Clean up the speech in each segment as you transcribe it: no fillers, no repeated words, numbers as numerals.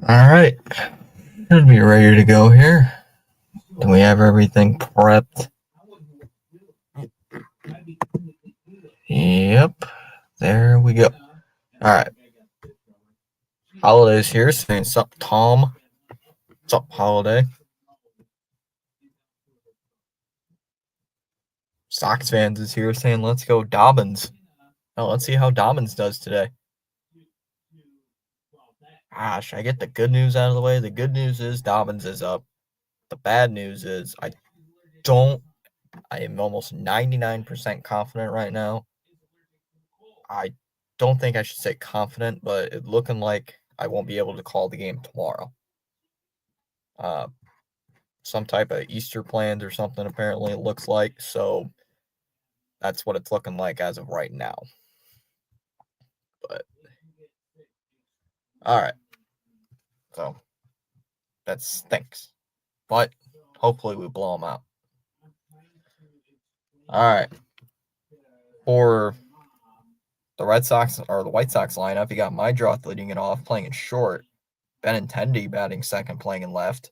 All right, should be ready to go here. Do we have everything prepped? Yep, there we go. All right, Holidays here saying, "Sup, Tom? Sup, Holiday?" Sox fans is here saying, "Let's go, Dobbins." Oh, let's see how Dobbins does today. Gosh, I get the good news out of the way. The good news is Dobbins is up. The bad news is don't. I am almost 99% confident right now. I don't think I should say confident, but it's looking like I won't be able to call the game tomorrow. Uh, some type of Easter plans or something, apparently, it looks like. So that's what it's looking like as of right now. But, all right. So that stinks. But hopefully we blow them out. All right. For the Red Sox or the White Sox lineup, you got Mydroth leading it off, playing in short. Benintendi batting second, playing in left.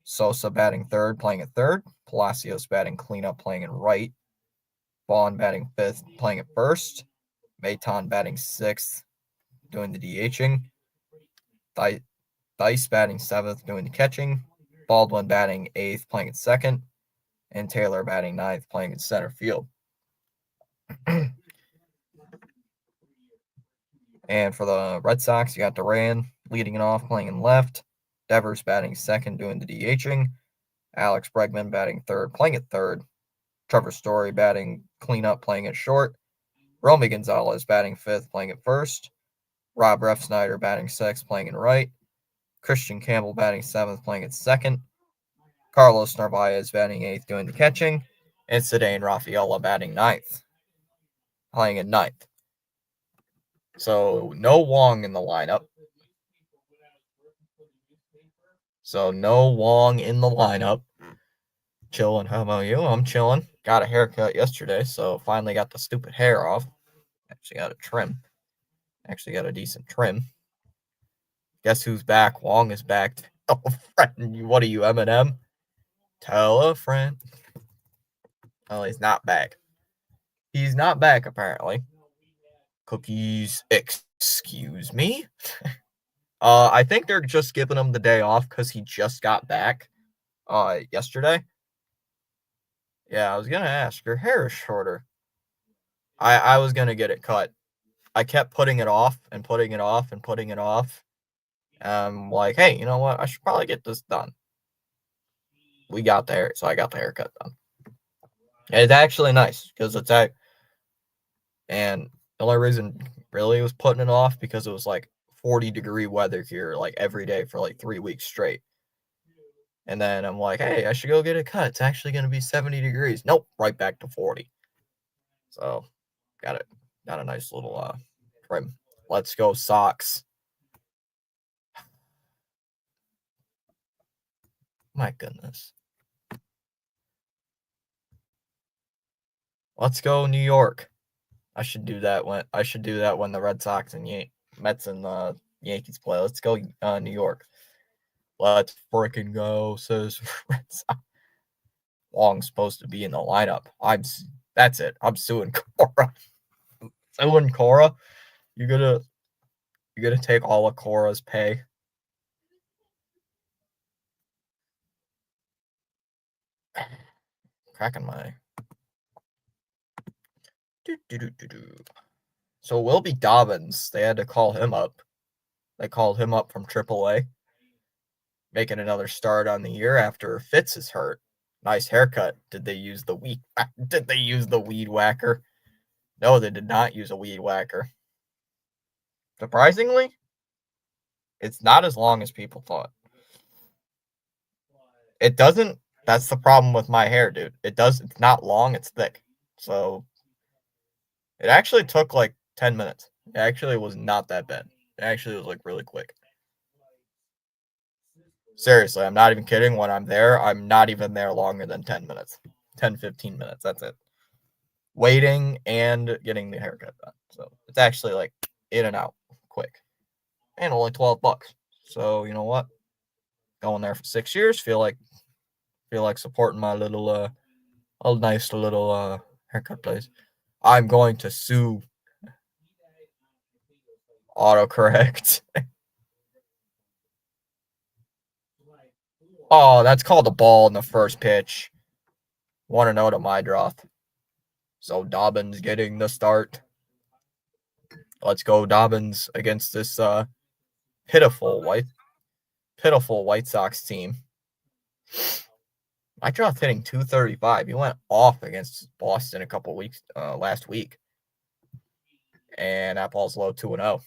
Sosa batting third, playing at third. Palacios batting cleanup, playing in right. Vaughn batting fifth, playing at first. Maton batting sixth, doing the DHing. Dice batting seventh, doing the catching. Baldwin batting eighth, playing at second. And Taylor batting ninth, playing in center field. And for the Red Sox, you got Duran leading it off, playing in left. Devers batting second, doing the DHing. Alex Bregman batting third, playing at third. Trevor Story batting cleanup, playing at short. Romy Gonzalez batting fifth, playing at first. Rob Refsnyder batting sixth, playing in right. Christian Campbell batting seventh, playing at second. Carlos Narvaez batting eighth, doing the catching. And Cedane Rafaela batting ninth, playing at ninth. So no Wong in the lineup. Chilling. How about you? I'm chilling. Got a haircut yesterday, so finally got the stupid hair off. Actually got a trim. Actually got a decent trim. Guess who's back? Wong is back. Oh, friend. What are you, Eminem? Tell a friend. Oh, he's not back. He's not back, apparently. Cookies. Excuse me? I think they're just giving him the day off because he just got back yesterday. Yeah, I was going to ask. Your hair is shorter. I was going to get it cut. I kept putting it off and putting it off and putting it off. Like, hey, you know what? I should probably get this done. We got the hair, so I got the haircut done. And it's actually nice because it's and the only reason really was putting it off because it was like 40-degree weather here like every day for like 3 weeks straight. And then I'm like, hey, I should go get it cut. It's actually going to be 70 degrees. Nope, right back to 40. So got a nice little trim. Let's go Sox. My goodness. Let's go New York. I should do that when the Red Sox and Mets and the Yankees play. Let's go New York. Let's freaking go, says Red Sox. Wong's supposed to be in the lineup. That's it. I'm suing Cora. Suing Cora? You gonna take all of Cora's pay? Cracking my. So it will be Dobbins. They had to call him up. They called him up from AAA, making another start on the year after Fitz is hurt. Nice haircut. Did they use the weed? Did they use the weed whacker? No, they did not use a weed whacker. Surprisingly, it's not as long as people thought. It doesn't. That's the problem with my hair, dude. It's not long, it's thick. So it actually took like 10 minutes. It actually was not that bad. It actually was like really quick. Seriously, I'm not even kidding. When I'm there, I'm not even there longer than 10 minutes. 10, 15 minutes. That's it. Waiting and getting the haircut done. So it's actually like in and out quick. and only $12. So you know what? Going there for 6 years. Feel like supporting my little a nice little haircut place. I'm going to sue autocorrect. Oh, that's called a ball in the first pitch. 1-0 to Meidroth. So Dobbins getting the start. Let's go Dobbins against this pitiful White Sox team. Meidroth hitting .235. He went off against Boston a couple weeks last week. And that ball's low 2-0.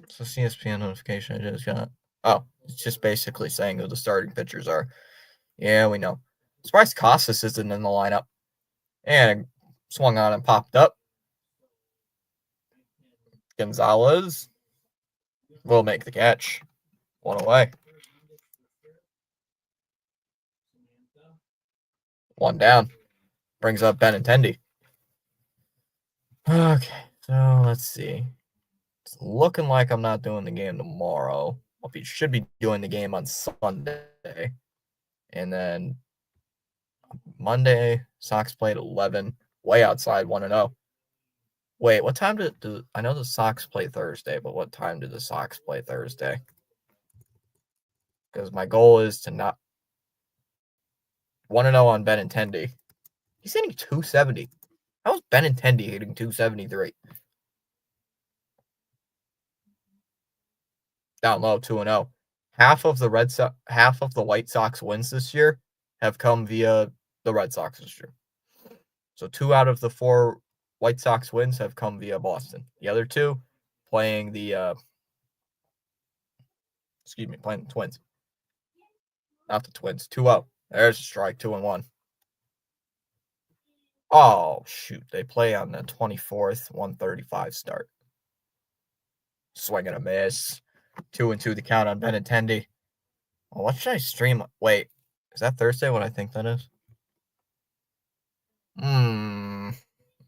So CSPN notification I just got. Oh, it's just basically saying who the starting pitchers are. Yeah, we know. Surprised Casas isn't in the lineup. And swung on and popped up. Gonzalez will make the catch. One away. One down. Brings up Benintendi. Okay, so let's see. It's looking like I'm not doing the game tomorrow. I should be doing the game on Sunday. And then Monday, Sox played 11. Way outside 1-0. Wait, what time did I know the Sox play Thursday, but what time did the Sox play Thursday? Because my goal is to not 1-0 on Benintendi. He's hitting 270. How's Benintendi hitting 273? Down low, 2-0. Half of the White Sox wins this year have come via the Red Sox this year. So 2 out of the 4 White Sox wins have come via Boston. The other 2 playing the playing the Twins. Not the Twins. 2-0. There's a strike. 2-1. Oh, shoot. They play on the 24th, 1:35 start. Swing and a miss. 2-2 the count on Benintendi. Well, what should I stream? Wait, is that Thursday? What I think that is?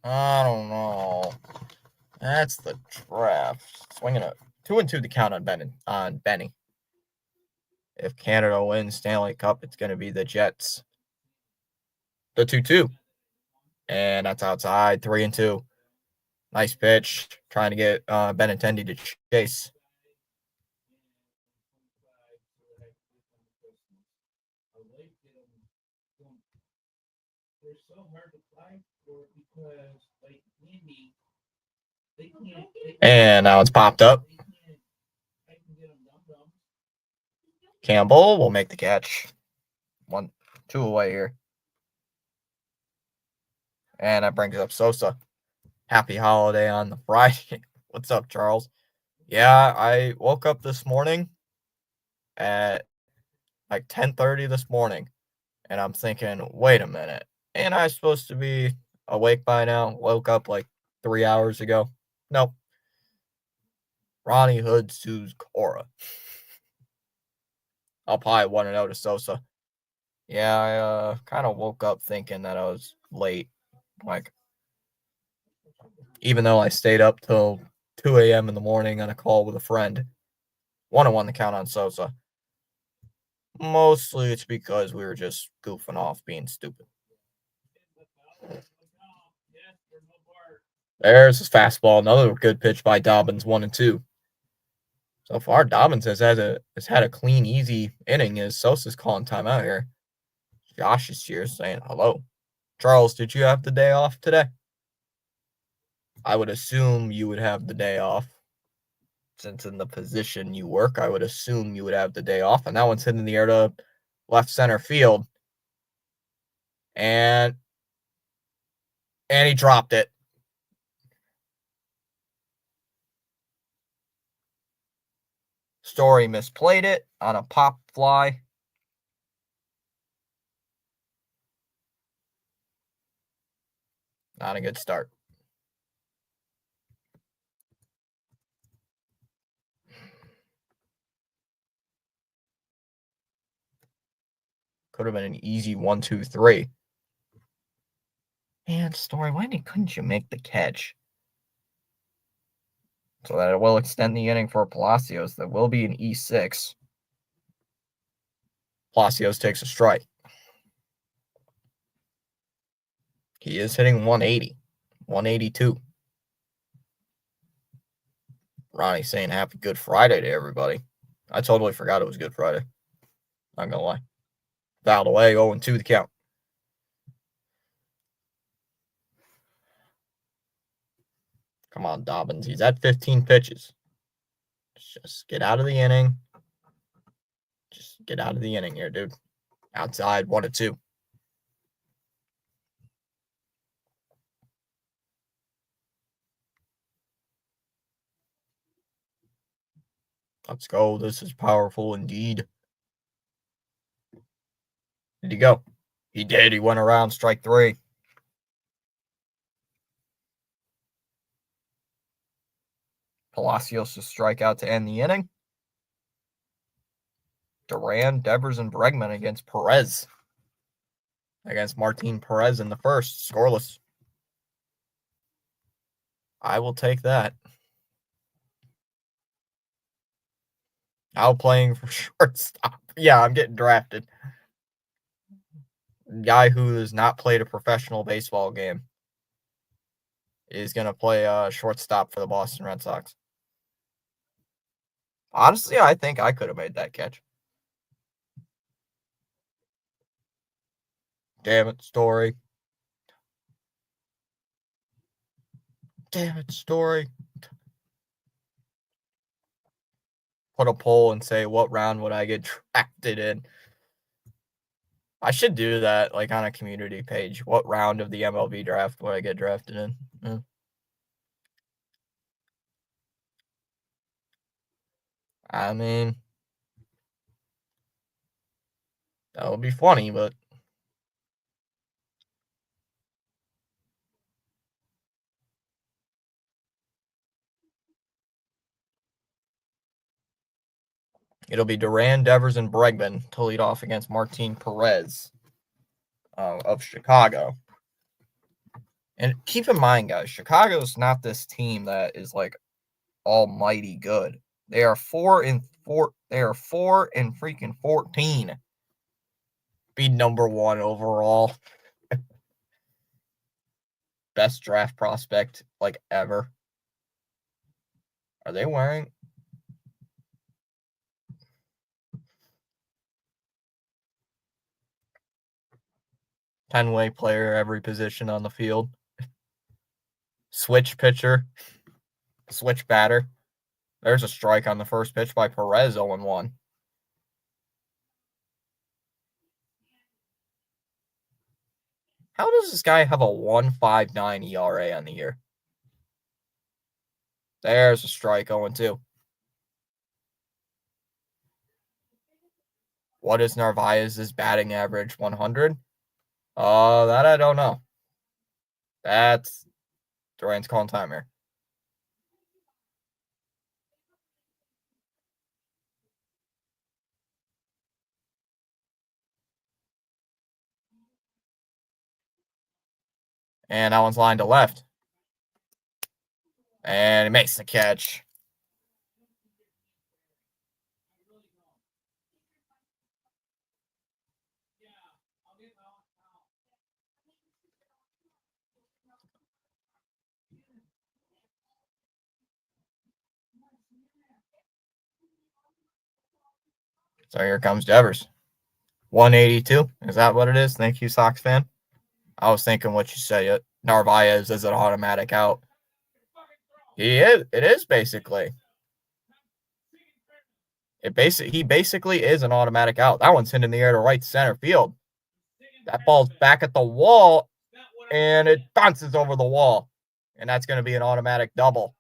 I don't know. That's the draft. Swinging a 2-2 the count on Benny. If Canada wins Stanley Cup, it's going to be the Jets. The 2-2. And that's outside. 3-2. Nice pitch. Trying to get Benintendi to chase. And now it's popped up. Campbell will make the catch. 1-2 away here. And that brings up Sosa. Happy holiday on the Friday. What's up, Charles? Yeah, I woke up this morning at like 10:30 this morning, and I'm thinking, wait a minute, ain't I supposed to be awake by now? Woke up like 3 hours ago. Nope. Ronnie Hood sues Cora. Up high 1-0 to Sosa. Yeah, I kind of woke up thinking that I was late. Like, even though I stayed up till 2 a.m. in the morning on a call with a friend. 1-1 the count on Sosa. Mostly it's because we were just goofing off, being stupid. There's his fastball. Another good pitch by Dobbins, 1-2. So far, Dobbins has had a clean, easy inning as Sosa's calling timeout here. Josh is here saying hello. Charles, did you have the day off today? I would assume you would have the day off. Since in the position you work, I would assume you would have the day off. And that one's hitting the air to left center field. And he dropped it. Story misplayed it on a pop fly. Not a good start. Could have been an easy 1-2-3. Man, Story, why couldn't you make the catch? So that it will extend the inning for Palacios. That will be an E6. Palacios takes a strike. He is hitting 180, 182. Ronnie saying happy Good Friday to everybody. I totally forgot it was Good Friday. Not gonna lie. Fouled away, 0-2 the count. Come on, Dobbins. He's at 15 pitches. Just get out of the inning. Just get out of the inning here, dude. Outside, 1-2. Let's go. This is powerful indeed. Did he go? He did. He went around strike 3. Palacios to strike out to end the inning. Duran, Devers, and Bregman against Perez. Against Martin Perez in the first. Scoreless. I will take that. Now playing for shortstop. Yeah, I'm getting drafted. Guy who has not played a professional baseball game is going to play shortstop for the Boston Red Sox. Honestly, I think I could have made that catch. Damn it, Story. Damn it, Story. Put a poll and say, what round would I get drafted in? I should do that, like, on a community page. What round of the MLB draft would I get drafted in? Yeah. I mean, that would be funny, but it'll be Duran, Devers, and Bregman to lead off against Martin Perez of Chicago. And keep in mind, guys, Chicago's not this team that is like almighty good. They are 4-4. They are 4-14. Be number 1 overall. Best draft prospect like ever. Are they wearing? Ten-way player, every position on the field. Switch pitcher. Switch batter. There's a strike on the first pitch by Perez, 0-1. How does this guy have a 1.59 ERA on the year? There's a strike, 0-2. What is Narvaez's batting average? 100? That I don't know. That's Duran's calling time here. And that one's lined to left. And he makes the catch. So here comes Devers. 182. Is that what it is? Thank you, Sox fan. I was thinking what you said. Narvaez is an automatic out. He is. It is basically. He basically is an automatic out. That one's hit in the air to right center field. That ball's back at the wall, and it bounces over the wall. And that's going to be an automatic double.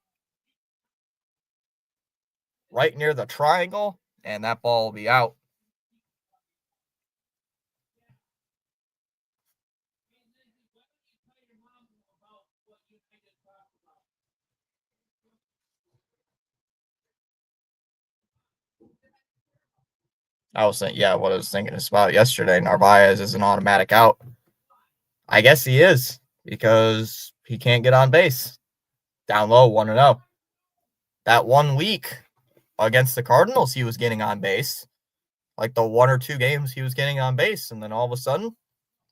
Right near the triangle, and that ball will be out. I was saying, yeah, what I was thinking about yesterday. Narvaez is an automatic out. I guess he is. because he can't get on base. Down low, 1-0. That 1 week against the Cardinals, he was getting on base. Like the 1 or 2 games he was getting on base, and then all of a sudden,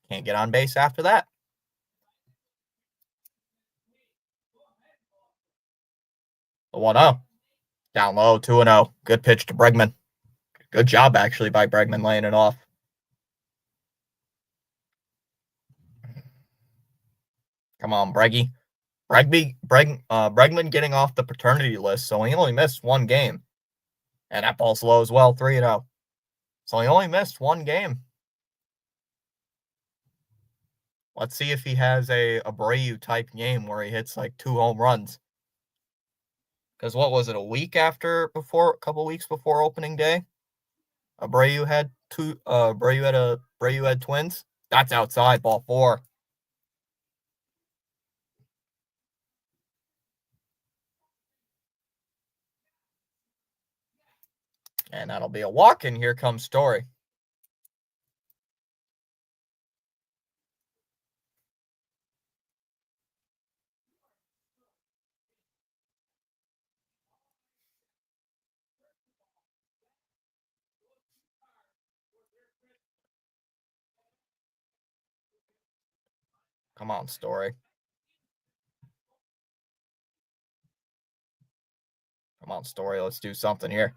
can't get on base after that. The 1-0. Down low, 2-0. Good pitch to Bregman. Good job, actually, by Bregman laying it off. Come on, Breggy. Bregman getting off the paternity list, so he only missed 1 game. And that ball's low as well, 3-0. So he only missed 1 game. Let's see if he has a Abreu-type game where he hits like 2 home runs. Because what was it, a couple weeks before opening day? Abreu had twins. That's outside, ball 4. And that'll be a walk, and here comes Story. Come on, Story. Come on, Story. Let's do something here.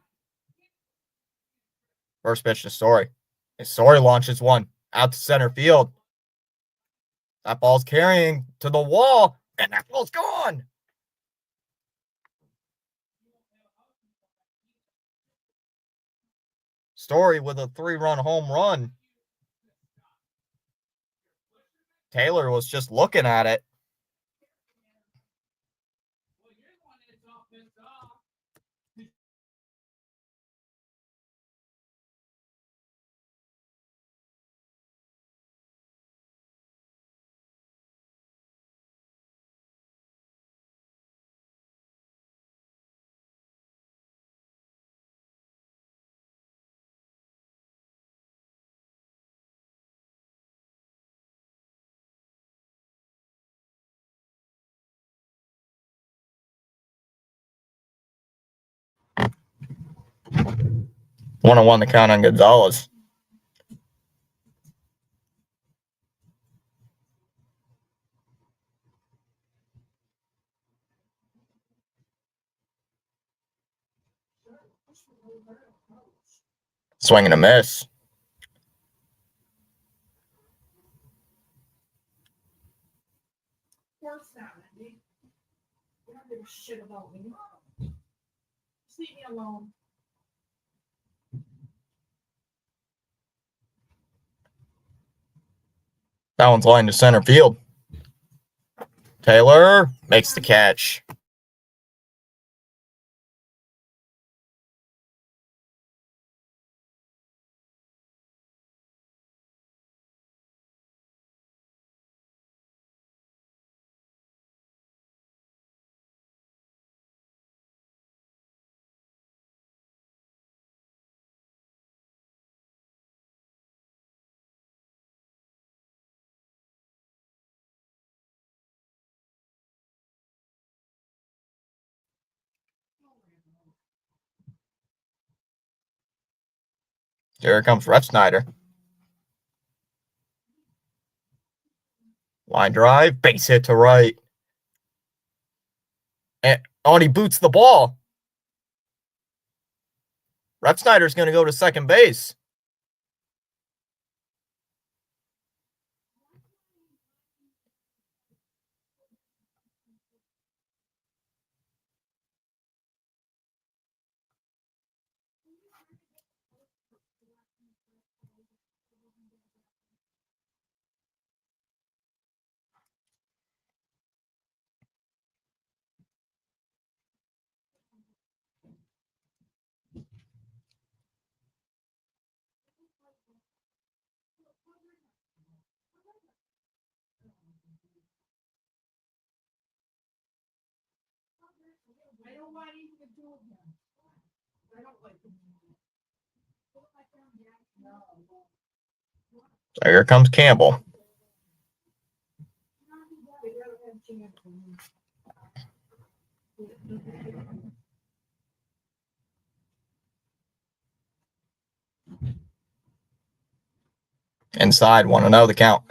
First pitch to Story. And Story launches one out to center field. That ball's carrying to the wall, and that ball's gone. Story with a 3-run home run. Taylor was just looking at it. One-on-one the count on Gonzalez. Swing and a miss. Shit about me. Just leave me alone. That one's lined to center field. Taylor makes the catch. Here comes Refsnyder. Line drive, base hit to right. And he boots the ball. Refsnyder's going to go to second base. So here comes Campbell. Inside, 1-0 the count.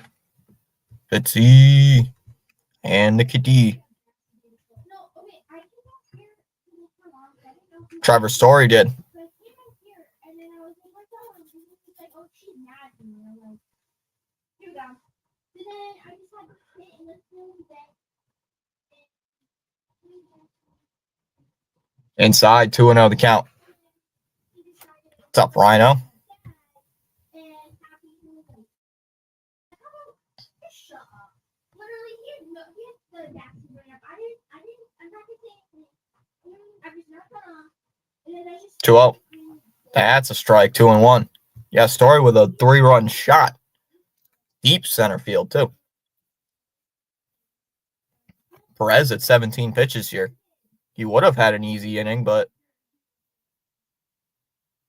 Fitzy and the kitty. Trevor Story did. Inside, 2-0 the count. What's up, Rhino? Two out. That's a strike. 2-1. Yeah, Story with a 3-run shot. Deep center field, too. Perez at 17 pitches here. He would have had an easy inning, but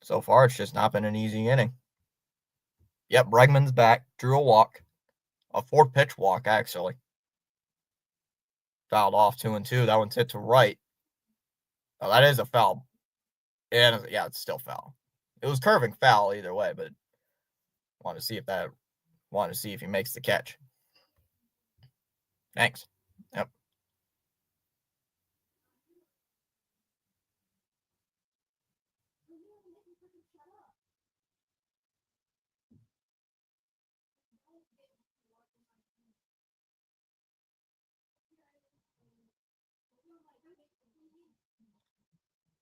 so far it's just not been an easy inning. Yep, Bregman's back. Drew a walk. A 4-pitch walk, actually. Fouled off 2-2. That one's hit to right. Oh, that is a foul. Yeah, it's still foul. It was curving foul either way, but wanted to see if he makes the catch. Thanks. Yep.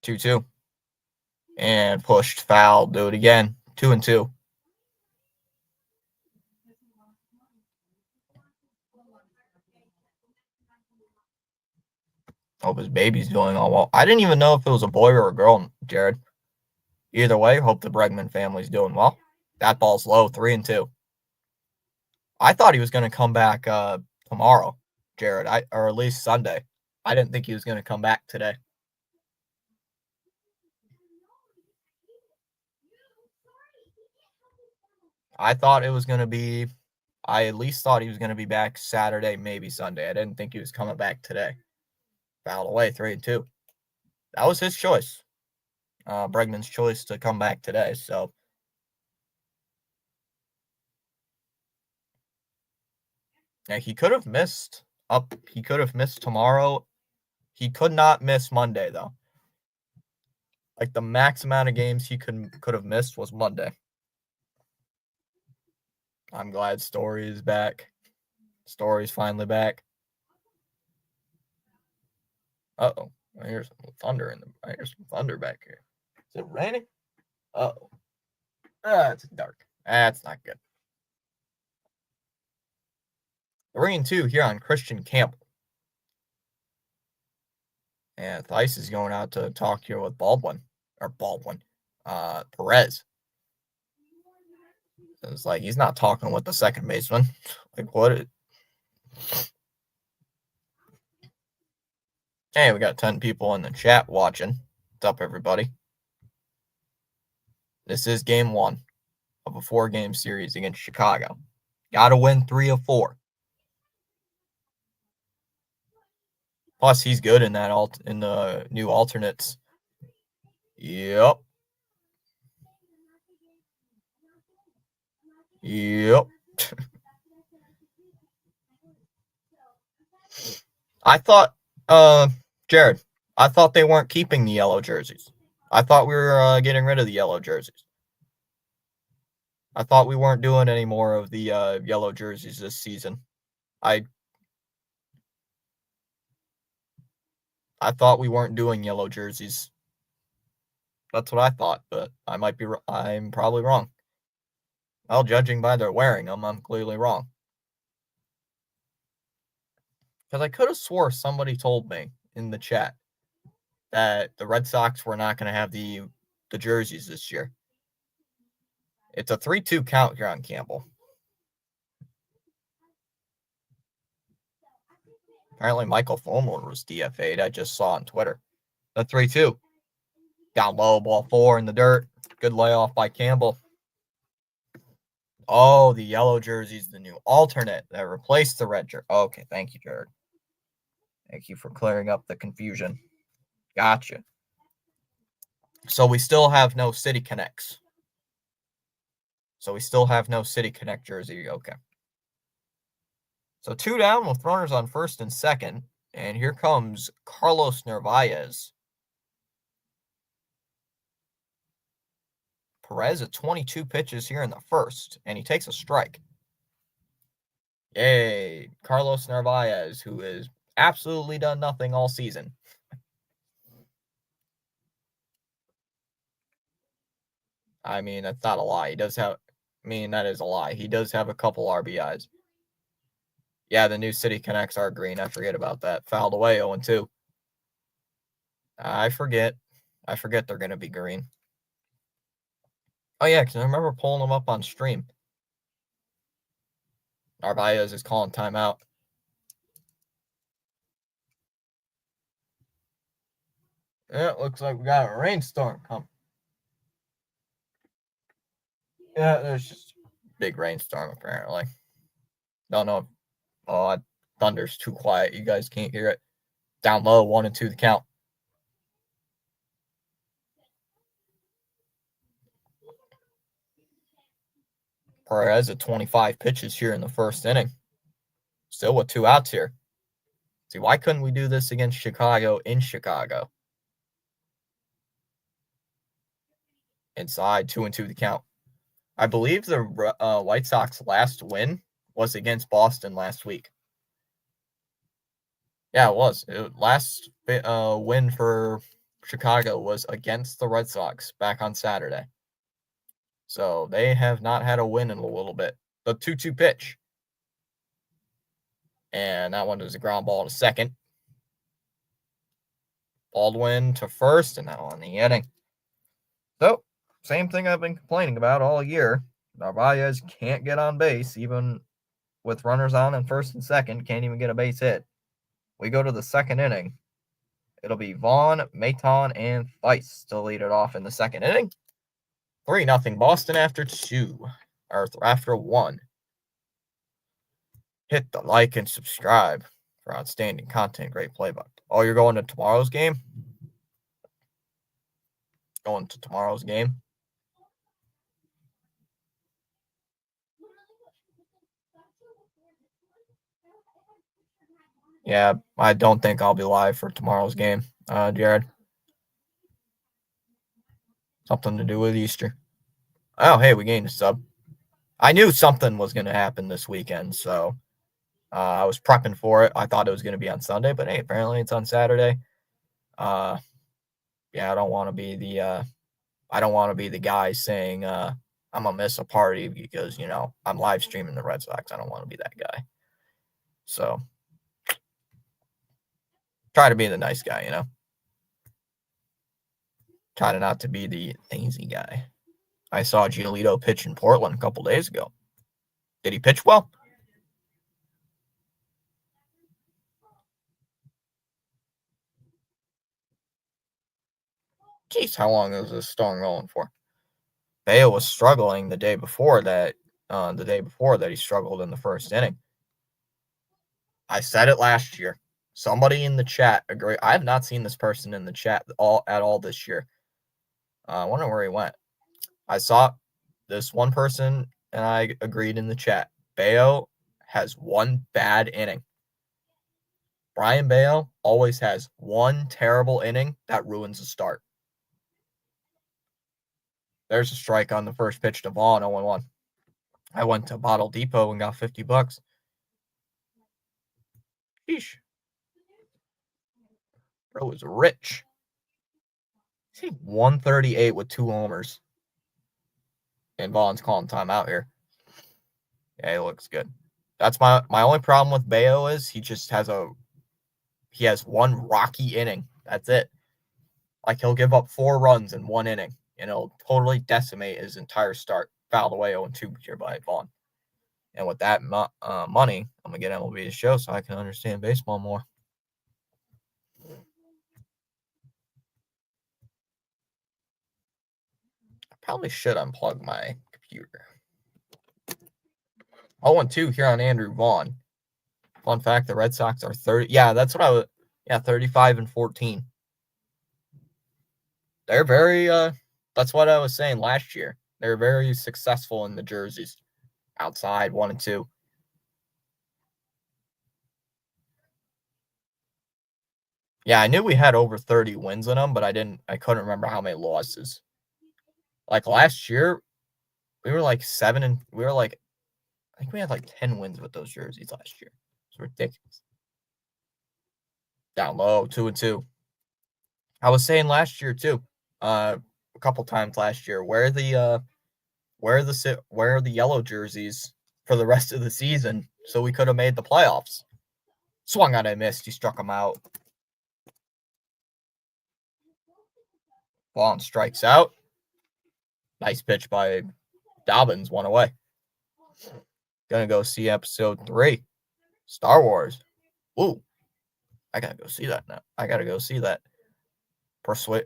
Two. And pushed foul. Do it again. 2-2. Hope his baby's doing all well. I didn't even know if it was a boy or a girl, Jared. Either way, hope the Bregman family's doing well. That ball's low, 3-2. I thought he was going to come back tomorrow, Jared, or at least Sunday. I didn't think he was going to come back today. I at least thought he was going to be back Saturday, maybe Sunday. I didn't think he was coming back today. Fouled away, 3-2. That was his choice. Bregman's choice to come back today, so. Yeah, he could have missed tomorrow. He could not miss Monday, though. Like, the max amount of games he could have missed was Monday. I'm glad Story is back. Story's finally back. Uh-oh. I hear some thunder back here. Is it raining? Uh-oh. It's dark. That's not good. 3-2 here on Christian Campbell. And Theis is going out to talk here with Perez. It's like he's not talking with the second baseman. Like, what? Hey, we got 10 people in the chat watching. What's up, everybody? This is game 1 of a 4-game series against Chicago. Got to win 3 of 4. Plus, he's good in the new alternates. Yep. I thought, Jared, I thought they weren't keeping the yellow jerseys. I thought we were getting rid of the yellow jerseys. I thought we weren't doing any more of the yellow jerseys this season. I thought we weren't doing yellow jerseys. That's what I thought, but I'm probably wrong. Well, judging by their wearing them, I'm clearly wrong. Because I could have swore somebody told me in the chat that the Red Sox were not going to have the jerseys this year. It's a 3-2 count here on Campbell. Apparently, Michael Fulmer was DFA'd. I just saw on Twitter. The 3-2. Down low, ball 4 in the dirt. Good layoff by Campbell. Oh, the yellow jersey's the new alternate that replaced the red jersey. Okay, thank you, Jared. Thank you for clearing up the confusion. Gotcha. So we still have no City Connects. So we still have no City Connect jersey. Okay. So 2 down with runners on first and second. And here comes Carlos Narvaez. Perez at 22 pitches here in the first, and he takes a strike. Yay, Carlos Narvaez, who has absolutely done nothing all season. I mean, that's not a lie. He does have, that is a lie. He does have a couple RBIs. Yeah, the new City Connects are green. I forget about that. Fouled away 0-2. I forget. They're going to be green. Oh, yeah, because I remember pulling them up on stream. Narvaez is calling timeout. Yeah, it looks like we got a rainstorm coming. Yeah, there's just a big rainstorm apparently. Don't know. Oh, thunder's too quiet. You guys can't hear it. Down low, 1-2 the count. Perez at 25 pitches here in the first inning. Still with 2 outs here. See, why couldn't we do this against Chicago in Chicago? Inside, 2-2 the count. I believe the White Sox last win was against Boston last week. Yeah, it was. Last win for Chicago was against the Red Sox back on Saturday. So they have not had a win in a little bit. The 2-2 pitch. And that one was a ground ball to second. Baldwin to first, and now on the inning. So, same thing I've been complaining about all year. Narvaez can't get on base, even with runners on in first and second, can't even get a base hit. We go to the second inning. It'll be Vaughn, Maton, and Theis to lead it off in the second inning. 3-0 Boston after 1. Hit the like and subscribe for outstanding content. Great play by. Oh, you're going to tomorrow's game? Going to tomorrow's game? Yeah, I don't think I'll be live for tomorrow's game, Jared. Something to do with Easter. Oh, hey, we gained a sub. I knew something was going to happen this weekend, so I was prepping for it. I thought it was going to be on Sunday, but hey, apparently it's on Saturday. Yeah, I don't want to be the guy saying I'm gonna miss a party because I'm live streaming the Red Sox. I don't want to be that guy. So try to be the nice guy, Try to not to be the lazy guy. I saw Giolito pitch in Portland a couple days ago. Did he pitch well? Jeez, how long is this storm going for? Bello was struggling the day before that. He struggled in the first inning. I said it last year. Somebody in the chat agreed. I have not seen this person in the chat at all this year. I wonder where he went. I saw this one person and I agreed in the chat. Bello has one bad inning. Brayan Bello always has one terrible inning that ruins the start. There's a strike on the first pitch to Vaughn, 0-1. I went to Bottle Depot and got $50. Sheesh. Bro is rich. He's 138 with 2 homers. And Vaughn's calling timeout here. Yeah, he looks good. That's my only problem with Bello is he has one rocky inning. That's it. Like he'll give up 4 runs in 1 inning, and it'll totally decimate his entire start. Fouled away 0-2 here by Vaughn. And with that money, I'm gonna get MLB to show so I can understand baseball more. I probably should unplug my computer. 0-2 here on Andrew Vaughn. Fun fact: the Red Sox are 30. Yeah, that's what I was. Yeah, 35-14. They're very. That's what I was saying last year. They're very successful in the jerseys. Outside 1 and 2. Yeah, I knew we had over 30 wins in them, but I couldn't remember how many losses. Like last year, we were like 7 and we were like I think we had like 10 wins with those jerseys last year. It's ridiculous. Down low, 2 and 2. I was saying last year too, a couple times last year, where are the yellow jerseys for the rest of the season so we could have made the playoffs? Swung on, I missed. He struck him out. Vaughn strikes out. Nice pitch by Dobbins, 1 away. Gonna go see episode 3, Star Wars. Ooh, I gotta go see that now. I gotta go see that. Persuade.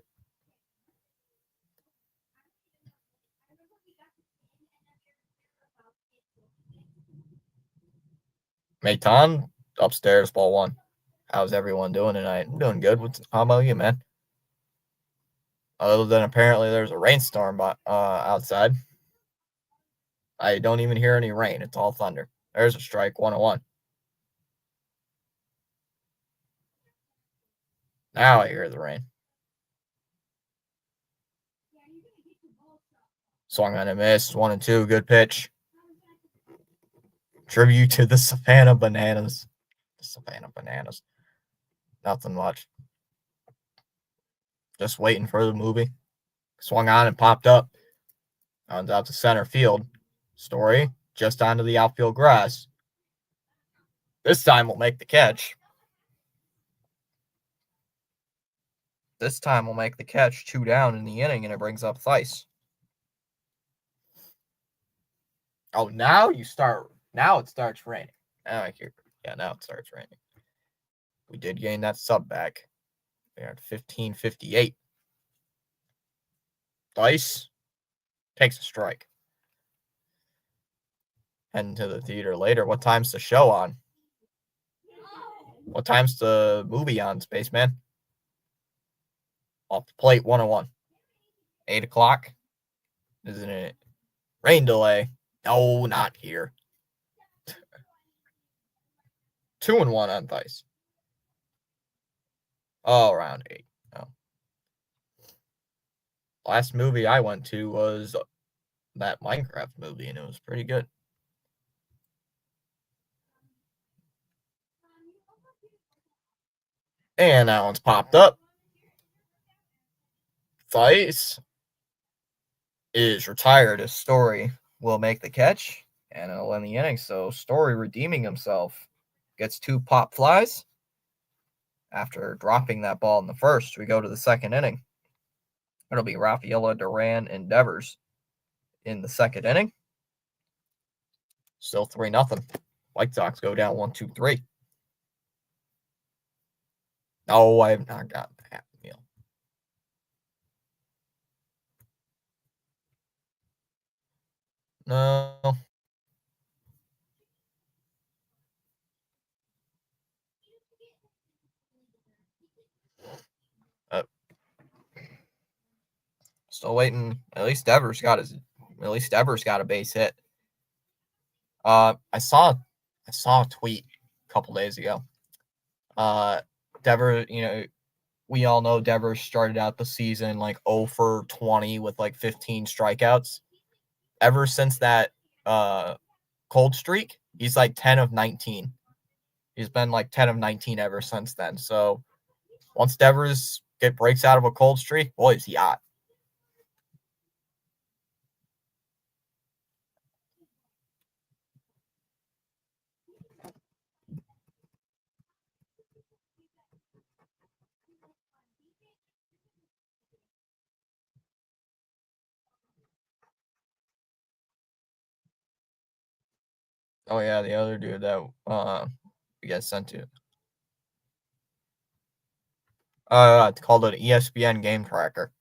Mayton upstairs, ball 1. How's everyone doing tonight? I'm doing good. How about you, man? Other than apparently there's a rainstorm outside. I don't even hear any rain. It's all thunder. There's a strike, 101. Now I hear the rain. Swung on a miss, 1 and 2. Good pitch. Tribute to the Savannah Bananas. The Savannah Bananas. Nothing much. Just waiting for the movie. Swung on and popped up. Runs out to center field. Story just onto the outfield grass. This time we'll make the catch. 2 down in the inning, and it brings up Theis. Oh, now it starts raining. Now I hear. Yeah, now it starts raining. We did gain that sub back. We're at 15:58. Theis takes a strike. Heading to the theater later. What time's the show on? What time's the movie on, Spaceman? Off the plate, 101. 8 o'clock. Isn't it? Rain delay. No, not here. 2 and 1 on Theis. Oh, round 8. Oh. Last movie I went to was that Minecraft movie, and it was pretty good. And that one's popped up. Theis is retired as Story will make the catch, and it'll end the inning. So Story redeeming himself. Gets 2 pop flies. After dropping that ball in the first, we go to the second inning. It'll be Rafaela, Duran, and Devers in the second inning. Still 3-0. White Sox go down 1-2-3. No, I have not got that meal. No. Still waiting. At least Devers got a base hit. I saw a tweet a couple days ago. Devers, we all know Devers started out the season like 0 for 20 with like 15 strikeouts. Ever since that cold streak, he's like 10 of 19. He's been like 10 of 19 ever since then. So once Devers breaks out of a cold streak, boy, is he hot. Oh yeah, the other dude that we got sent to. It's called an ESPN game tracker.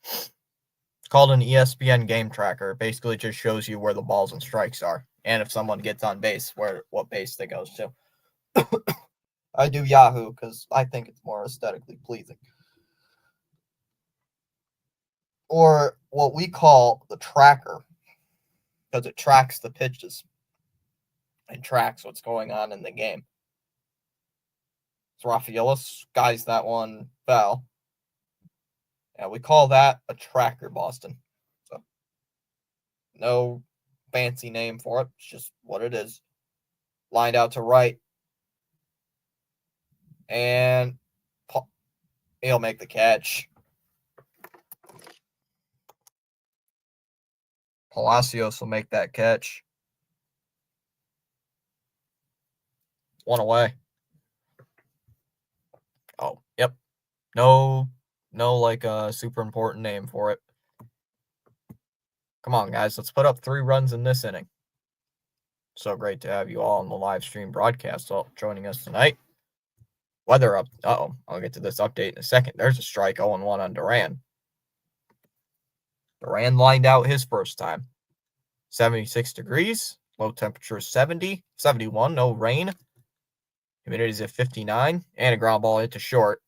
It's called an ESPN game tracker. It basically just shows you where the balls and strikes are, and if someone gets on base, what base they goes to. I do Yahoo because I think it's more aesthetically pleasing. or what we call the tracker, because it tracks the pitches and tracks what's going on in the game. So Rafaela skies that one foul. Yeah, we call that a tracker, Boston. So no fancy name for it. It's just what it is. Lined out to right. And he'll make the catch. Palacios will make that catch. One away. Oh, yep. No, like a super important name for it. Come on, guys. Let's put up 3 runs in this inning. So great to have you all on the live stream broadcast joining us tonight. Weather up. I'll get to this update in a second. There's a strike 0-1 on Duran. Duran lined out his first time. 76 degrees. Low temperature 70, 71, no rain. Humidity's at 59, and a ground ball hit to short.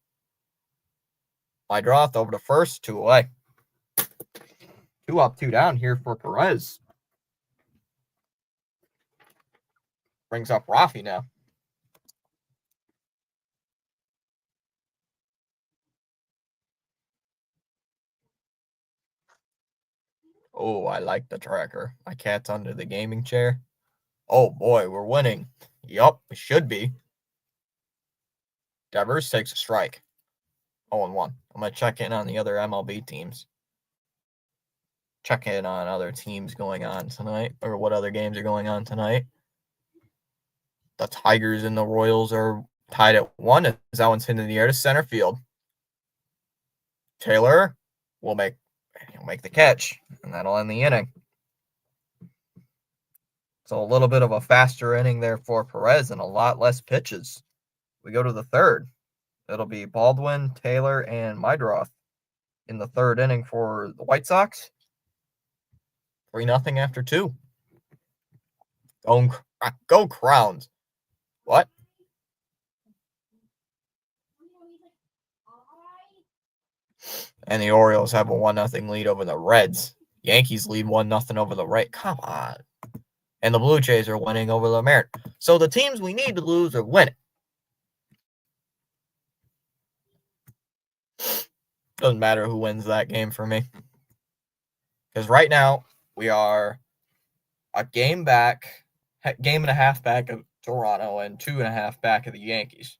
Meidroth over to first, 2 away. 2 up, 2 down here for Perez. Brings up Rafi now. Oh, I like the tracker. My cat's under the gaming chair. Oh boy, we're winning. Yup, we should be. Devers takes a strike. 0-1. I'm going to check in on the other MLB teams. Check in on other teams going on tonight, or what other games are going on tonight. The Tigers and the Royals are tied at 1 as that one's hit in the air to center field. Taylor will make the catch, and that'll end the inning. So a little bit of a faster inning there for Perez and a lot less pitches. We go to the third. It'll be Baldwin, Taylor, and Meidroth in the third inning for the White Sox. 3-0 after 2. Go Crowns. What? And the Orioles have a 1-0 lead over the Reds. Yankees lead 1-0 over the Rays. Come on. And the Blue Jays are winning over the Mariners. So the teams we need to lose are winning. Doesn't matter who wins that game for me. Because right now, we are a game and a half back of Toronto and 2.5 back of the Yankees.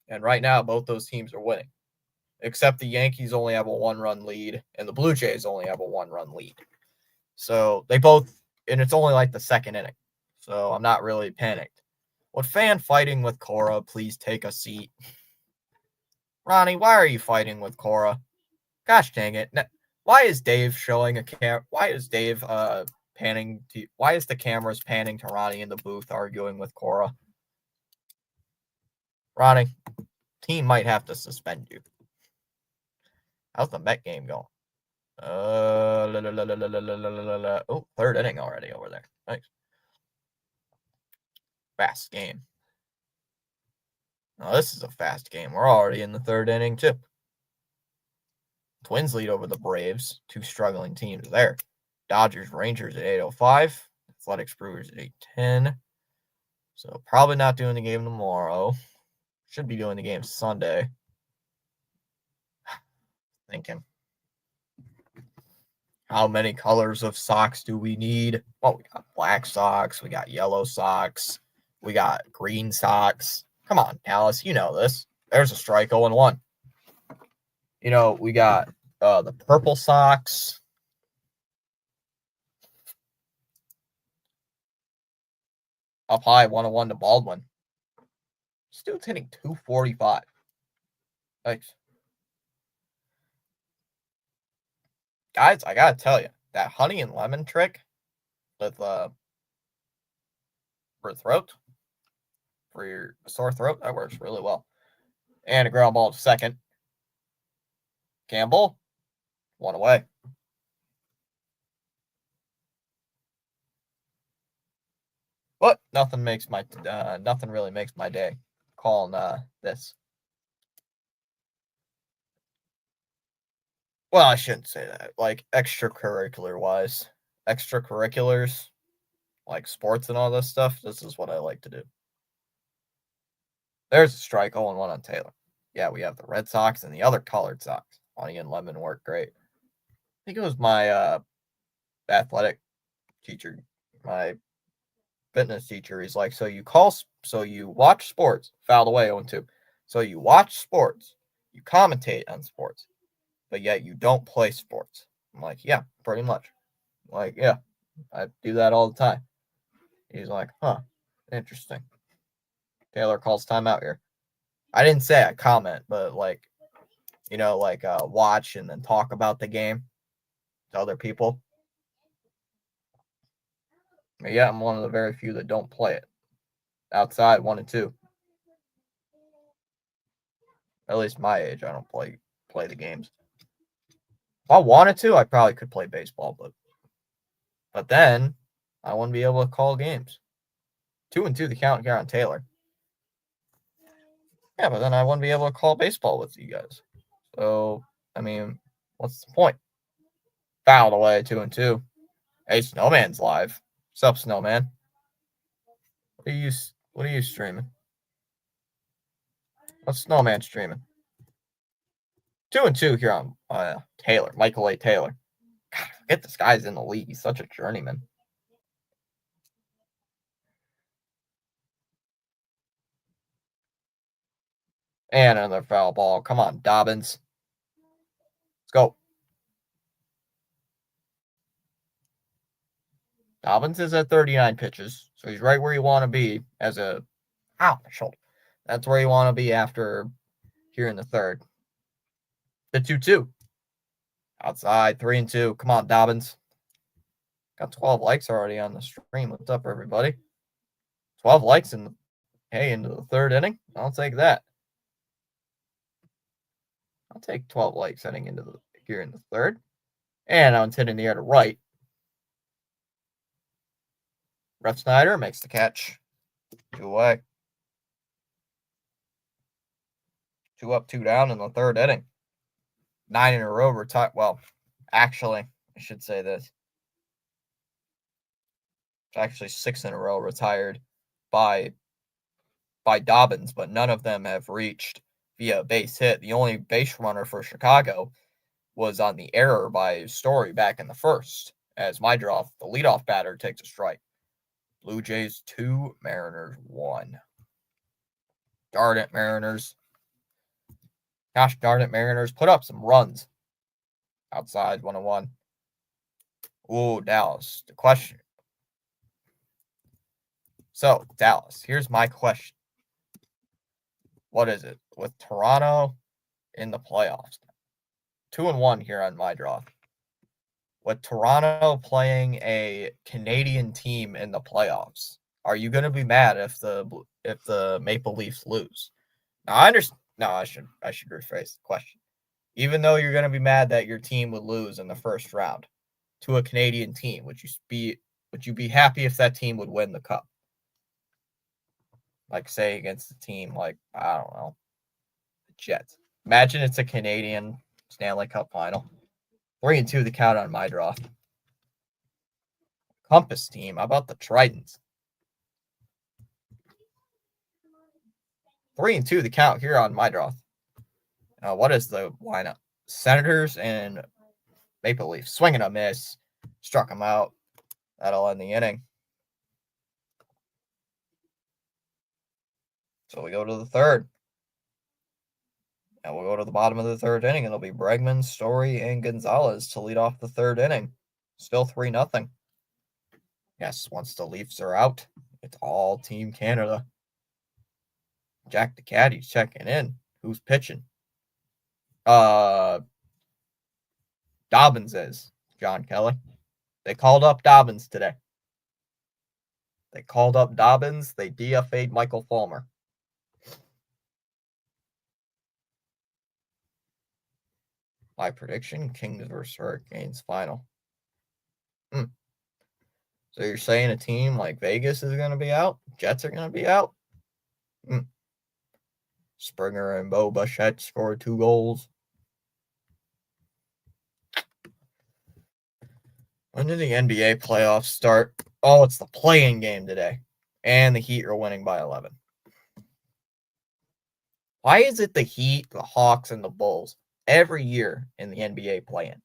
And right now, both those teams are winning. Except the Yankees only have a 1-run lead, and the Blue Jays only have a 1-run lead. So they both, and it's only like the second inning. So I'm not really panicked. What fan fighting with Cora? Please take a seat. Ronnie, why are you fighting with Cora? Gosh dang it. Why is Dave showing a camera? Why is Dave panning to, why is the cameras panning to Ronnie in the booth arguing with Cora? Ronnie, team might have to suspend you. How's the Met game going? Oh, third inning already over there. Nice. Fast game. Now this is a fast game. We're already in the third inning too. Twins lead over the Braves. 2 struggling teams there. Dodgers, Rangers at 8:05. Athletics, Brewers at 8:10. So probably not doing the game tomorrow. Should be doing the game Sunday. Thinking. How many colors of socks do we need? Well, we got black socks. We got yellow socks. We got green socks. Come on, Dallas. You know this. There's a strike 0-1. We got the purple socks. Up high, 1-1 to Baldwin. This dude's hitting 245. Nice. Guys, I gotta tell you, that honey and lemon trick with for your sore throat, that works really well. And a ground ball to second. Campbell, 1 away. But nothing really makes my day calling this. Well, I shouldn't say that. Like extracurricular wise, extracurriculars, like sports and all this stuff. This is what I like to do. There's a strike 0-1 on Taylor. Yeah, we have the Red Sox and the other colored Sox. Money and Lemon work great. I think it was my athletic teacher, my fitness teacher. He's like, so you watch sports, fouled away 0-2. So you watch sports, you commentate on sports, but yet you don't play sports. I'm like, yeah, pretty much. Like, yeah, I do that all the time. He's like, huh, interesting. Taylor calls timeout here. I didn't say I comment, but like, watch and then talk about the game to other people. But yeah, I'm one of the very few that don't play it. Outside 1 and 2. At least my age, I don't play the games. If I wanted to, I probably could play baseball, but then I wouldn't be able to call games. 2-2 the count here on Taylor. Yeah, but then I wouldn't be able to call baseball with you guys. So, I mean, what's the point? Fouled away 2-2. Hey, Snowman's live. What's up, Snowman? What are you streaming? What's Snowman streaming? 2-2 here on Taylor, Michael A. Taylor. God, I forget this guy's in the league. He's such a journeyman. And another foul ball. Come on, Dobbins. Let's go. Dobbins is at 39 pitches, so he's right where you want to be as a. Ow, my shoulder. That's where you want to be after here in the third. The 2-2. Outside, 3-2. Come on, Dobbins. Got 12 likes already on the stream. What's up, everybody? 12 likes into the third inning. I'll take that. I'll take 12 likes heading into here in the third. And I'm hitting the air to right. Ref Snyder makes the catch. 2 away. 2 up, 2 down in the third inning. 9 in a row retired. Well, actually, I should say this. It's actually 6 in a row retired by Dobbins, but none of them have reached via base hit. The only base runner for Chicago was on the error by Story back in the first, as the leadoff batter, takes a strike. Blue Jays 2, Mariners 1. Darn it, Mariners. Gosh darn it, Mariners. Put up some runs. Outside 1-1. Ooh, Dallas. The question. So, Dallas, here's my question. What is it? With Toronto in the playoffs. 2-1 here on my draw. With Toronto playing a Canadian team in the playoffs, are you going to be mad if the Maple Leafs lose? Now, I understand. No, I should rephrase the question. Even though you're going to be mad that your team would lose in the first round to a Canadian team, would you be happy if that team would win the cup? Like, say, against a team like, I don't know, the Jets. Imagine it's a Canadian Stanley Cup final. 3-2 the count on my draw. Compass team. How about the Tritons? 3-2 the count here on my draw. What is the lineup? Senators and Maple Leafs. Swing and a miss. Struck him out. That'll end the inning. So we go to the third. And we'll go to the bottom of the third inning. It'll be Bregman, Story, and Gonzalez to lead off the third inning. Still 3-0. Yes, once the Leafs are out, it's all Team Canada. Jack the Caddy's checking in. Who's pitching? Dobbins is, John Kelly. They called up Dobbins today. They called up Dobbins. They DFA'd Michael Fulmer. My prediction, Kings versus Hurricanes final. So you're saying a team like Vegas is going to be out? Jets are going to be out? Springer and Bo Bichette scored 2 goals. When did the NBA playoffs start? Oh, it's the play-in game today. And the Heat are winning by 11. Why is it the Heat, the Hawks, and the Bulls every year in the NBA play-in?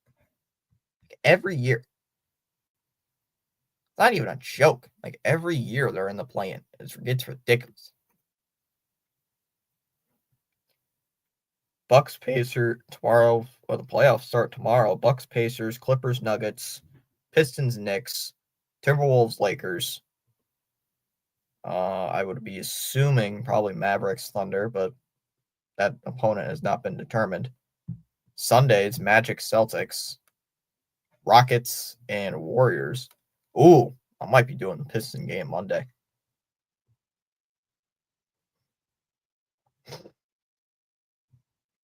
Every year. It's not even a joke. Like every year they're in the play-in. It's ridiculous. Bucks Pacers tomorrow. Well, the playoffs start tomorrow. Bucks Pacers, Clippers Nuggets, Pistons Knicks, Timberwolves Lakers. I would be assuming probably Mavericks Thunder, but that opponent has not been determined. Sundays Magic Celtics, Rockets and Warriors. Ooh, I might be doing the Piston game Monday.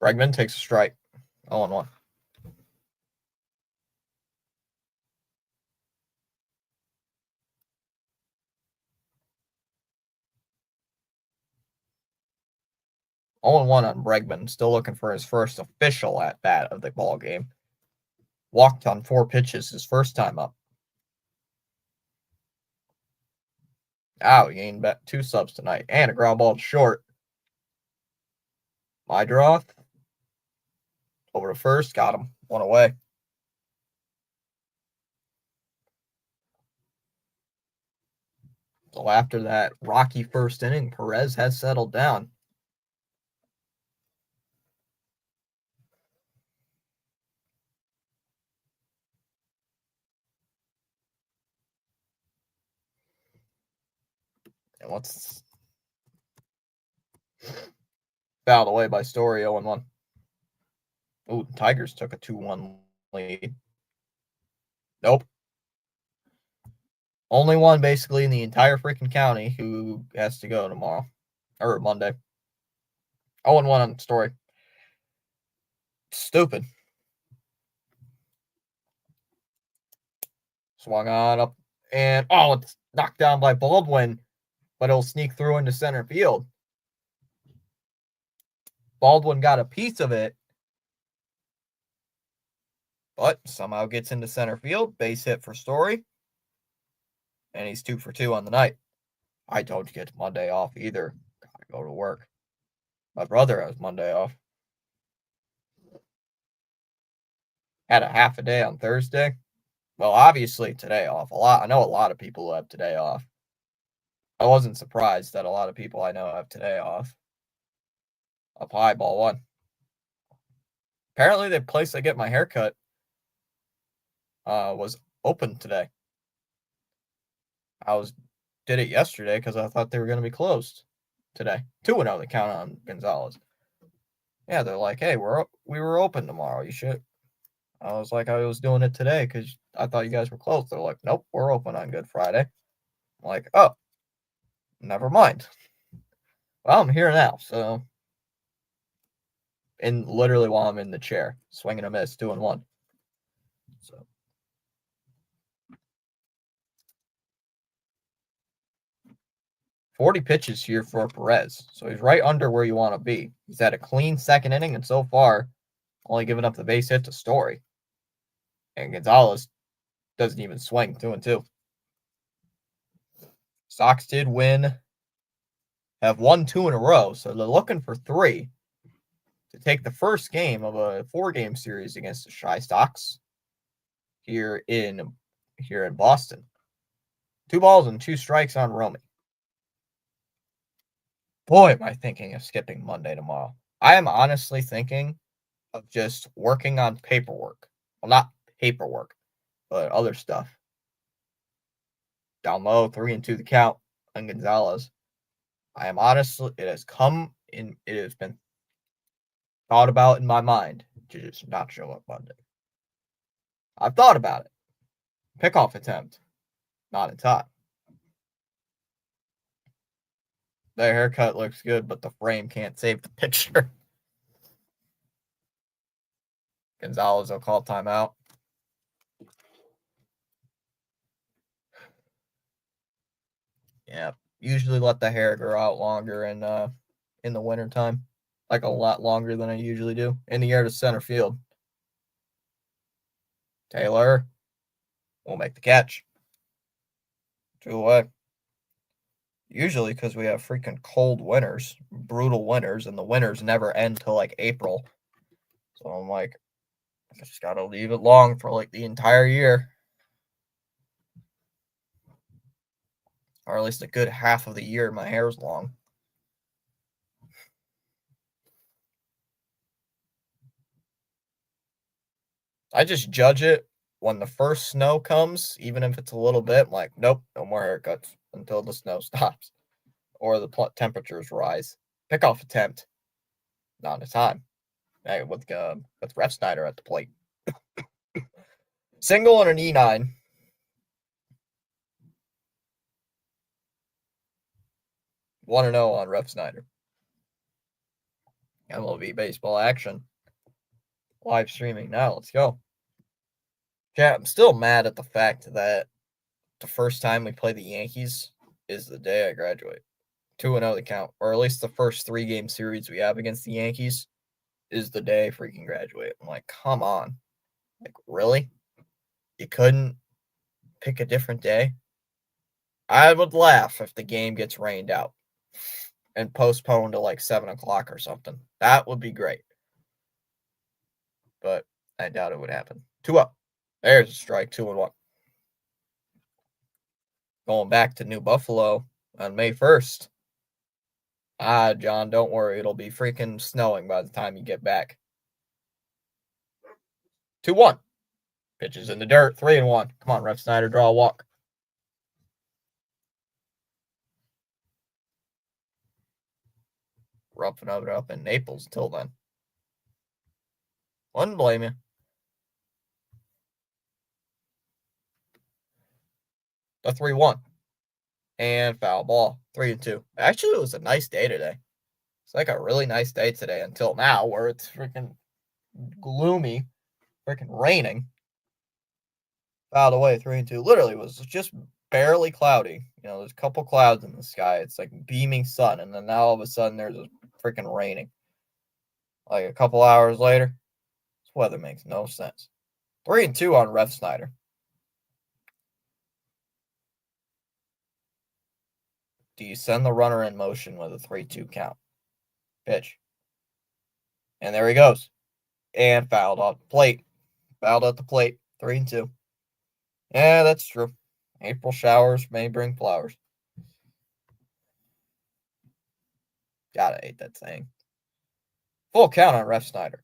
Bregman takes a strike. 0-1. Oh, 1 on Bregman. Still looking for his first official at bat of the ball game. Walked on 4 pitches his first time up. Ow, he gained back 2 subs tonight. And a ground ball short. Mydroth. Over to first. Got him. 1 away. So after that rocky first inning, Perez has settled down. And what's fouled away by Story, 0-1. Ooh, Tigers took a 2-1 lead. Nope. Only one basically in the entire freaking county who has to go tomorrow or Monday. 0-1 on Story. Stupid. Swung on up and it's knocked down by Baldwin, but it'll sneak through into center field. Baldwin got a piece of it, but somehow gets into center field. Base hit for Story. And he's 2 for 2 on the night. I don't get Monday off either. Gotta go to work. My brother has Monday off. Had a half a day on Thursday. Well, obviously today off. I know a lot of people who have today off. I wasn't surprised that a lot of people I know have today off. Up high, ball 1. Apparently the place I get my haircut was open today. Did it yesterday because I thought they were going to be closed today. 2-0 the count on Gonzalez. Yeah, they're like, hey, we were open tomorrow. You should. I was like, I was doing it today because I thought you guys were closed. They're like, nope, we're open on Good Friday. I'm like, oh, never mind. Well, I'm here now, so. And literally while I'm in the chair, swinging a miss, 2-1. So. $40 pitches here for Perez. So he's right under where you want to be. He's had a clean second inning, and so far, only giving up the base hit to Story. And Gonzalez doesn't even swing, 2-2. Sox did win, have won 2 in a row, so they're looking for 3 to take the first game of a 4-game series against the Chi Sox here in Boston. 2 balls and 2 strikes on Romy. Boy, am I thinking of skipping Monday tomorrow. I am honestly thinking of just working on paperwork. Well, not paperwork, but other stuff. Down low, 3-2 the count on Gonzalez. It has been thought about in my mind to just not show up Monday. I've thought about it. Pickoff attempt, not in time. The haircut looks good, but the frame can't save the picture. Gonzalez will call timeout. Yeah, usually let the hair grow out longer in the wintertime. Like a lot longer than I usually do. In the air to center field. Taylor. will make the catch. 2 away. Usually because we have freaking cold winters, brutal winters, and the winters never end till like April. So I'm like, I just gotta leave it long for like the entire year. Or at least a good half of the year my hair's long. I just judge it when the first snow comes, even if it's a little bit. I'm like, nope, no more haircuts until the snow stops or the temperatures rise. Pickoff attempt, not in time. Hey, with Refsnyder at the plate. Single and an E9. 1-0 on Refsnyder. MLB baseball action. Live streaming now. Let's go. Yeah, I'm still mad at the fact that the first time we play the Yankees is the day I graduate. 2-0 the count, or at least the first 3-game series we have against the Yankees is the day I freaking graduate. I'm like, come on. Like, really? You couldn't pick a different day? I would laugh if the game gets rained out and postponed to like 7 o'clock or something. That would be great. But I doubt it would happen. 2-up. There's a strike, 2-1. Going back to New Buffalo on May 1st. Ah, John, don't worry. It'll be freaking snowing by the time you get back. 2-1. Pitches in the dirt. 3-1. Come on, Refsnyder, draw a walk. Roughing it up in Naples till then. Wouldn't blame you. The 3-1. And foul ball. 3-2. Actually, it was a nice day today. It's like a really nice day today until now where it's freaking gloomy, freaking raining. Fouled away, 3-2. Literally was just barely cloudy. You know, there's a couple clouds in the sky. It's like beaming sun, and then now all of a sudden there's a freaking raining. Like a couple hours later, this weather makes no sense. 3-2 on Refsnyder. Do you send the runner in motion with a 3-2 count? Pitch. And there he goes. And fouled off the plate. Fouled at the plate. 3-2. Yeah, that's true. April showers may bring flowers. Gotta hate that saying. Full count on Refsnyder.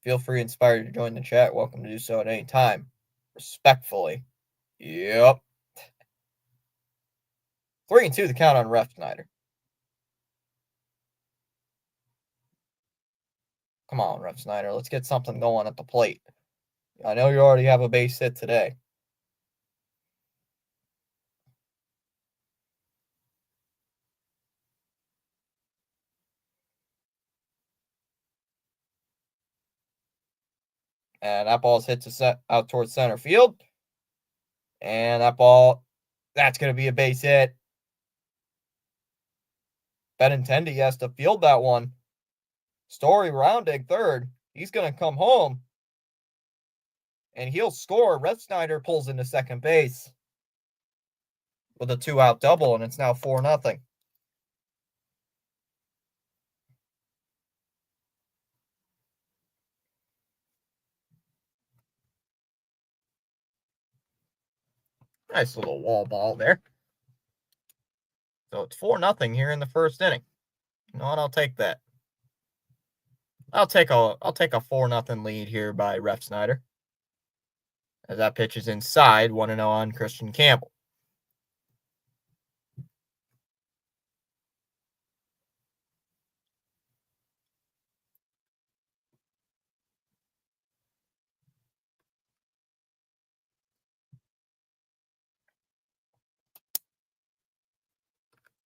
Feel free, inspired to join the chat. Welcome to do so at any time. Respectfully. Yep. 3-2 the count on Refsnyder. Come on, Refsnyder. Let's get something going at the plate. I know you already have a base hit today. And that ball's hit to out towards center field. And that ball, that's going to be a base hit. Benintendi has to field that one. Story rounding third. He's going to come home. And he'll score. Refsnyder pulls into second base with a 2-out double, and it's now 4-0. Nice little wall ball there. So it's 4-0 here in the first inning. You know what? I'll take that. I'll take a 4-0 lead here by Refsnyder. As that pitch is inside, 1-0 on Christian Campbell.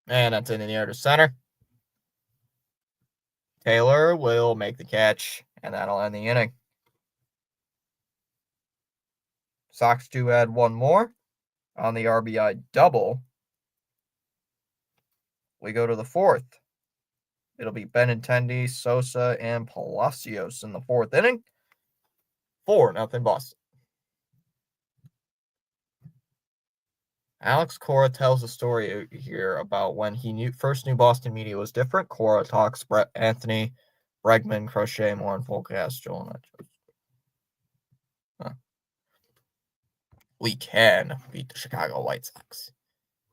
And that's in the air to center. Taylor will make the catch, and that'll end the inning. Sox do add one more on the RBI double. We go to the fourth. It'll be Benintendi, Sosa, and Palacios in the fourth inning. 4-0 Boston. Alex Cora tells a story here about when he first knew Boston media was different. Cora talks Brett Anthony, Bregman, Crochet, Moore, and Forecast, Joel, and we can beat the Chicago White Sox.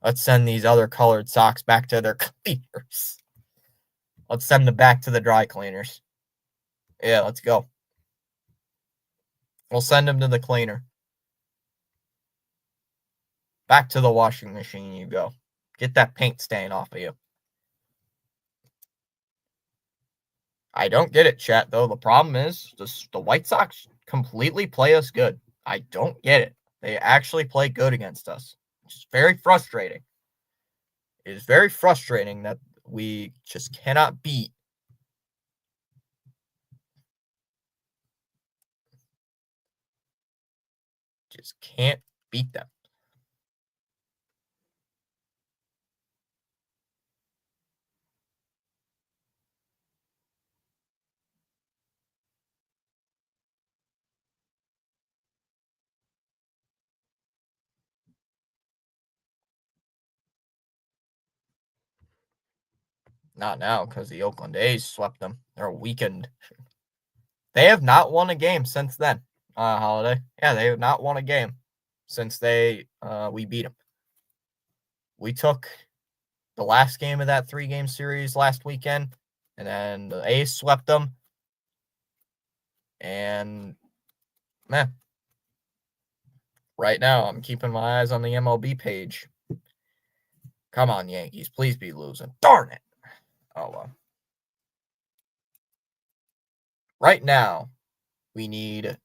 Let's send these other colored socks back to their cleaners. Let's send them back to the dry cleaners. Yeah, let's go. We'll send them to the cleaner. Back to the washing machine you go. Get that paint stain off of you. I don't get it, chat, though. The problem is the White Sox completely play us good. I don't get it. They actually play good against us, which is very frustrating. It is very frustrating that we just cannot beat. Just can't beat them. Not now, because the Oakland A's swept them. They're weakened. They have not won a game since then. Holiday. Yeah, they have not won a game since we beat them. We took the last game of that 3-game series last weekend, and then the A's swept them. And man, right now I'm keeping my eyes on the MLB page. Come on, Yankees, please be losing. Darn it. Oh well. Right now, we need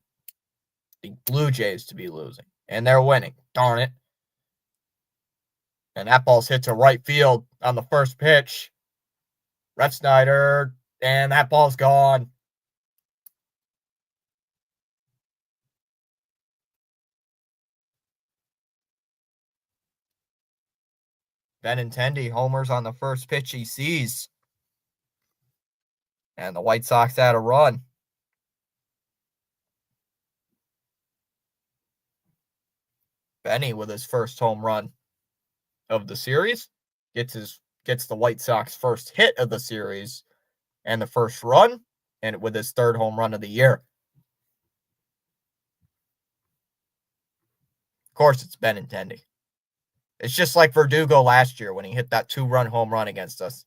the Blue Jays to be losing, and they're winning. Darn it. And that ball's hit to right field on the first pitch. Refsnyder, and that ball's gone. Benintendi homers on the first pitch he sees. And the White Sox had a run. Benny with his first home run of the series gets the White Sox first hit of the series and the first run, and with his third home run of the year. Of course, it's Benintendi. It's just like Verdugo last year when he hit that 2-run home run against us.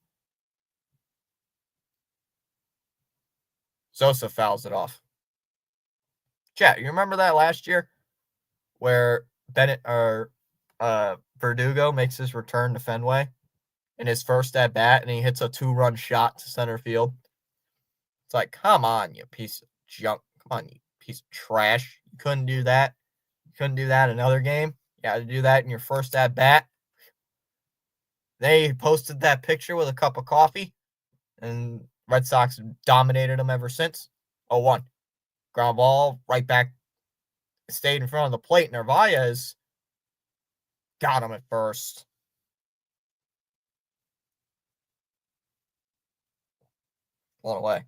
Sosa fouls it off. Chat, you remember that last year where Verdugo makes his return to Fenway in his first at bat and he hits a 2-run shot to center field? It's like, come on, you piece of junk. Come on, you piece of trash. You couldn't do that. You couldn't do that in another game. You had to do that in your first at bat. They posted that picture with a cup of coffee, and Red Sox dominated them ever since. 0-1. Ground ball, right back. Stayed in front of the plate. Narvaez got him at first. Blown away.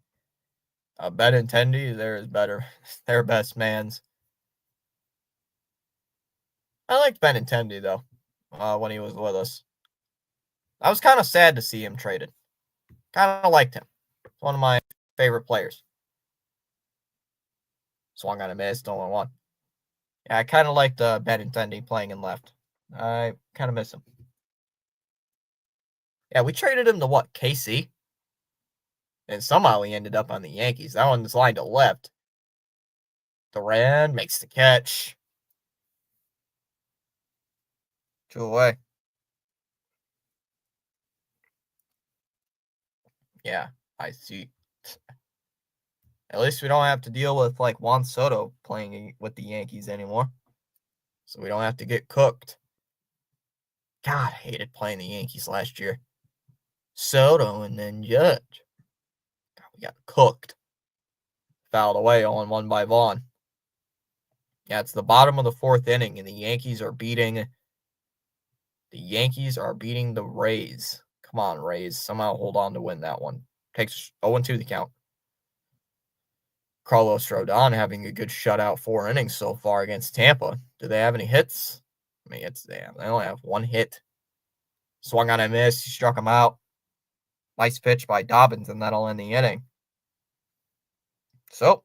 Benintendi, they're his better. They're best mans. I liked Benintendi, though, when he was with us. I was kind of sad to see him traded. Kind of liked him. One of my favorite players. Swung on a miss, stolen one. Yeah, I kind of liked Benintendi playing in left. I kind of miss him. Yeah, we traded him to what? KC? And somehow he ended up on the Yankees. That one's lined to left. Duran makes the catch. 2 away. Yeah, I see. At least we don't have to deal with like Juan Soto playing with the Yankees anymore. So we don't have to get cooked. God, I hated playing the Yankees last year. Soto and then Judge. God, we got cooked. Fouled away on 1 by Vaughn. Yeah, it's the bottom of the 4th inning, and the Yankees are beating the Rays. Come on, Rays. Somehow hold on to win that one. Takes 0-2 the count. Carlos Rodon having a good shutout 4 innings so far against Tampa. Do they have any hits? I mean, it's damn. They only have one hit. Swung on a miss. He struck him out. Nice pitch by Dobbins, and that'll end the inning. So,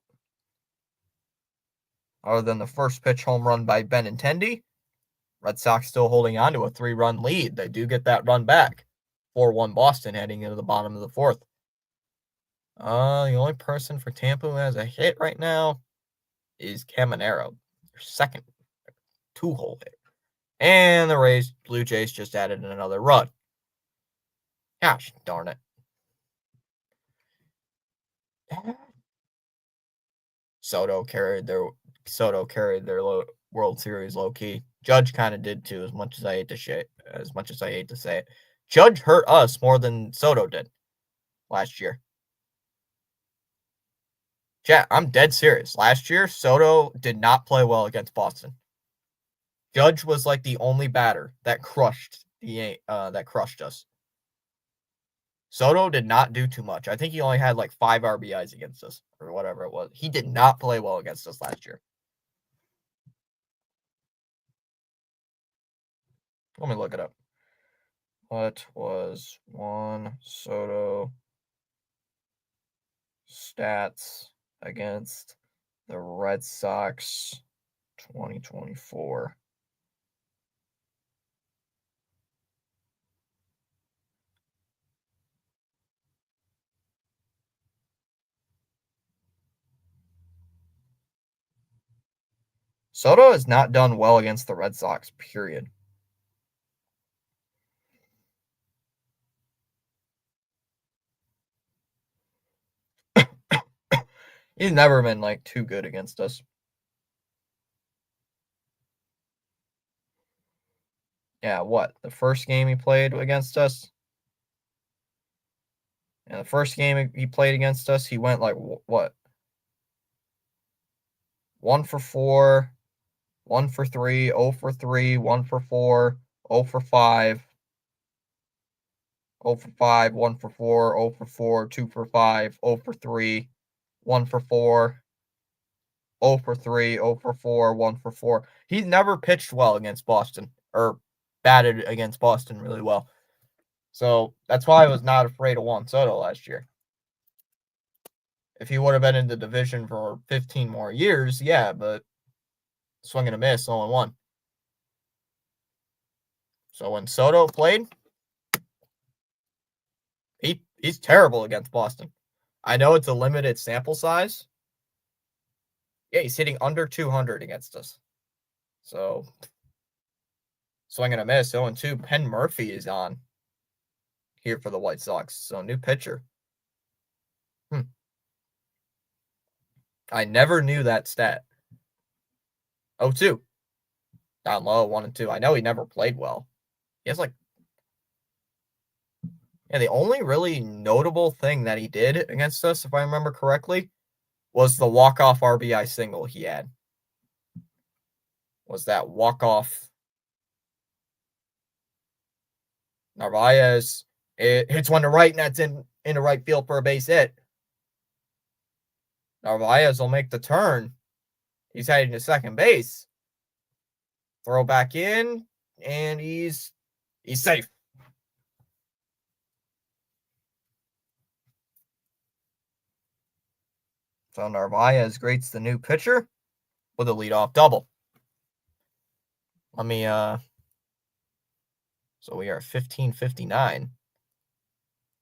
other than the first pitch home run by Benintendi, Red Sox still holding on to a 3-run lead. They do get that run back. 4-1 Boston heading into the bottom of the fourth. The only person for Tampa who has a hit right now is Caminero, their second 2-hole hit. And the Blue Jays just added another run. Gosh darn it. Soto carried their World Series low key. Judge kind of did too, as much as I hate to say it. Judge hurt us more than Soto did last year. Chat, I'm dead serious. Last year, Soto did not play well against Boston. Judge was like the only batter that crushed us. Soto did not do too much. I think he only had like 5 RBIs against us or whatever it was. He did not play well against us last year. Let me look it up. What was Juan Soto stats against the Red Sox 2024? Soto has not done well against the Red Sox, period. He's never been like too good against us. Yeah, what? The first game he played against us? And the first game he played against us, he went like what? 1 for 4, 1 for 3, 0 for 3, 1 for 4, 0 for 5, 0 for 5, 1 for 4, 0 for 4, 2 for 5, 0 for 3, 1 for 4, 0 for 3, 0 for 4, 1 for 4. He's never pitched well against Boston or batted against Boston really well. So that's why I was not afraid of Juan Soto last year. If he would have been in the division for 15 more years, yeah, but swing and a miss, 0-1. So when Soto played, he's terrible against Boston. I know it's a limited sample size. Yeah, he's hitting under 200 against us. So swing and a miss, 0-2. Penn Murphy is on here for the White Sox. So new pitcher. I never knew that stat. 0-2. Down low, 1-2. I know he never played well. He has like. Yeah, the only really notable thing that he did against us, if I remember correctly, was the walk-off RBI single he had. Was that walk-off. Narvaez, it hits one to right, and that's in the right field for a base hit. Narvaez will make the turn. He's heading to second base. Throw back in, and he's safe. So Narvaez greets the new pitcher with a leadoff double. Let me so we are 15:59.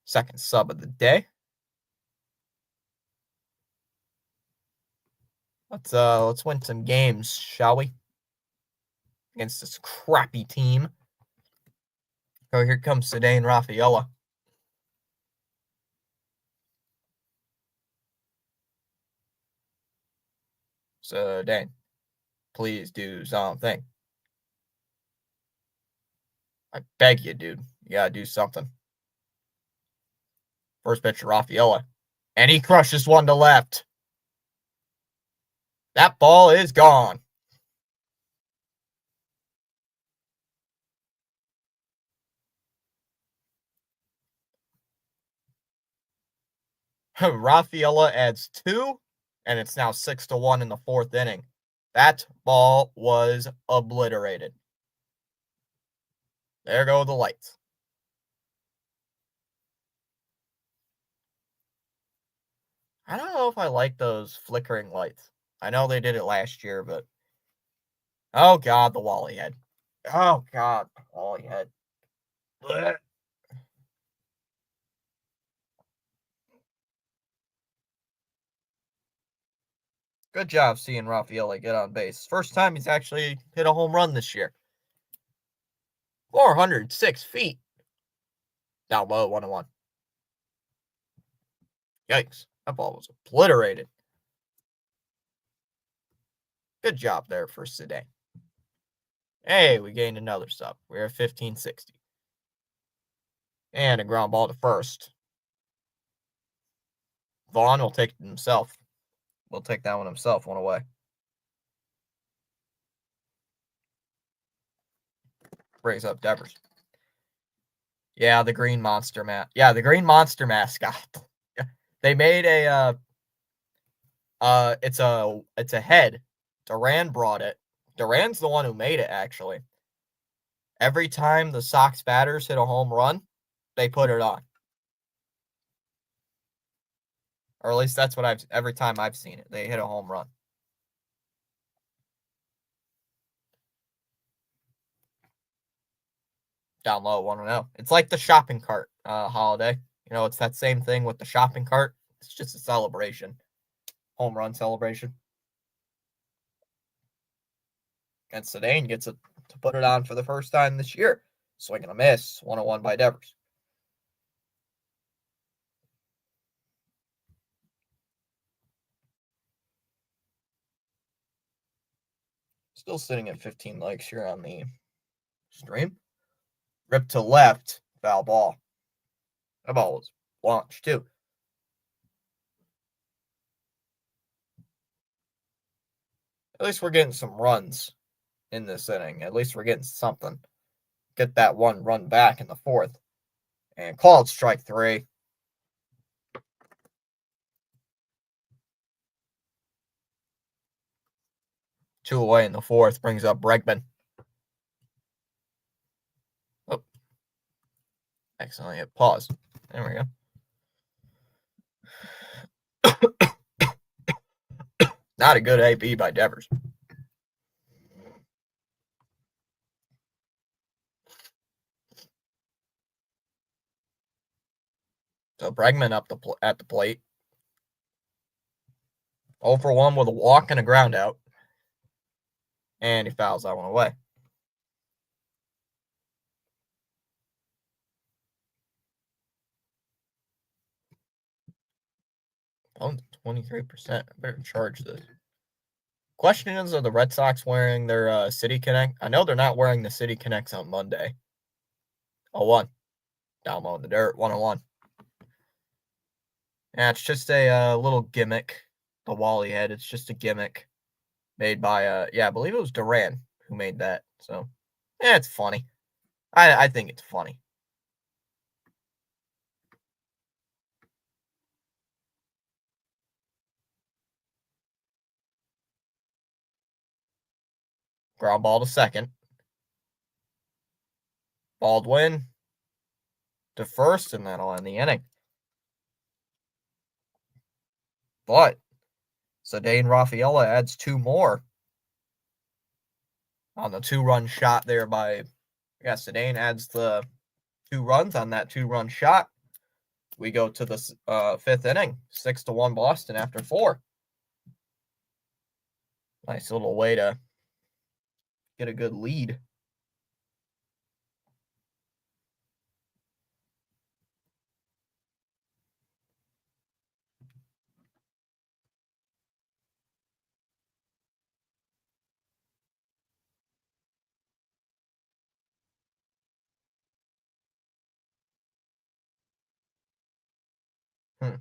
Second sub of the day. Let's win some games, shall we? Against this crappy team. Oh, here comes Ceddanne Rafaela. Ceddanne, please do something. I beg you, dude. You gotta do something. First pitch to Rafaela. And he crushes one to left. That ball is gone. Rafaela adds 2, and it's now 6-1 in the 4th inning. That ball was obliterated. There go the lights. I don't know if I like those flickering lights. I know they did it last year, but oh god, the Wally head. Oh god, the Wally head. Blech. Good job seeing Rafaela get on base. First time he's actually hit a home run this year. 406 feet. Down low, 1-1. Yikes. That ball was obliterated. Good job there for Sedan. Hey, we gained another sub. We're at 1560. And a ground ball to first. Vaughn will take it himself. Will take that one himself, one away. Brings up Devers. Yeah, the green monster the green monster mascot. They made it's a head. Duran brought it. Duran's the one who made it, actually. Every time the Sox batters hit a home run, they put it on. Or at least that's what every time I've seen it, they hit a home run. Down low, 1-0. It's like the shopping cart holiday. You know, it's that same thing with the shopping cart. It's just a celebration. Home run celebration. And Sedane gets it to put it on for the first time this year. Swing and a miss. 1-1 by Devers. Still sitting at 15 likes here on the stream. Rip to left. Foul ball. That ball was launched too. At least we're getting some runs in this inning. At least we're getting something. Get that one run back in the fourth. And called strike 3. Two away in the fourth brings up Bregman. Oh. Excellent. Hit pause. There we go. Not a good AB by Devers. So Bregman up at the plate. 0 for 1 with a walk and a ground out. And he fouls that one away. Oh, 23%. I better charge this. Question is, are the Red Sox wearing their City Connect? I know they're not wearing the City Connects on Monday. 0-1. Down low in the dirt. 1-1. Yeah, it's just a little gimmick. The Wally head. It's just a gimmick made by I believe it was Duran who made that. So yeah, it's funny. I think it's funny. Ground ball to second. Baldwin to first, and that'll end the inning. But Sedane Rafaela adds 2 more on the 2-run shot there by Sedane adds the 2 runs on that 2-run shot. We go to the 5th inning, 6-1 Boston after 4. Nice little way to get a good lead. Hmm.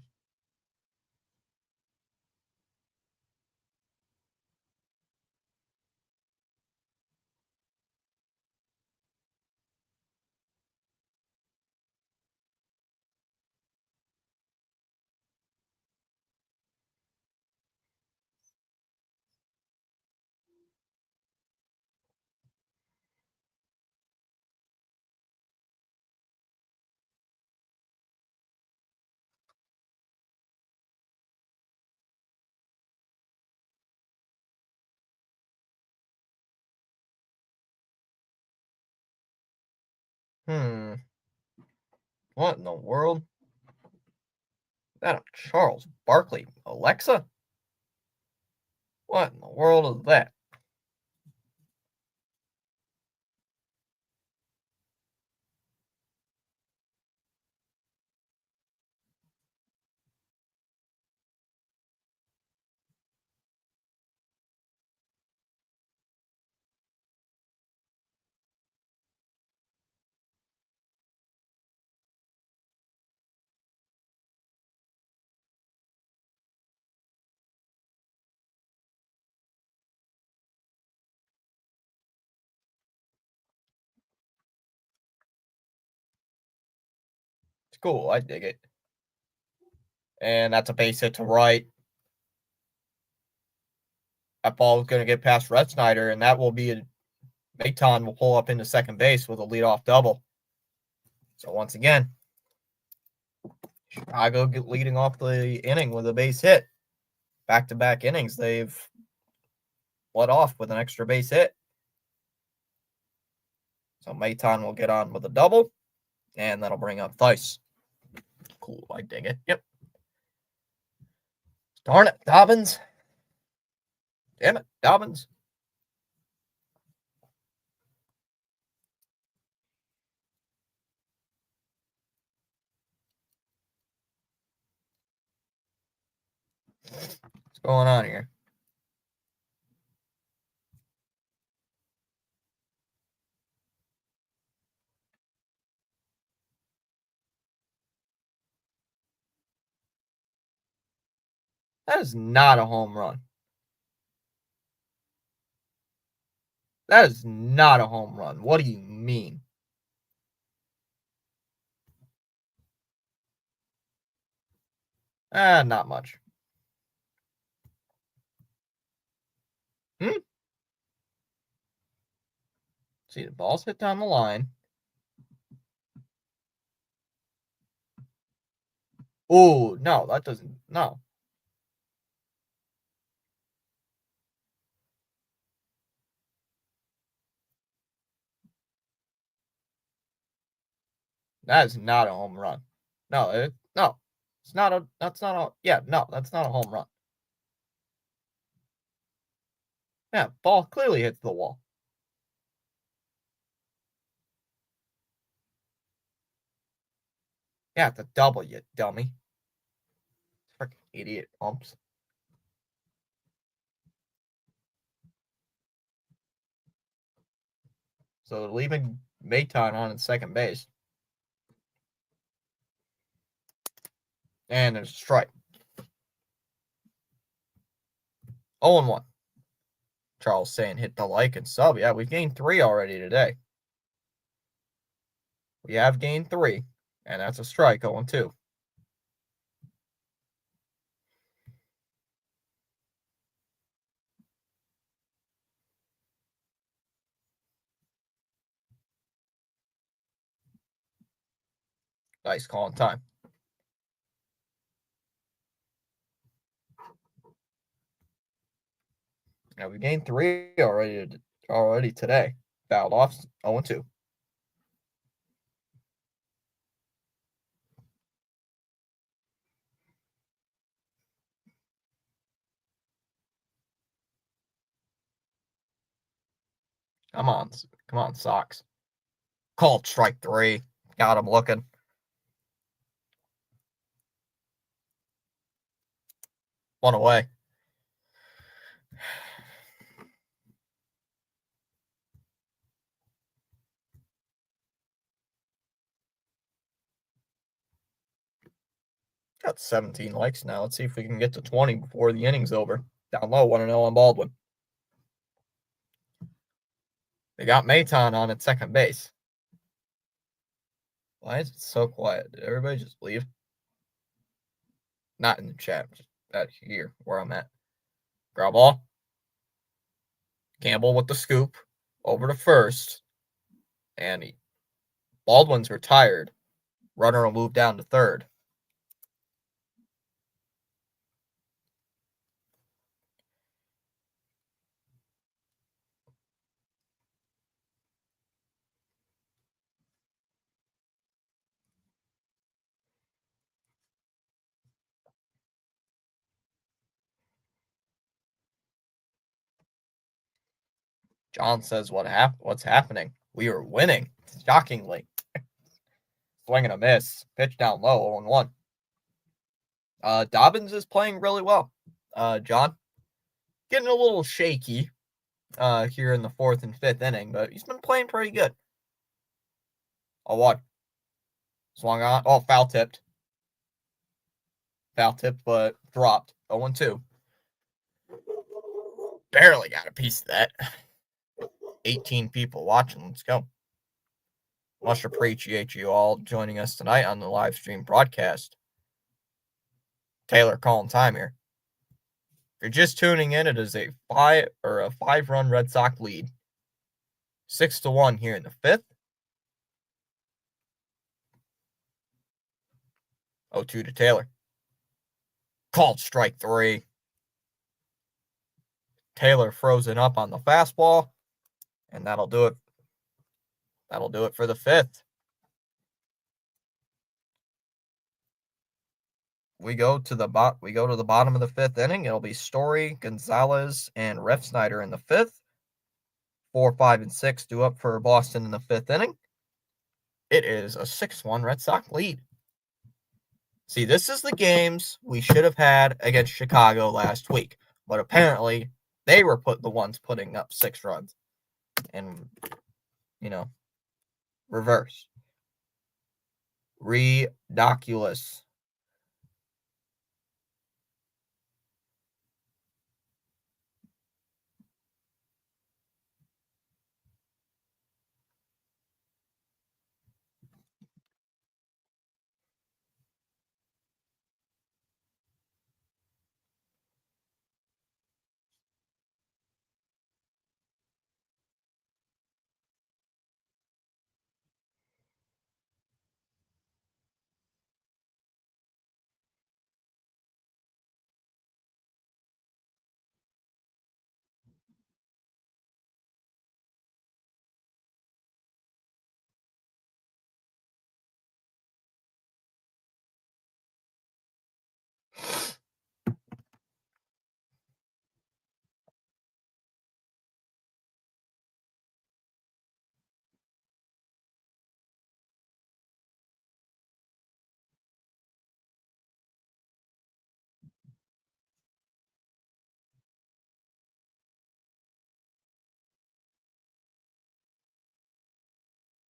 What in the world? Is that a Charles Barkley Alexa? What in the world is that? It's cool. I dig it. And that's a base hit to right. That ball is going to get past Red Snyder, and that will be a Maton will pull up into second base with a leadoff double. So once again, Chicago leading off the inning with a base hit. Back-to-back innings, they've led off with an extra base hit. So Maton will get on with a double, and that'll bring up Thaiss. Cool, I dig it. Yep. Darn it, Dobbins. Damn it, Dobbins. What's going on here? That is not a home run. That is not a home run. What do you mean? Not much. See, the ball's hit down the line. Oh, no, that doesn't. No. That is not a home run. No, no. It's not a. That's not a. Yeah, no, that's not a home run. Yeah, ball clearly hits the wall. Yeah, it's a double, you dummy. Freaking idiot umps. So they're leaving Maton on in second base. And there's a strike. 0-1. Charles saying hit the like and sub. Yeah, we've gained 3 already today. We have gained 3, and that's a strike 0-2. Nice calling time. Now we gained 3 already today. Fouled off 0-2. Come on, Sox. Called strike 3. Got him looking. One away. Got 17 likes now. Let's see if we can get to 20 before the inning's over. Down low, 1-0 on Baldwin. They got Maton on at second base. Why is it so quiet? Did everybody just leave? Not in the chat, just out here where I'm at. Ground ball. Campbell with the scoop over to first. And Baldwin's retired. Runner will move down to third. John says, what's happening? We are winning, shockingly. Swing and a miss. Pitch down low, 0-1. Dobbins is playing really well. John, getting a little shaky here in the fourth and fifth inning, but he's been playing pretty good. 0-1. Swung on. Oh, foul tipped. Foul tipped, but dropped. 0-2. Barely got a piece of that. 18 people watching. Let's go. Much appreciate you all joining us tonight on the live stream broadcast. Taylor calling time here. If you're just tuning in, it is a 5-run Red Sox lead. 6-1 here in the fifth. 0-2 to Taylor. Called strike 3. Taylor frozen up on the fastball, and that'll do it. That'll do it for the fifth. We go to the bottom of the fifth inning. It'll be Story, Gonzalez, and Refsnyder in the fifth. 4, 5, and 6 due up for Boston in the fifth inning. It is a 6-1 Red Sox lead. See, this is the games we should have had against Chicago last week, but apparently they were the ones putting up 6 runs, and reverse. Ridiculous.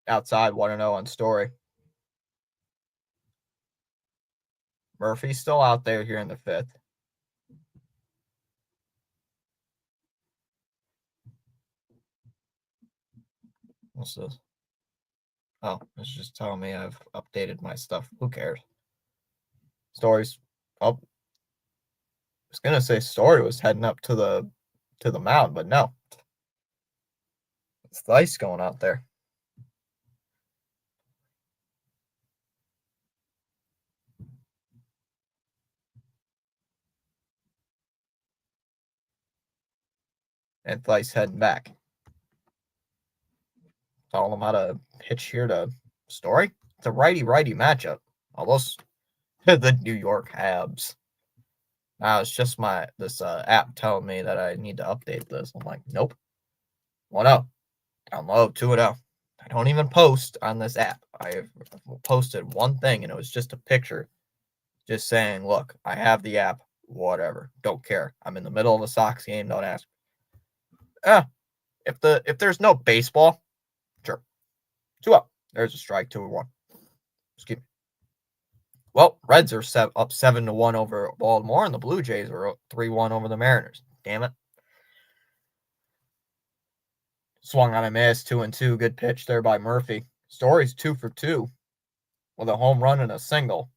Outside 1-0 on Story. Murphy's still out there here in the fifth. What's this? Oh, it's just telling me I've updated my stuff. Who cares? Story's up. I was gonna say Story was heading up to the mound, but no. It's the ice going out there. And Thrice heading back. Telling them how to pitch here to Story. It's a righty-righty matchup. Almost the New York Habs. Now it's just this app telling me that I need to update this. I'm like, nope. 1-0. Down low, 2-0. I don't even post on this app. I posted one thing, and it was just a picture just saying, look, I have the app, whatever. Don't care. I'm in the middle of a Sox game, don't ask. If there's no baseball, sure. 2-0. There's a strike, 2-1. Excuse me. Well, Reds are up 7-1 over Baltimore, and the Blue Jays are up 3-1 over the Mariners. Damn it. Swung on a miss, 2-2. Good pitch there by Murphy. Story's 2 for 2 with a home run and a single.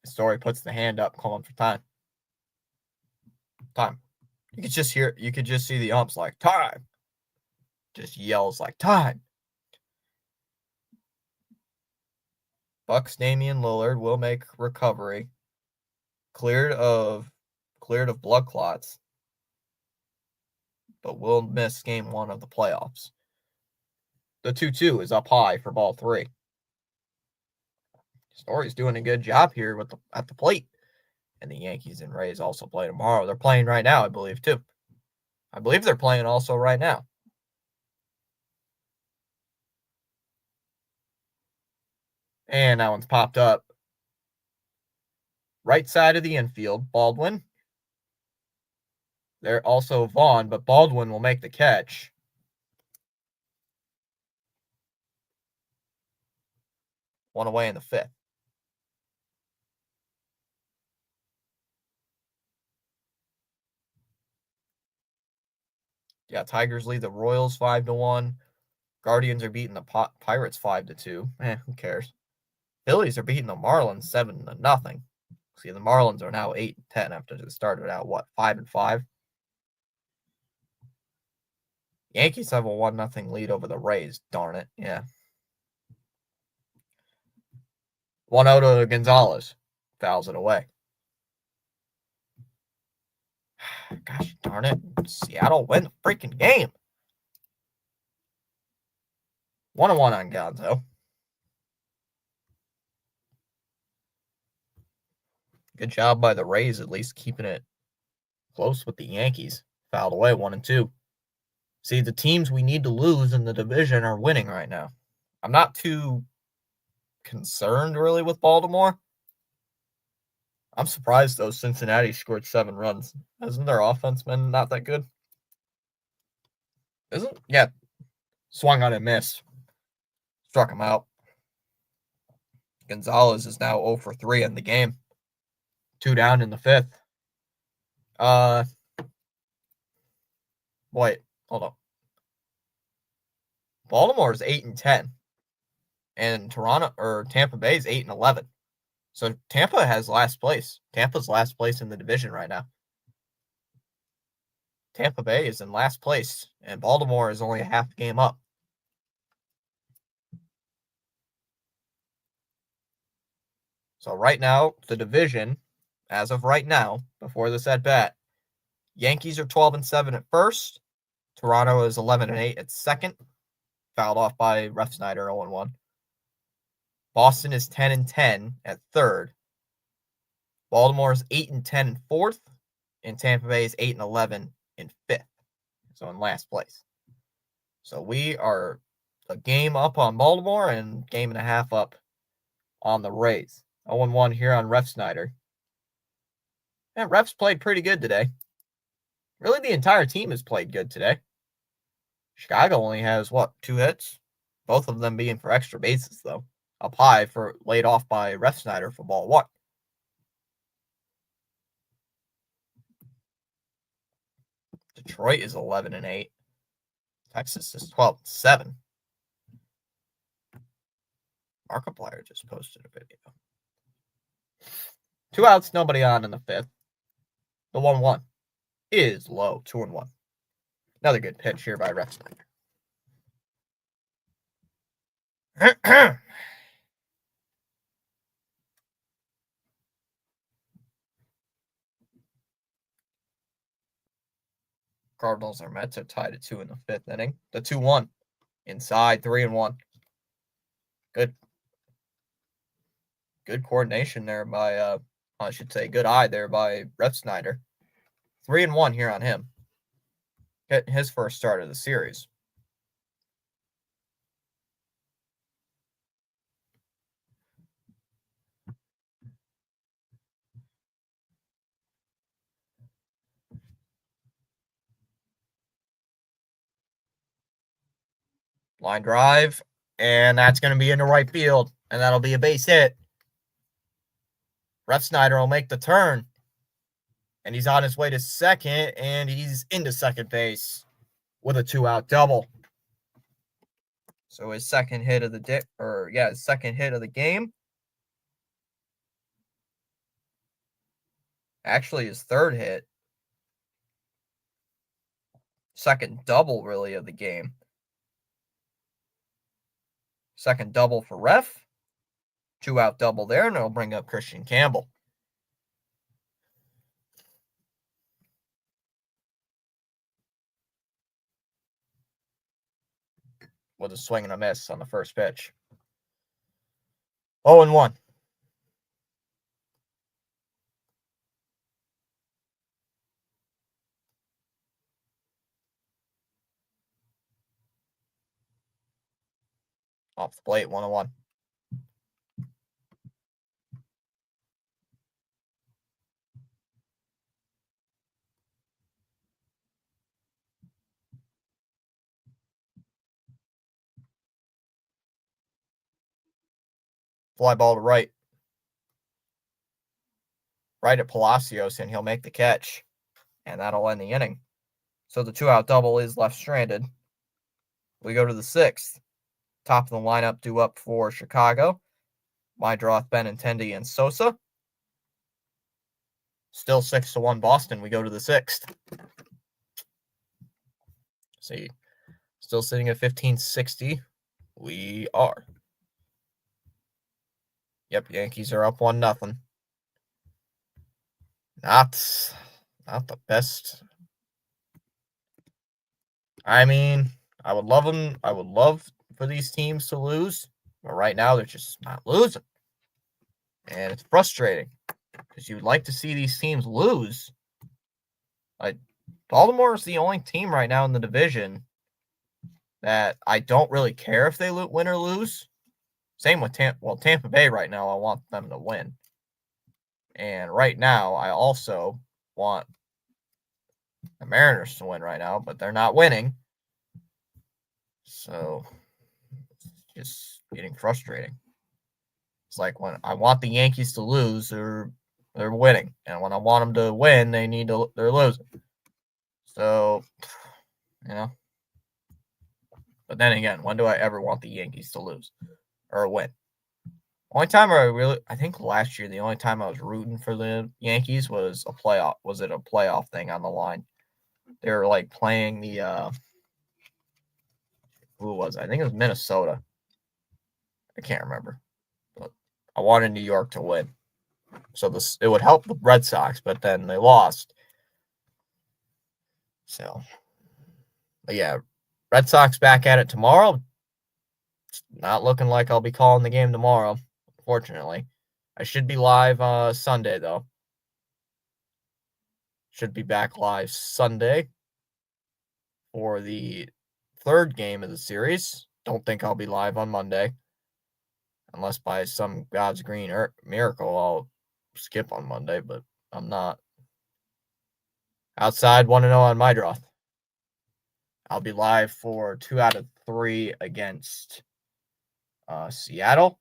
Story puts the hand up, calling for time. Time. You could just see the umps like, time. Just yells like, time. Bucks Damian Lillard will make recovery. Cleared of blood clots, but will miss game 1 of the playoffs. The 2-2 is up high for ball 3. Story's doing a good job here at the plate. And the Yankees and Rays also play tomorrow. They're playing right now, I believe, too. I believe they're playing also right now. And that one's popped up. Right side of the infield, Baldwin. They're also Vaughn, but Baldwin will make the catch. One away in the fifth. Yeah, Tigers lead the Royals 5-1. Guardians are beating the Pirates 5-2. Who cares? Phillies are beating the Marlins 7-0. See, the Marlins are now 8-10 after they started out 5-5. Yankees have a 1-0 lead over the Rays. Darn it, yeah. 1-0 to Gonzalez, fouls it away. Gosh darn it! Seattle win the freaking game. 1-1 on Gonzo. Good job by the Rays, at least keeping it close with the Yankees. Fouled away 1-2. See, the teams we need to lose in the division are winning right now. I'm not too concerned really with Baltimore. I'm surprised though Cincinnati scored 7 runs. Hasn't their offense been not that good? Isn't? Yeah. Swung on and missed. Struck him out. Gonzalez is now 0 for 3 in the game. 2 down in the fifth. Wait, hold on. Baltimore is 8-10. And Tampa Bay is 8-11. So Tampa has last place. Tampa's last place in the division right now. Tampa Bay is in last place, and Baltimore is only a half game up. So right now, the division, as of right now, before this at bat, Yankees are 12-7 at first. Toronto is 11-8 at second, fouled off by Refsnyder 0-1. Boston is 10-10 at third. Baltimore is 8-10 in fourth, and Tampa Bay is 8-11 in fifth. So in last place. So we are a game up on Baltimore and game and a half up on the Rays. 0-1 here on Refsnyder. And Refs played pretty good today. Really, the entire team has played good today. Chicago only has, 2 hits? Both of them being for extra bases, though. Up high for laid off by Refsnyder for ball 1. Detroit is 11-8. Texas is 12-7. Markiplier just posted a video. 2 outs, nobody on in the fifth. The 1-1 is low, 2-1. Another good pitch here by Refsnyder. Cardinals or Mets are tied at 2 in the fifth inning. The 2-1 inside, 3-1. Good coordination there by I should say good eye there by Refsnyder. 3-1 here on him. Getting his first start of the series. Line drive, and that's going to be into right field, and that'll be a base hit. Refsnyder will make the turn, and he's on his way to second, and he's into second base with a 2-out double. So his second hit of the his second hit of the game. Actually, his third hit. Second double, really, of the game. Second double for Ref. 2-out double there, and it'll bring up Christian Campbell. With a swing and a miss on the first pitch. 0-1. Off the plate, 1-1. Fly ball to right. Right at Palacios, and he'll make the catch. And that'll end the inning. So the 2-out double is left stranded. We go to the 6th. Top of the lineup due up for Chicago. Meidroth, Benintendi, and Sosa. Still 6-1 Boston. We go to the 6th. See, still sitting at 1560. We are. Yep, Yankees are up 1-0. Not the best. I mean, I would love for these teams to lose, but right now they're just not losing. And it's frustrating because you'd like to see these teams lose. Like, Baltimore is the only team right now in the division that I don't really care if they win or lose. Same with Tampa Bay right now, I want them to win. And right now, I also want the Mariners to win right now, but they're not winning. So it's just getting frustrating. It's like when I want the Yankees to lose, they're winning. And when I want them to win, they're losing. So, you know. But then again, when do I ever want the Yankees to lose or win? Only time I think last year, the only time I was rooting for the Yankees was a playoff thing on the line? They were like playing the who was it? I think it was Minnesota. I can't remember. But I wanted New York to win. So it would help the Red Sox, but then they lost. So, but yeah, Red Sox back at it tomorrow. It's not looking like I'll be calling the game tomorrow, unfortunately. I should be live Sunday, though. Should be back live Sunday for the third game of the series. Don't think I'll be live on Monday. Unless by some God's green miracle, I'll skip on Monday, but I'm not. Outside 1-0 on Meidroth. I'll be live for 2 out of 3 against Seattle,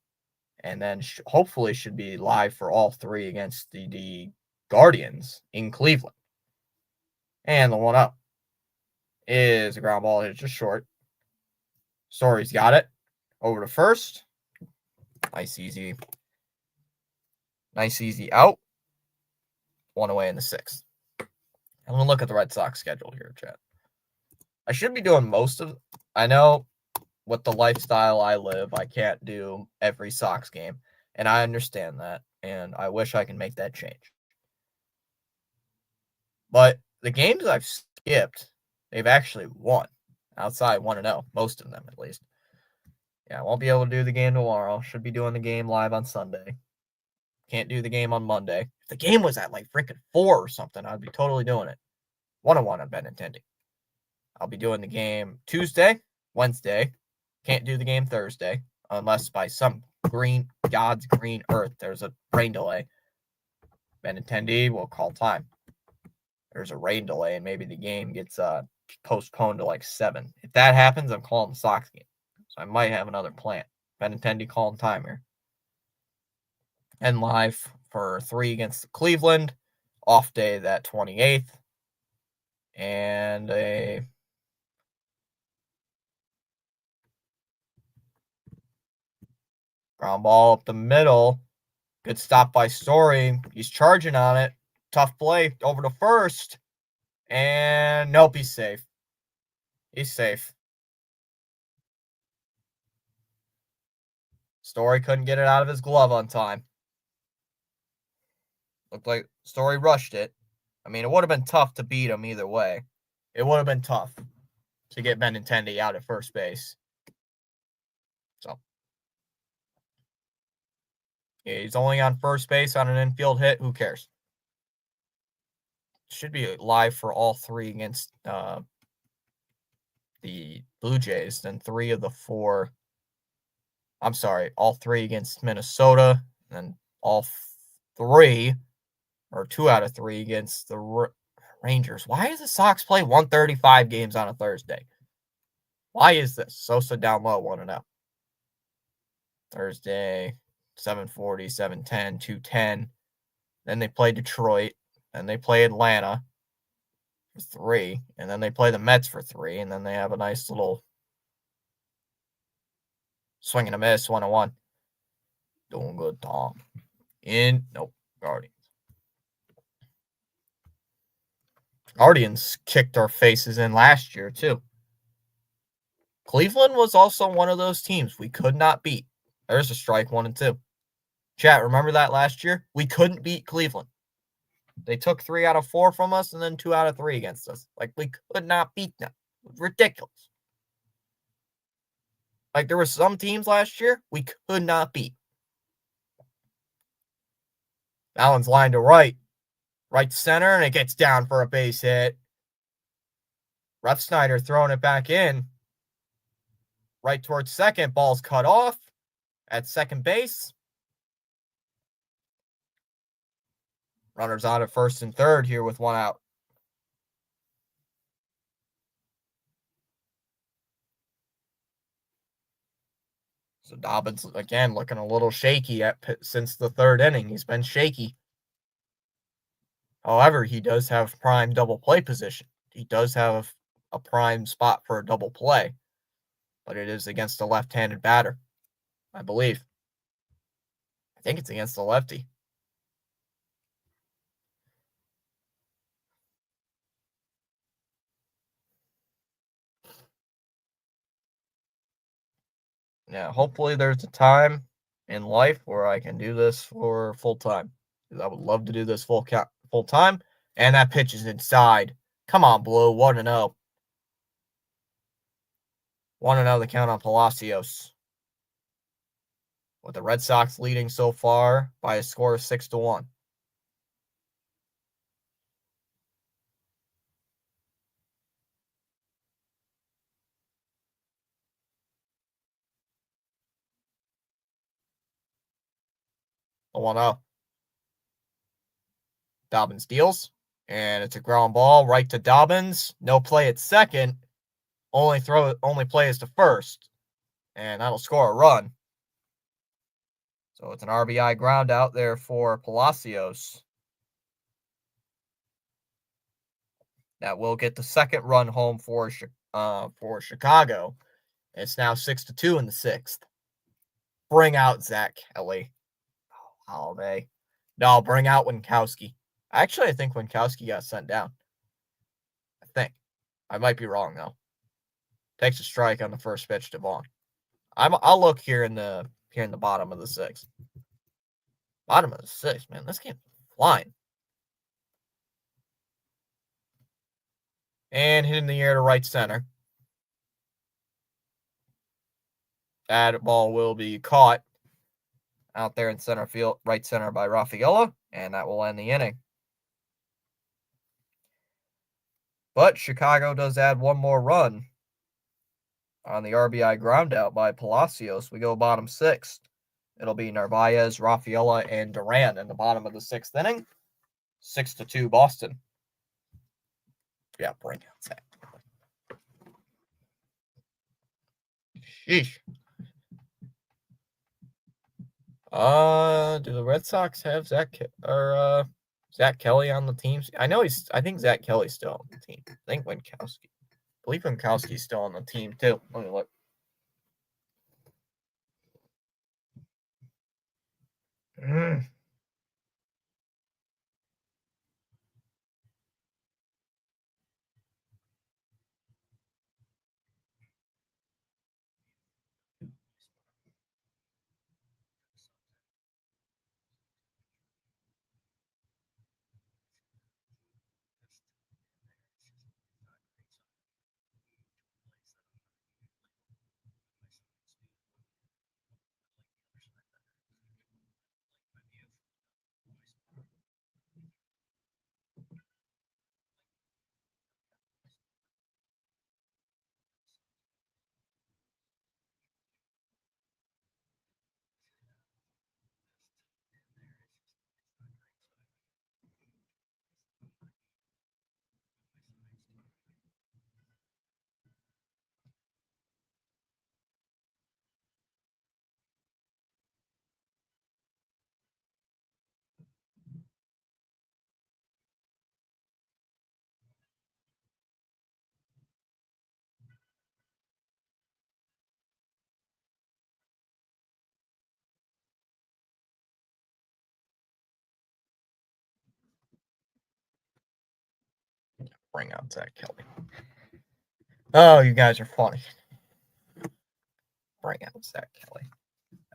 and then hopefully should be live for all 3 against the Guardians in Cleveland. And the 1-0 is a ground ball. It's just short. Story's got it. Over to first. Nice, easy out. 1 away in the 6th. I'm going to look at the Red Sox schedule here, chat. I should be doing most of. I know with the lifestyle I live, I can't do every Sox game, and I understand that, and I wish I can make that change. But the games I've skipped, they've actually won. Outside 1-0, most of them at least. Yeah, I won't be able to do the game tomorrow. Should be doing the game live on Sunday. Can't do the game on Monday. If the game was at like freaking 4 or something, I'd be totally doing it. 1-1 on Benintendi. I'll be doing the game Tuesday, Wednesday. Can't do the game Thursday unless by some God's green earth there's a rain delay. Benintendi will call time. There's a rain delay and maybe the game gets postponed to like 7. If that happens, I'm calling the Sox game. So I might have another plan. Benintendi calling time here. And live for 3 against Cleveland. Off day that 28th. And a ground ball up the middle. Good stop by Story. He's charging on it. Tough play over to first. And nope, he's safe. He's safe. Story couldn't get it out of his glove on time. Looked like Story rushed it. I mean, it would have been tough to beat him either way. It would have been tough to get Benintendi out at first base. So, yeah, he's only on first base on an infield hit. Who cares? Should be live for all 3 against the Blue Jays. Then 3 of the 4 I'm sorry, all 3 against Minnesota, and all 3 or 2 out of 3 against the Rangers. Why does the Sox play 135 games on a Thursday? Why is this? Sosa down low, 1-0. Thursday, 7:40, 7:10, 2:10. Then they play Detroit. Then they play Atlanta for 3. And then they play the Mets for 3. And then they have a nice little swing and a miss, 1-1. Doing good, Tom. Nope, Guardians. Guardians kicked our faces in last year, too. Cleveland was also one of those teams we could not beat. There's a strike, 1-2. Chat, remember that last year? We couldn't beat Cleveland. They took 3 out of 4 from us and then 2 out of 3 against us. Like, we could not beat them. Ridiculous. Like, there were some teams last year we could not beat. That one's lined to right. Right to center, and it gets down for a base hit. Refsnyder throwing it back in. Right towards second. Ball's cut off at second base. Runners on at first and third here with 1 out. So Dobbins, again, looking a little shaky since the 3rd inning. He's been shaky. However, he does have prime double play position. He does have a prime spot for a double play, but it is against a left-handed batter, I believe. I think it's against the lefty. Yeah, hopefully there's a time in life where I can do this for full time. Because I would love to do this full time. And that pitch is inside. Come on, Blue. 1-0. 1-0 the count on Palacios. With the Red Sox leading so far by a score of 6-1. A 1-0. Dobbins deals. And it's a ground ball right to Dobbins. No play at second. Only play is to first. And that'll score a run. So it's an RBI ground out there for Palacios. That will get the second run home for Chicago. It's now 6-2 in the 6th. Bring out Zach Kelly. Holiday. No, bring out Winkowski. Actually, I think Winkowski got sent down. I think. I might be wrong, though. Takes a strike on the first pitch to Vaughn. I'll look here in the bottom of the 6th. Bottom of the 6th, man. This game's flying. And hit in the air to right center. That ball will be caught out there in center field, right center by Rafaela, and that will end the inning. But Chicago does add one more run on the RBI ground out by Palacios. We go bottom 6th. It'll be Narvaez, Rafaela, and Duran in the bottom of the 6th inning. 6-2 Boston. Yeah, bring out Zach. Sheesh. Do the Red Sox have Zach Kelly on the team? I think Zach Kelly's still on the team. I think Winkowski. I believe Winkowski's still on the team too. Let me look. Bring out Zach Kelly. Oh, you guys are funny. Bring out Zach Kelly.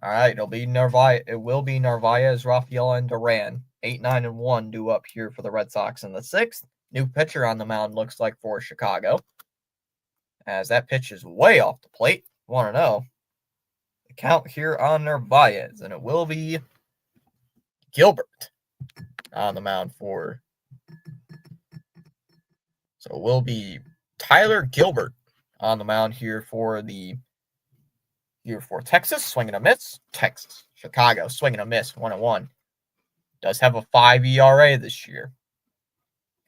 All right, it'll be Narvaez. It will be Narvaez, Rafaela, and Duran. 8, 9, and 1 due up here for the Red Sox in the sixth. New pitcher on the mound looks like for Chicago. As that pitch is way off the plate. 1-0. The count here on Narvaez, and it will be Gilbert on the mound for. So it will be Tyler Gilbert on the mound here for Texas, swinging a miss. Texas, Chicago, swinging a miss, 1-1. Does have a 5 ERA this year.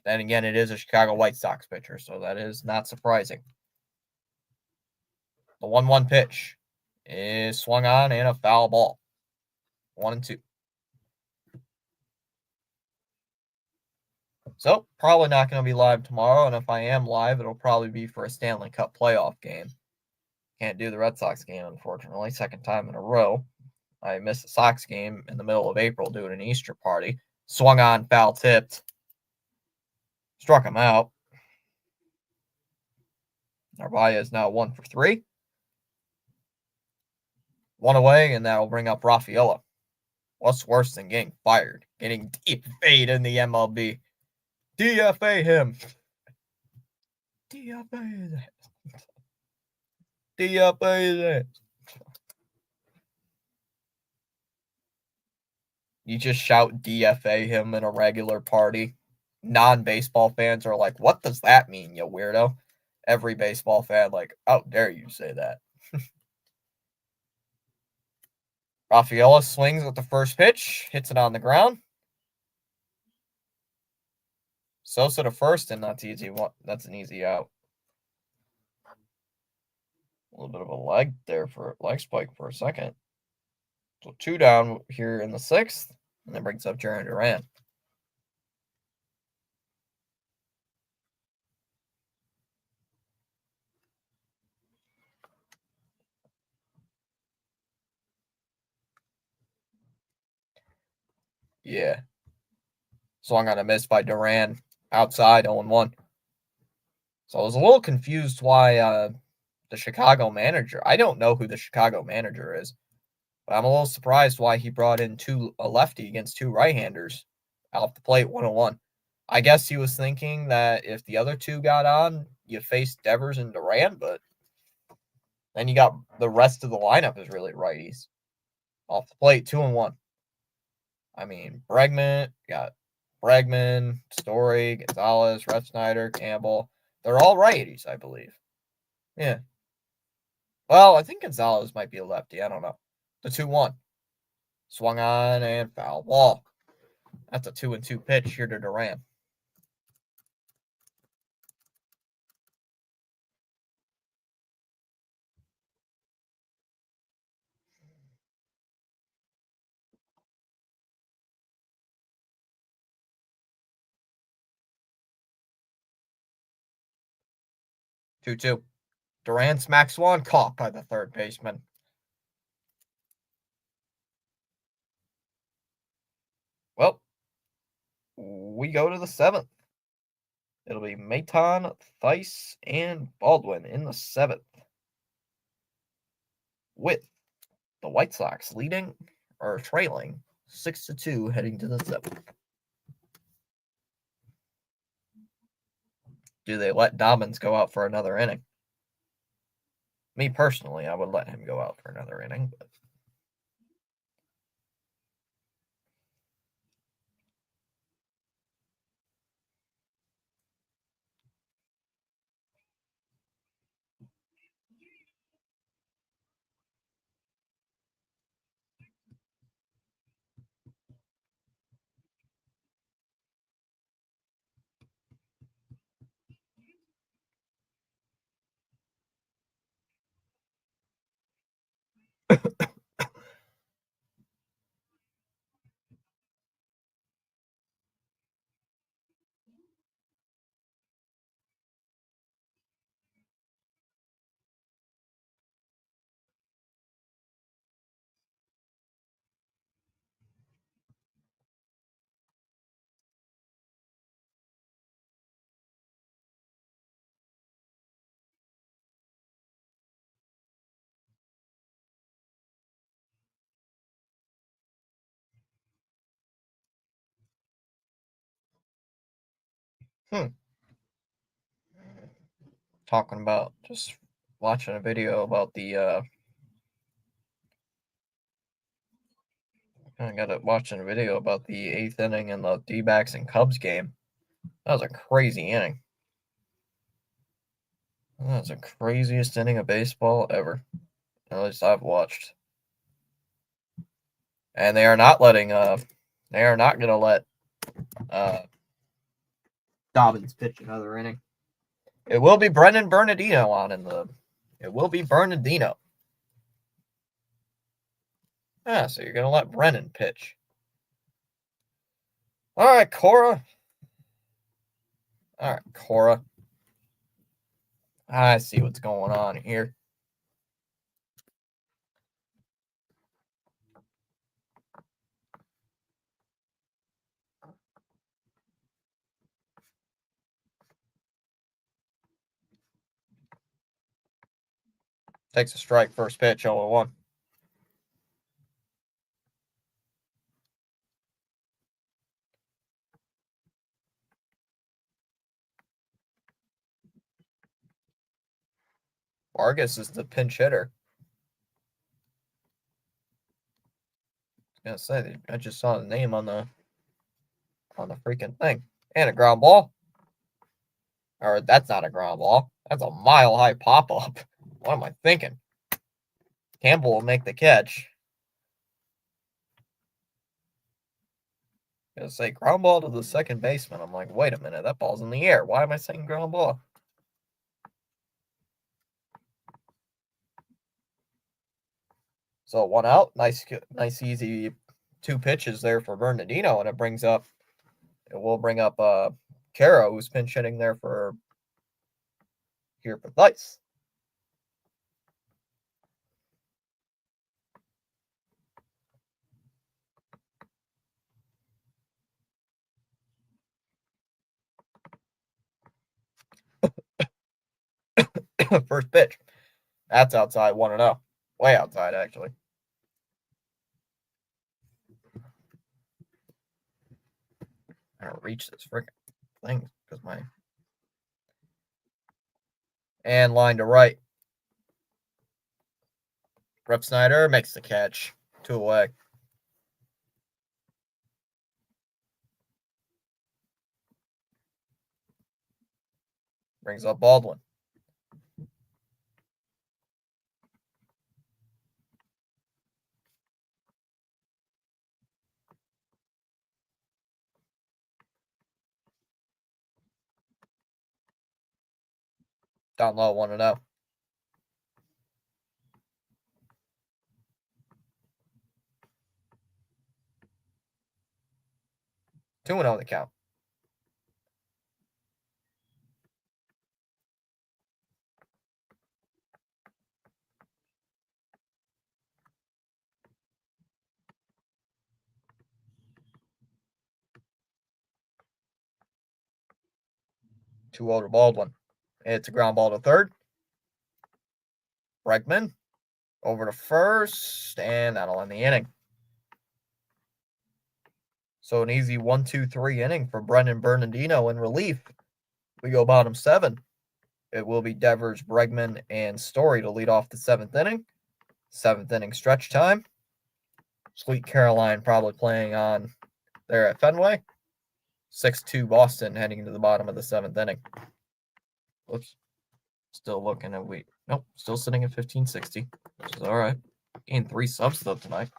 Then again, it is a Chicago White Sox pitcher, so that is not surprising. The 1-1 pitch is swung on and a foul ball. 1-2. So, probably not going to be live tomorrow, and if I am live, it'll probably be for a Stanley Cup playoff game. Can't do the Red Sox game, unfortunately. Second time in a row. I missed the Sox game in the middle of April doing an Easter party. Swung on, foul tipped. Struck him out. Narvaez now 1 for 3. 1 away, and that will bring up Rafaela. What's worse than getting fired? Getting DFA'd in the MLB. DFA him. DFA that. DFA that. You just shout DFA him in a regular party. Non-baseball fans are like, what does that mean, you weirdo? Every baseball fan, like, how dare you say that? Rafaela swings with the first pitch, hits it on the ground. Sosa to first, and that's easy. That's an easy out. A little bit of a leg there for leg spike for a second. So 2 down here in the sixth, and that brings up Jarren Duran. Yeah. Swung on a miss by Duran. Outside, 0-1. So I was a little confused why the Chicago manager, I don't know who the Chicago manager is, but I'm a little surprised why he brought in a lefty against 2 right-handers off the plate, 1-1. I guess he was thinking that if the other 2 got on, you faced Devers and Duran, but then you got the rest of the lineup is really righties. Off the plate, 2-1. I mean, got Bregman, Story, Gonzalez, Refsnyder, Campbell. They're all righties, I believe. Yeah. Well, I think Gonzalez might be a lefty. I don't know. The 2-1. Swung on and foul ball. That's a 2-2 pitch here to Duran. Two. Duran smacks one, caught by the third baseman. Well, we go to the seventh. It'll be Maton, Theis, and Baldwin in the seventh. With the White Sox leading or trailing 6-2 heading to the seventh. Do they let Dobbins go out for another inning? Me personally, I would let him go out for another inning, but Hmm. Talking about just watching a video about I got it watching a video about the eighth inning in the D-backs and Cubs game. That was a crazy inning. That was the craziest inning of baseball ever. At least I've watched. And they are not gonna let uh Dobbins pitch another inning. It will be Brendan Bernardino on in the it will be Bernardino. Ah, so you're gonna let Brennan pitch. All right, Cora. All right, Cora. I see what's going on here. Takes a strike, first pitch, 0-1. Vargas is the pinch hitter. I was gonna say, I just saw the name on the freaking thing. And a ground ball. Or that's not a ground ball. That's a mile high pop up. What am I thinking? Campbell will make the catch. I was gonna say ground ball to the second baseman. I'm like, wait a minute, that ball's in the air. Why am I saying ground ball? So 1 out. Nice, easy 2 pitches there for Bernardino, and it will bring up Caro, who's pinch hitting there for Thaiss. First pitch. That's outside 1-0. Way outside, actually. I don't reach this freaking thing because my. And line to right. Refsnyder makes the catch. 2 away. Brings up Baldwin. Down low, 1-0. 2-0 the count. Two over Baldwin. It's a ground ball to third. Bregman over to first, and that'll end the inning. So an easy 1-2-3 inning for Brendan Bernardino in relief. We go bottom 7. It will be Devers, Bregman, and Story to lead off the 7th inning. 7th inning stretch time. Sweet Caroline probably playing on there at Fenway. 6-2 Boston heading into the bottom of the 7th inning. Whoops. Still looking at Nope, still sitting at 1560, which is all right. Gained 3 subs though tonight.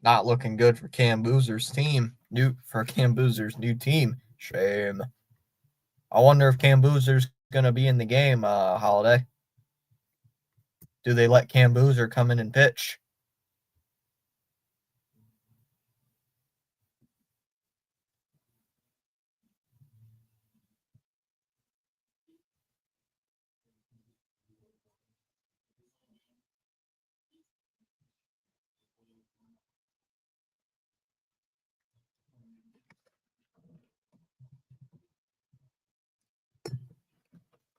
Not looking good for Cam Boozer's team. Cam Boozer's new team. Shame. I wonder if Cam Boozer's gonna be in the game, Holiday. Do they let Cam Boozer come in and pitch?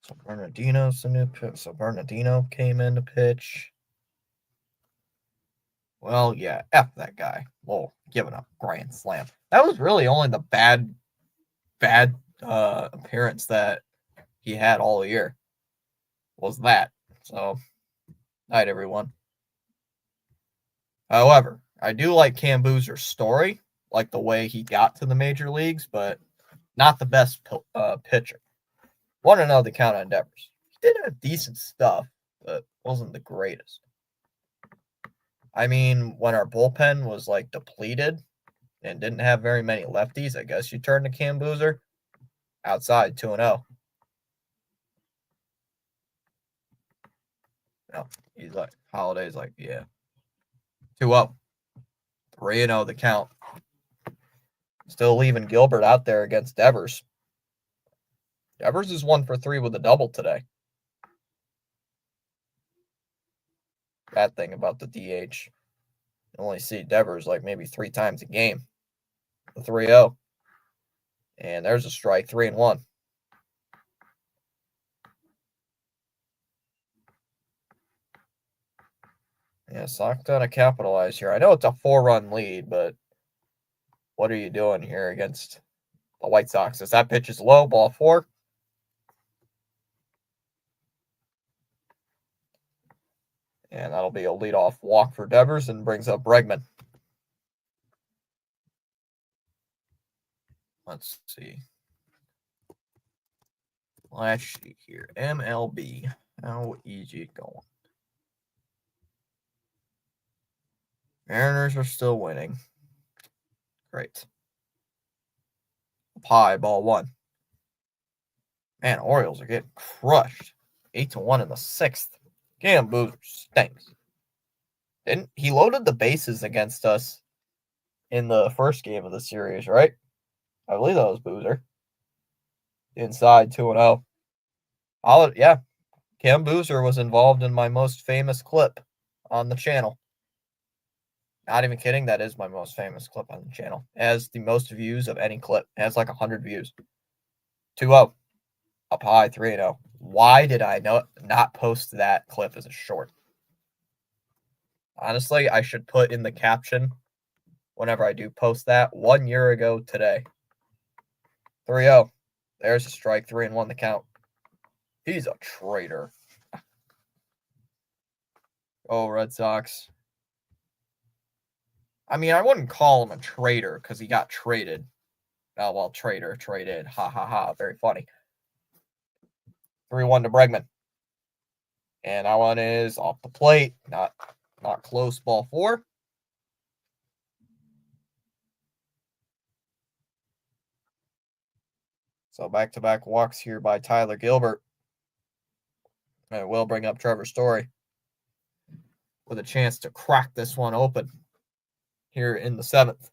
So Bernardino came in to pitch. Well, yeah, F that guy. Well, giving up grand slam. That was really only the bad appearance that he had all year. Was that. So, night everyone. However, I do like Cam Boozer's story, like the way he got to the major leagues, but not the best pitcher. Want to know the count on Devers. He did have decent stuff, but wasn't the greatest. I mean, when our bullpen was like depleted and didn't have very many lefties, I guess you turn to Cam Boozer. Outside 2-0. No, he's like Holiday's like, yeah. 2-0. 3-0 the count. Still leaving Gilbert out there against Devers. Devers is 1 for 3 with a double today. Bad thing about the DH. You only see Devers like maybe 3 times a game. The 3-0. And there's a strike, 3-1. Yeah, Sox gotta capitalize here. I know it's a 4-run lead, but what are you doing here against the White Sox? As that pitch is low, ball 4. And that'll be a leadoff walk for Devers and brings up Bregman. Let's see. Last sheet here. MLB. How easy it going? Mariners are still winning. Great. Pie, ball 1. Man, Orioles are getting crushed. 8-1 in the 6th. Cam Boozer stinks. Didn't he loaded the bases against us in the first game of the series, right? I believe that was Boozer. Inside 2-0. Yeah. Cam Boozer was involved in my most famous clip on the channel. Not even kidding. That is my most famous clip on the channel. It has the most views of any clip. It has like 100 views. 2-0. Up high, 3-0. Why did I not post that clip as a short? Honestly, I should put in the caption whenever I do post that 1 year ago today. 3-0. There's a strike. 3-1 the count. He's a traitor. Oh, Red Sox. I mean, I wouldn't call him a traitor because he got traded. Oh, well, traded. Ha, ha, ha. Very funny. 3-1 to Bregman. And that one is off the plate. Not close, ball 4. So back-to-back walks here by Tyler Gilbert. And it will bring up Trevor Story with a chance to crack this one open here in the 7th.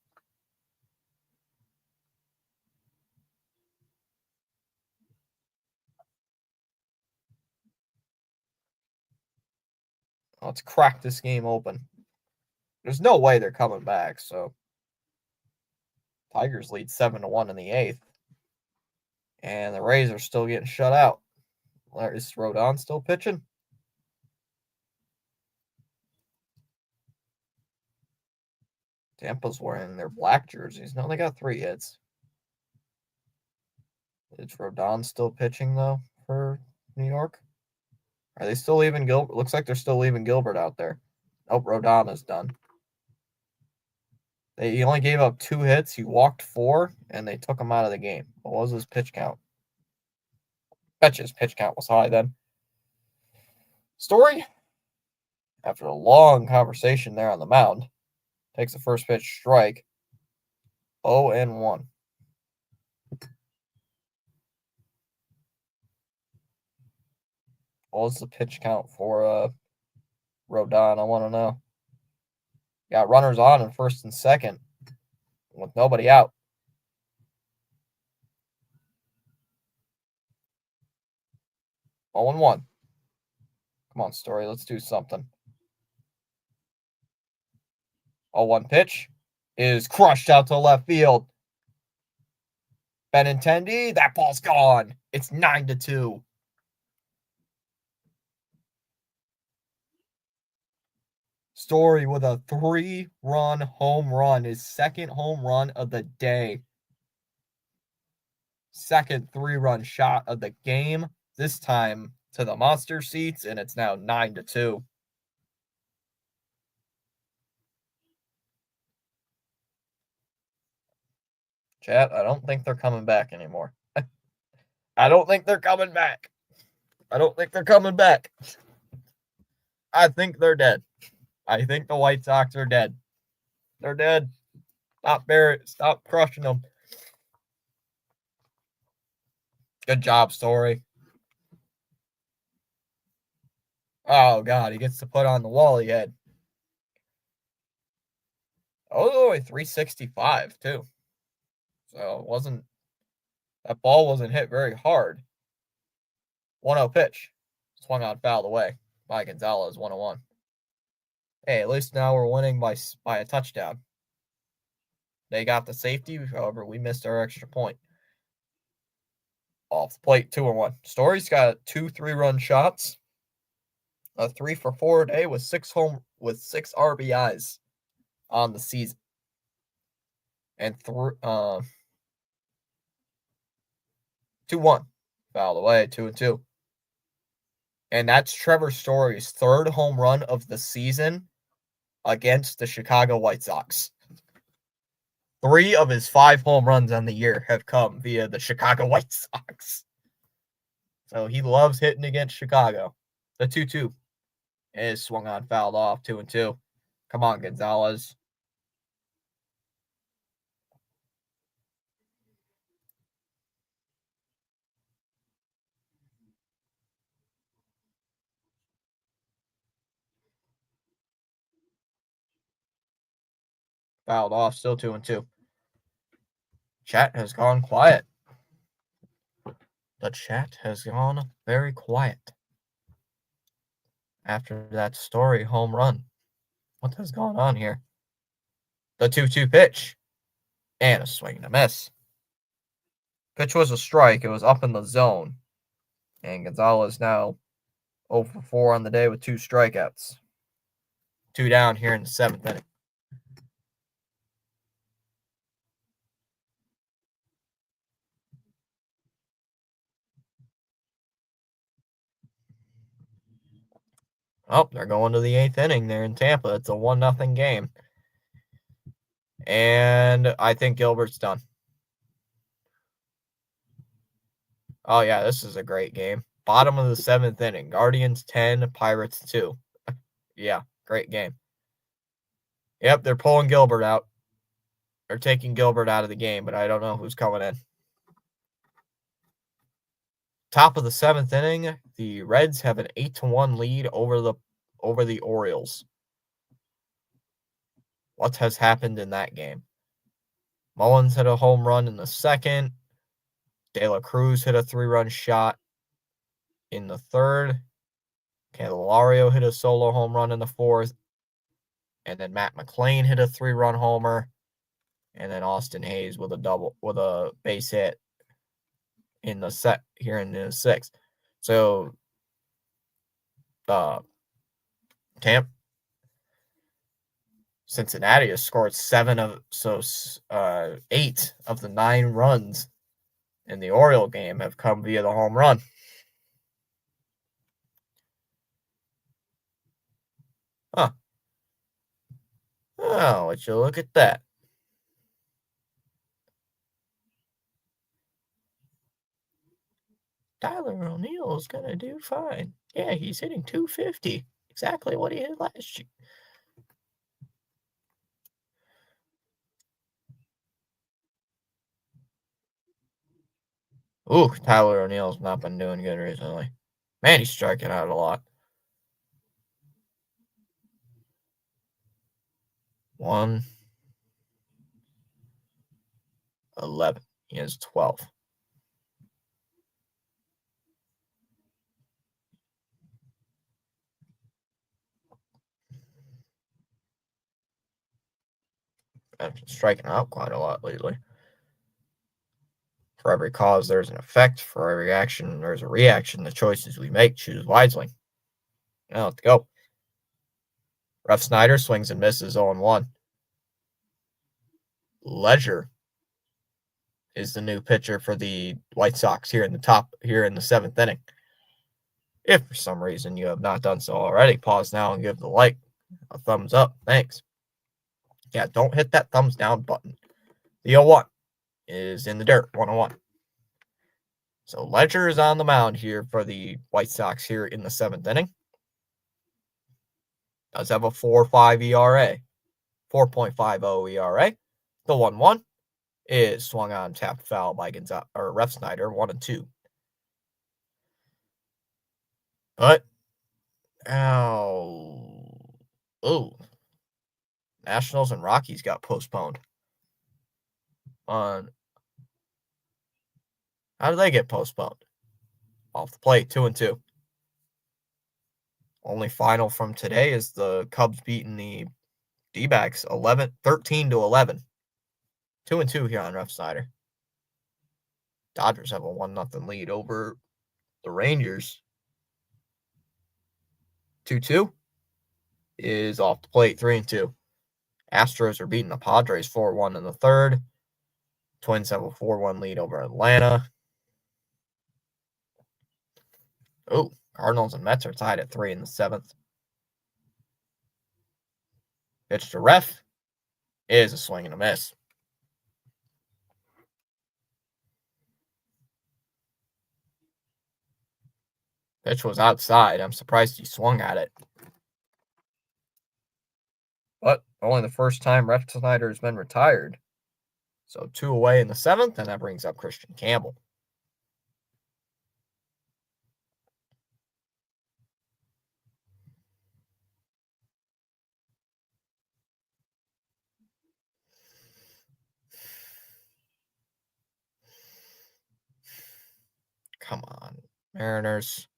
Let's crack this game open. There's no way they're coming back, so Tigers lead 7-1 in the 8th. And the Rays are still getting shut out. Is Rodon still pitching? Tampa's wearing their black jerseys. No, they got 3 hits. Is Rodon still pitching, though, for New York? Are they still leaving Gilbert? Looks like they're still leaving Gilbert out there. Nope, Rodon is done. He only gave up 2 hits. He walked 4, and they took him out of the game. What was his pitch count? Bet his pitch count was high then. Story, after a long conversation there on the mound, Takes the first pitch, strike. 0-1. What's the pitch count for Rodon? I want to know. Got runners on in first and second with nobody out. 0-1. Come on, Story. Let's do something. 0-1 pitch is crushed out to left field. Benintendi, that ball's gone. It's 9-2. Story with a 3-run home run, his second home run of the day. Second 3-run shot of the game, this time to the monster seats, and it's now 9-2. Chat, I don't think they're coming back anymore. I don't think they're coming back. I don't think they're coming back. I think they're dead. I think the White Sox are dead. They're dead. Stop crushing them. Good job, Story. Oh, God, he gets to put on the wall he had. Oh, 365, too. So it wasn't, that ball wasn't hit very hard. 1-0 pitch. Swung on, fouled away by Gonzalez, 1-1. Hey, at least now we're winning by a touchdown. They got the safety, however, we missed our extra point. Off the plate, 2-1. Story's got 2 3-run shots, a 3-for-4 day with 6 RBIs on the season, and 2-1 fouled away, 2-2. And that's Trevor Story's 3rd home run of the season against the Chicago White Sox. 3 of his 5 home runs on the year have come via the Chicago White Sox. So he loves hitting against Chicago. The 2-2 is swung on, fouled off, 2-2. Come on, Gonzalez. Fouled off, still 2-2. Chat has gone quiet. The chat has gone very quiet after that Story home run. What has gone on here? The 2-2 pitch. And a swing and a miss. Pitch was a strike. It was up in the zone. And Gonzalez now 0-for-4 on the day with 2 strikeouts. 2 down here in the 7th inning. Oh, they're going to the 8th inning there in Tampa. It's a 1-0 game. And I think Gilbert's done. Oh, yeah, this is a great game. Bottom of the 7th inning. Guardians 10, Pirates 2. Yeah, great game. Yep, they're pulling Gilbert out. They're taking Gilbert out of the game, but I don't know who's coming in. Top of the 7th inning, the Reds have an 8-1 lead over the Orioles. What has happened in that game? Mullins hit a home run in the 2nd. De La Cruz hit a 3-run shot in the 3rd. Candelario hit a solo home run in the 4th. And then Matt McLean hit a 3-run homer. And then Austin Hayes with a base hit in the 6th. So Cincinnati has scored 8 of the 9 runs in the Oriole game have come via the home run. Huh. Oh, would you look at that. Tyler O'Neill is going to do fine. Yeah, he's hitting 250. Exactly what he hit last year. Ooh, Tyler O'Neill's not been doing good recently. Man, he's striking out a lot. 1, 11. He has 12. I've been striking out quite a lot lately. For every cause, there's an effect. For every action, there's a reaction. The choices we make, choose wisely. Now, let's go. Refsnyder swings and misses 0-1. Ledger is the new pitcher for the White Sox here in the seventh inning. If for some reason you have not done so already, pause now and give the like a thumbs up. Thanks. Yeah, don't hit that thumbs down button. The 0-1 is in the dirt, 101. So Ledger is on the mound here for the White Sox here in the seventh inning. Does have a 4.5 ERA, 4.50 ERA. The 1-1 is swung on, tapped foul by Refsnyder, 1-2. But Nationals and Rockies got postponed. How did they get postponed? Off the plate, 2-2. Only final from today is the Cubs beating the D-backs 13-11. 2-2 here on Refsnyder. Dodgers have a 1-0 lead over the Rangers. 2-2 is off the plate, 3-2. Astros are beating the Padres 4-1 in the third. Twins have a 4-1 lead over Atlanta. Cardinals and Mets are tied at 3 in the seventh. Pitch to Ref is a swing and a miss. Pitch was outside. I'm surprised he swung at it. But only the first time Refsnyder has been retired. So 2 away in the seventh, and that brings up Christian Campbell. Come on, Mariners.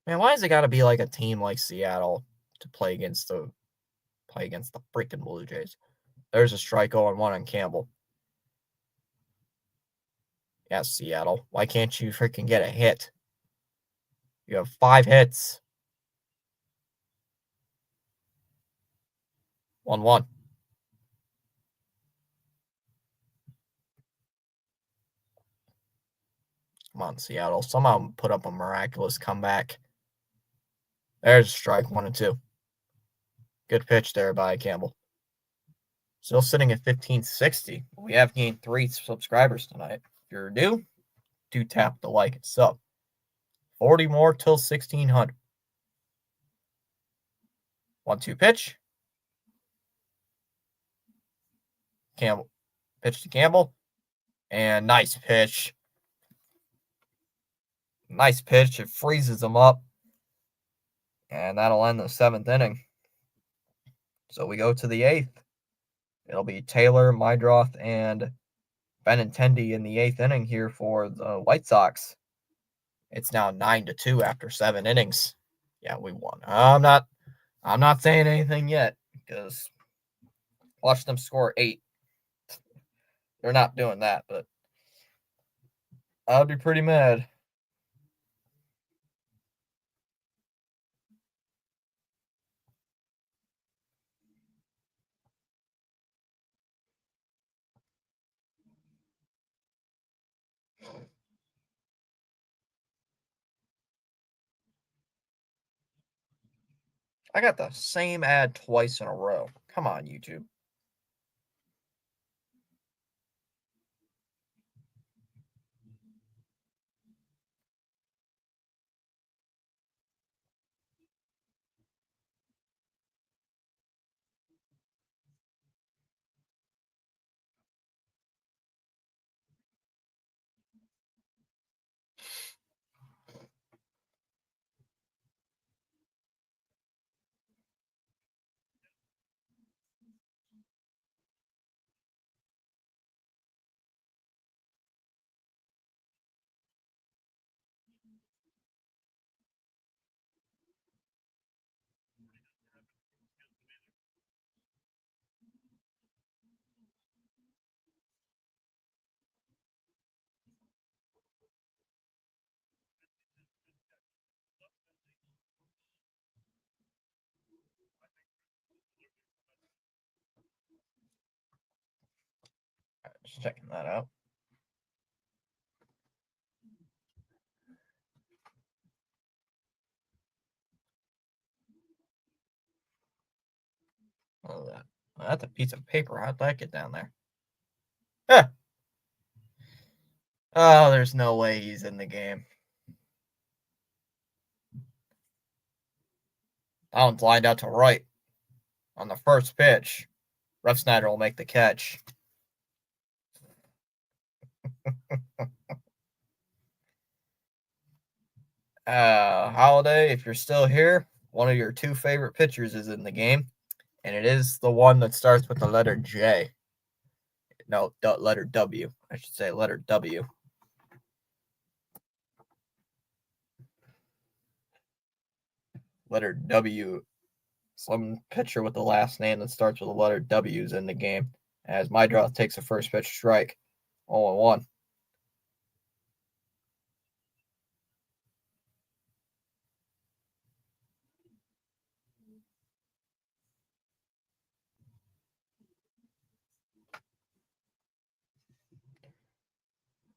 Man, why has it got to be like a team like Seattle to play against the freaking Blue Jays? There's a strike 0-1 on Campbell. Yeah, Seattle. Why can't you freaking get a hit? You have 5 hits. 1-1. Come on, Seattle. Somehow put up a miraculous comeback. There's a strike, 1-2. Good pitch there by Campbell. Still sitting at 1560. We have gained 3 subscribers tonight. If you're new, do tap the like and sub. 40 more till 1600. 1-2 pitch. Campbell. Pitch to Campbell. And nice pitch. Nice pitch. It freezes him up. And that'll end the seventh inning. So we go to the eighth. It'll be Taylor, Meidroth, and Benintendi in the eighth inning here for the White Sox. It's now 9-2 after 7 innings. Yeah, we won. I'm not saying anything yet because watch them score 8. They're not doing that, but I'd be pretty mad. I got the same ad twice in a row. Come on, YouTube. checking that out. Oh, that's a piece of paper. How'd that get down there? Eh. Oh, there's no way he's in the game. That one's lined out to right on the first pitch. Refsnyder will make the catch. Holiday, if you're still here, one of your two favorite pitchers is in the game, and it is the one that starts with the letter J. No, letter W. I should say letter W. Letter W. Some pitcher with the last name that starts with the letter W is in the game. As Mydroth takes a first pitch strike. 0-1.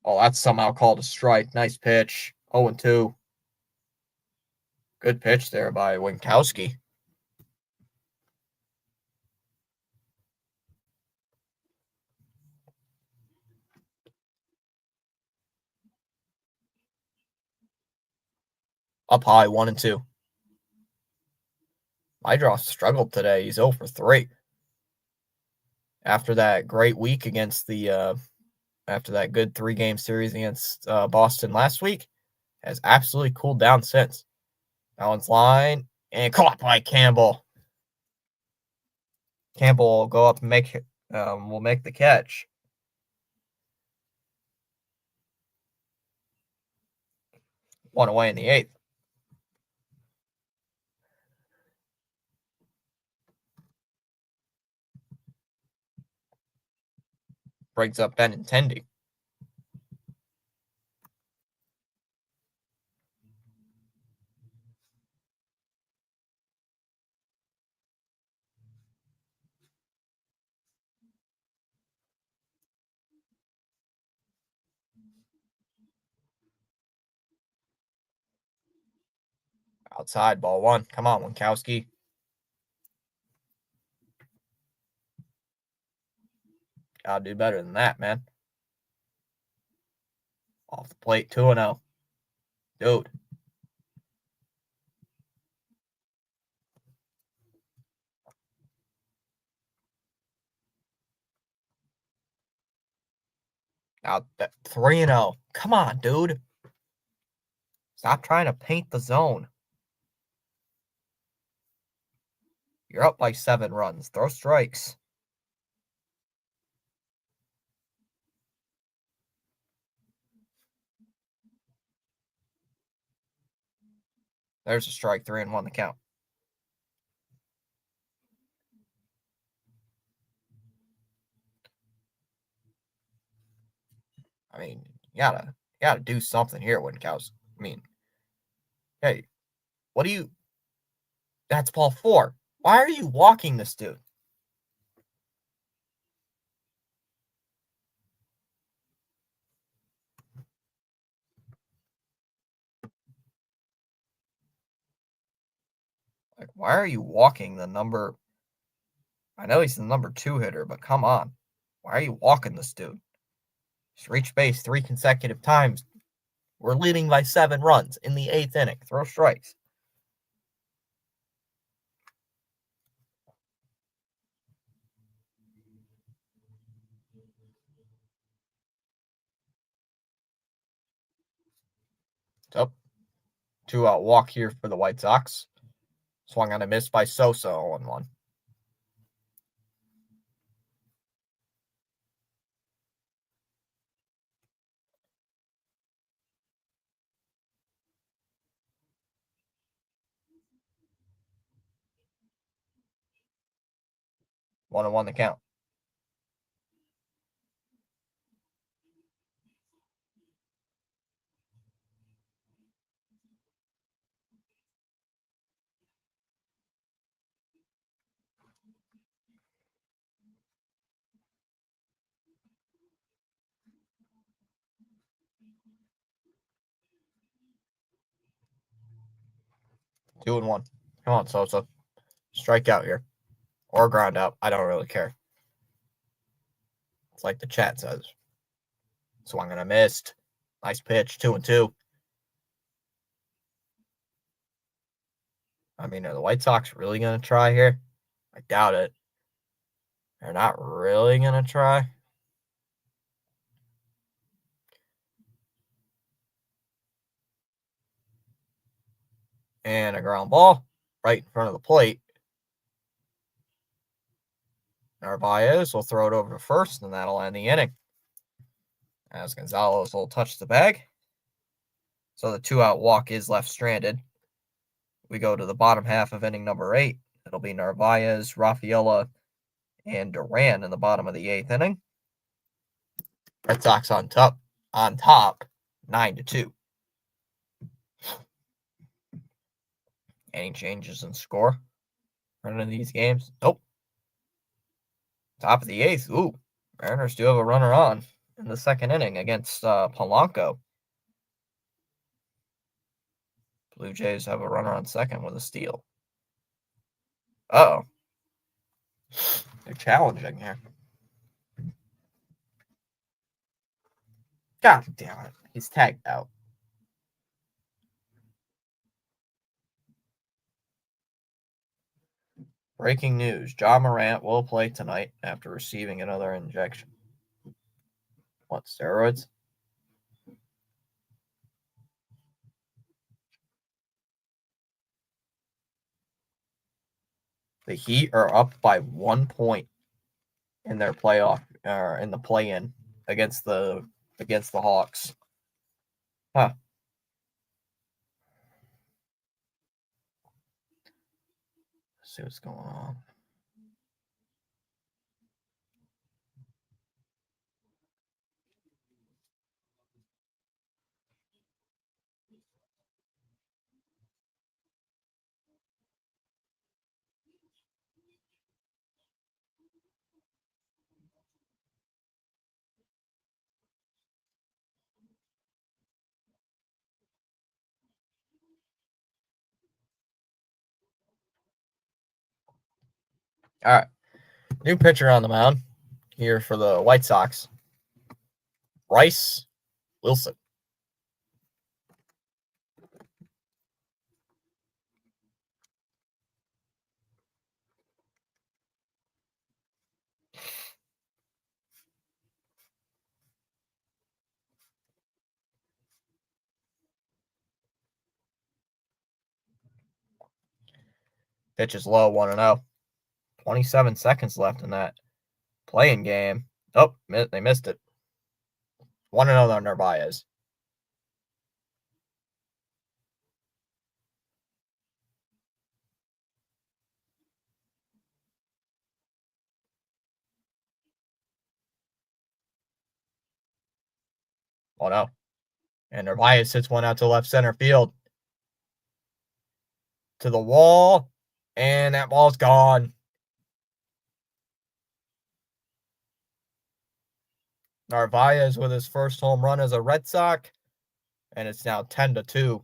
Oh, that's somehow called a strike. Nice pitch. 0-2. Good pitch there by Winkowski. Up high, 1-2. Mydroth struggled today. He's 0 for 3. After that great week against the after that good 3-game series against Boston last week, has absolutely cooled down since. That one's line and caught by Campbell. Campbell will go up and will make the catch. One away in the 8th. Brings up Benintendi. Outside, ball 1. Come on, Winkowski. Gotta do better than that, man. Off the plate, 2-0. Dude. Out 3-0. Come on, dude. Stop trying to paint the zone. You're up by 7 runs. Throw strikes. There's a strike. 3-1 the count. I mean, you gotta do something here, Winkowski. I mean, hey, what do you? That's ball 4. Why are you walking this dude? Like, why are you walking the number? I know he's the number 2 hitter, but come on. Why are you walking this dude? He's reached base 3 consecutive times. We're leading by 7 runs in the 8th inning. Throw strikes. So, 2-out walk here for the White Sox. Swung on a miss by Sosa 0-1. One and one the count. 2-1. Come on, Sosa. Strike out here. Or ground out. I don't really care. It's like the chat says. Swung and a missed. Nice pitch. 2-2. I mean, are the White Sox really going to try here? I doubt it. They're not really going to try. And a ground ball right in front of the plate. Narvaez will throw it over to first, and that'll end the inning. As Gonzalez will touch the bag. So the 2-out walk is left stranded. We go to the bottom half of inning number 8. It'll be Narvaez, Rafaela, and Duran in the bottom of the 8th inning. Red Sox on top, 9-2. Any changes in score running these games? Nope. Top of the 8th. Ooh, Mariners do have a runner on in the second inning against Polanco. Blue Jays have a runner on second with a steal. Uh-oh. They're challenging here. God damn it. He's tagged out. Breaking news. Ja Morant will play tonight after receiving another injection. What, steroids? The Heat are up by 1 point in their playoff, or in the play-in against the Hawks. Huh. Let's see what's going on. All right. New pitcher on the mound here for the White Sox. Bryce Wilson. Pitch is low, 1-0. 27 seconds left in that playing game. Oh, they missed it. 1-0 on Narvaez. Oh no. And Narvaez hits one out to left center field. To the wall. And that ball's gone. Narvaez with his first home run as a Red Sox. And it's now 10-2.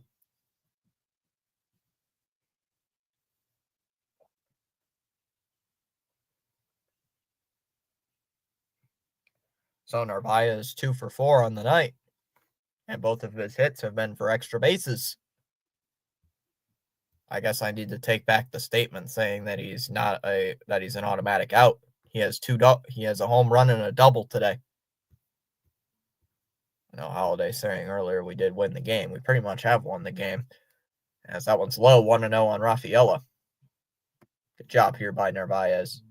So Narvaez 2 for 4 on the night. And both of his hits have been for extra bases. I guess I need to take back the statement saying that he's an automatic out. He has a home run and a double today. I know Holiday saying earlier we did win the game. We pretty much have won the game. As that one's low, 1-0 on Rafaela. Good job here by Narvaez.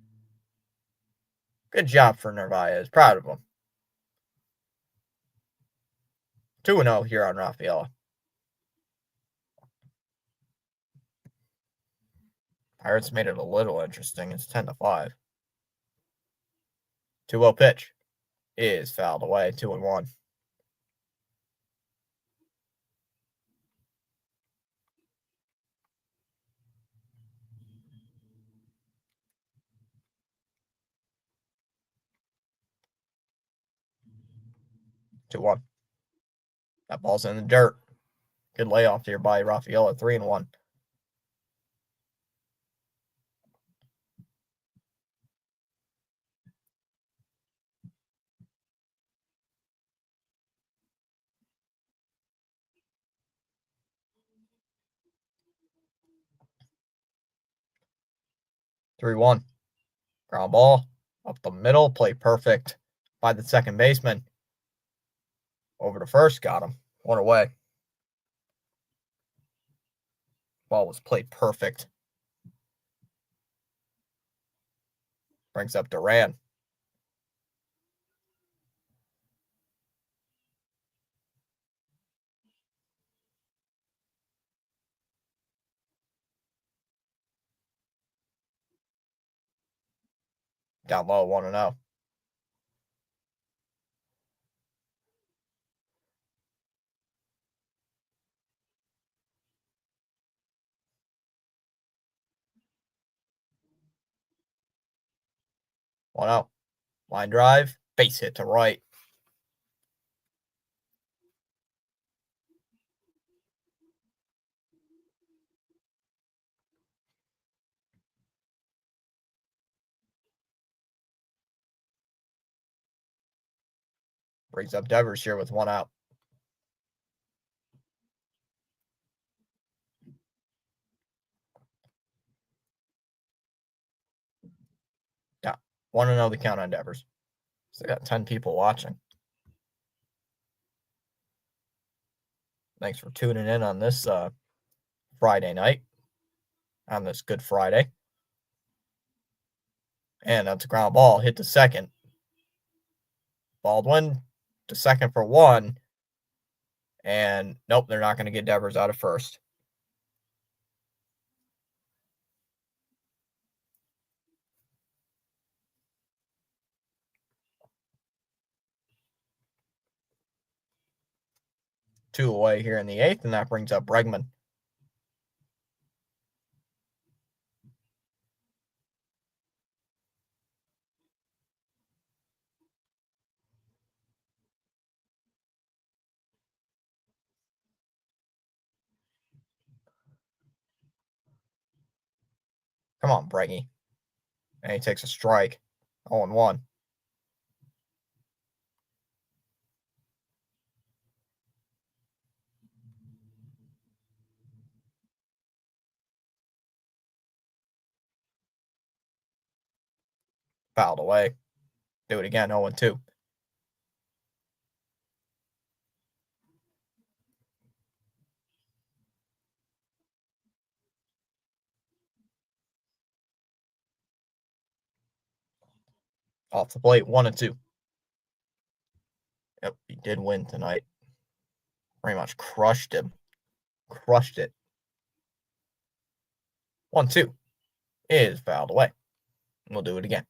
Good job for Narvaez. Proud of him. 2-0 here on Rafaela. Pirates made it a little interesting. It's 10-5. 2-0 pitch is fouled away. 2-1. Two one. That ball's in the dirt. Good layoff here by Rafaela. 3-1. 3-1. Ground ball up the middle, play perfect by the second baseman. Over to first, got him. One away. Ball was played perfect. Brings up Duran. Down low, 1-0. One out. Line drive, base hit to right. Brings up Devers here with 1 out. Yeah, 1-0 the count on Devers. So they got 10 people watching. Thanks for tuning in on this Friday night, on this Good Friday. And that's a ground ball, hit to second. Baldwin to second for 1. And nope, they're not going to get Devers out of first. Two away here in the 8th, and that brings up Bregman. Come on, Breggy. And he takes a strike. 0-1. Fouled away. Do it again, 0-2. Off the plate, 1-2. Yep, he did win tonight. Pretty much crushed him. Crushed it. 1-2 is fouled away. We'll do it again.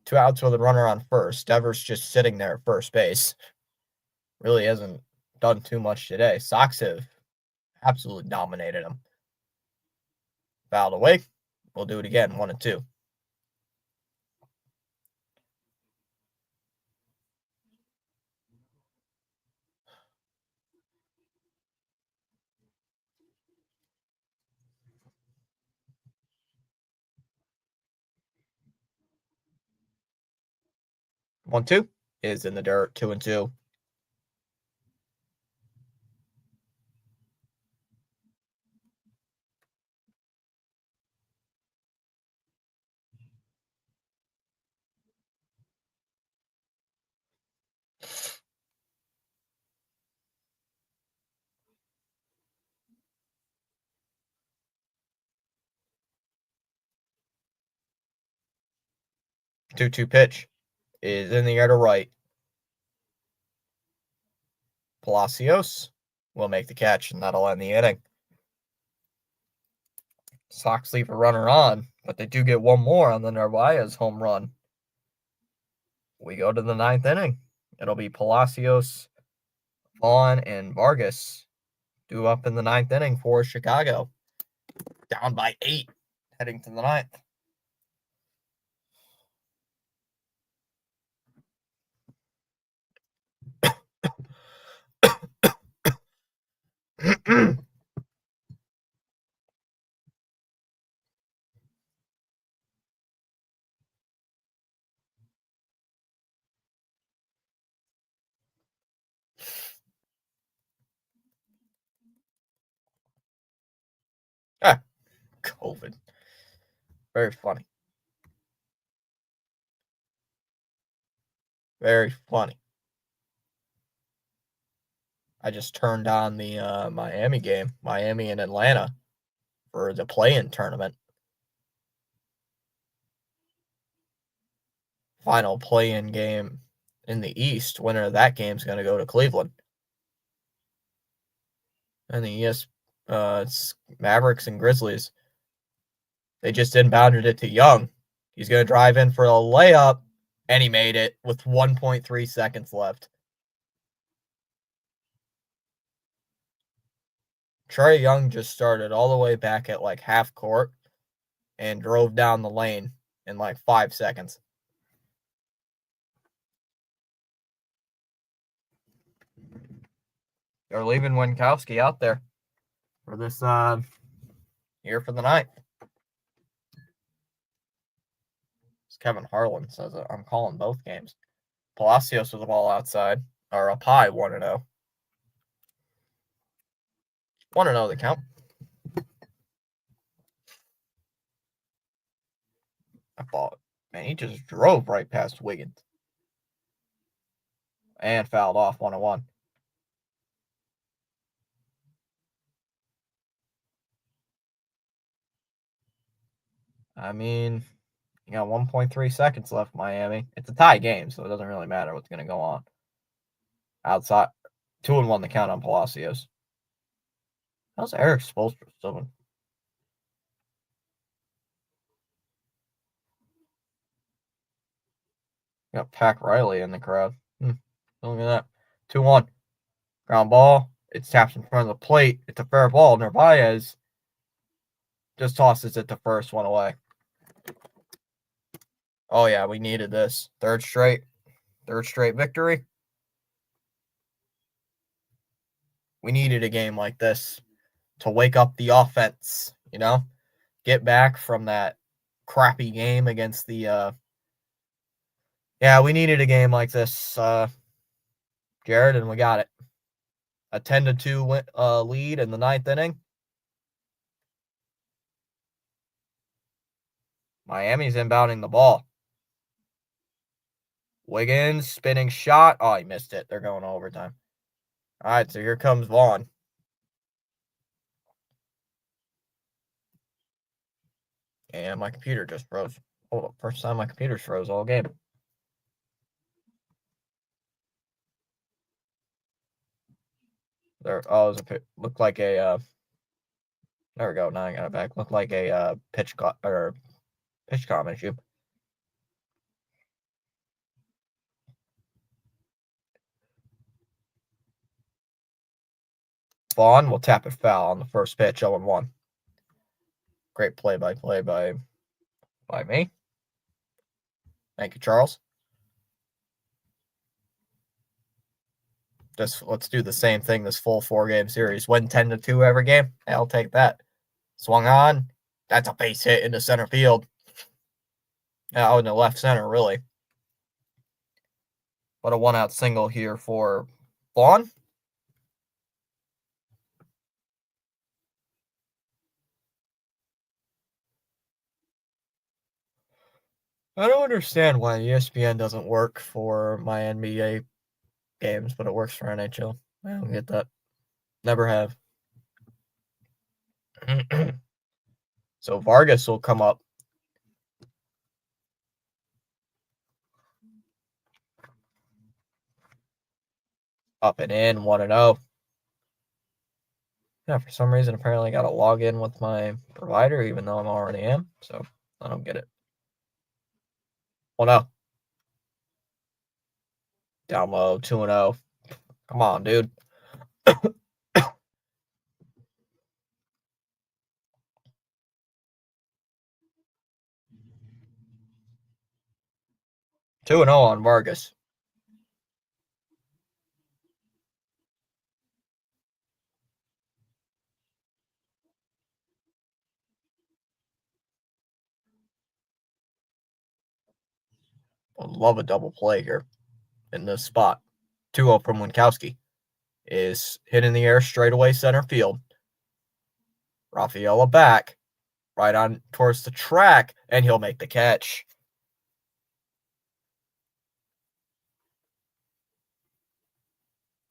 2 outs with a runner on first. Devers just sitting there at first base. Really hasn't done too much today. Sox have absolutely dominated him. Fouled away. We'll do it again. 1-2. One, two is in the dirt. 2-2. Two pitch is in the air to right. Palacios will make the catch, and that'll end the inning. Sox leave a runner on, but they do get one more on the Narvaez home run. We go to the 9th inning. It'll be Palacios, Vaughn, and Vargas due up in the 9th inning for Chicago. Down by 8, heading to the 9th. COVID. Very funny. Very funny. I just turned on the Miami game, Miami and Atlanta, for the play-in tournament. Final play-in game in the East. Winner of that game is going to go to Cleveland. And the it's Mavericks and Grizzlies. They just inbounded it to Young. He's going to drive in for a layup, and he made it with 1.3 seconds left. Trae Young just started all the way back at like half court and drove down the lane in like 5 seconds. They're leaving Winkowski out there for this here for the night. Kevin Harlan says I'm calling both games. Palacios with the ball outside, or up high, 1-0. 1-0 the count. I thought, man, he just drove right past Wiggins. And fouled off 1-1. I mean, you got 1.3 seconds left, Miami. It's a tie game, so it doesn't really matter what's going to go on. Outside, 2-1 the count on Palacios. How's Eric Spoelstra still doing? Got Pac Riley in the crowd. Look at that. 2-1. Ground ball. It's tapped in front of the plate. It's a fair ball. Narvaez just tosses it to first, one away. Oh, yeah, we needed this. Third straight victory. We needed a game like this to wake up the offense, you know? Get back from that crappy game against the yeah, we needed a game like this, Jared, and we got it. A 10-2 lead in the ninth inning. Miami's inbounding the ball. Wiggins, spinning shot. Oh, he missed it. They're going to overtime. All right, so here comes Vaughn. And my computer just froze. Hold up. First time my computer's froze all game. There, oh, it was looked like a, there we go. Now I got it back. Looked like a pitch comm issue. Vaughn will tap it foul on the first pitch, 0-1. Great play-by-play by me. Thank you, Charles. Just let's do the same thing this full 4-game series. Win 10-2 every game. I'll take that. Swung on. That's a base hit into center field. Out in the left center, really. But a 1-out single here for Vaughn. I don't understand why ESPN doesn't work for my NBA games, but it works for NHL. I don't get that. Never have. So Vargas will come up. Up and in, 1-0. Yeah, for some reason, apparently I got to log in with my provider, even though I'm already am. So I don't get it. 1-0. Down low, 2-0. Come on, dude. 2-0 on Vargas. Would love a double play here in this spot. 2-0 from Winkowski is hit in the air straightaway center field. Rafaela back. right on towards the track, and he'll make the catch.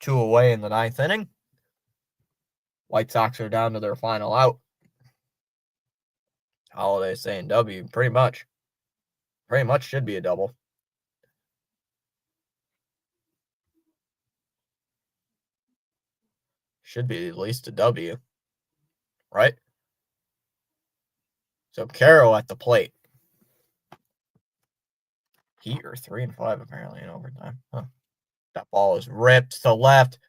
2 away in the 9th inning. White Sox are down to their final out. Holiday saying W, pretty much. Pretty much should be a double. Should be at least a W, right? So Carroll at the plate. Heat or 3 and 5 apparently in overtime. Huh. That ball is ripped to left,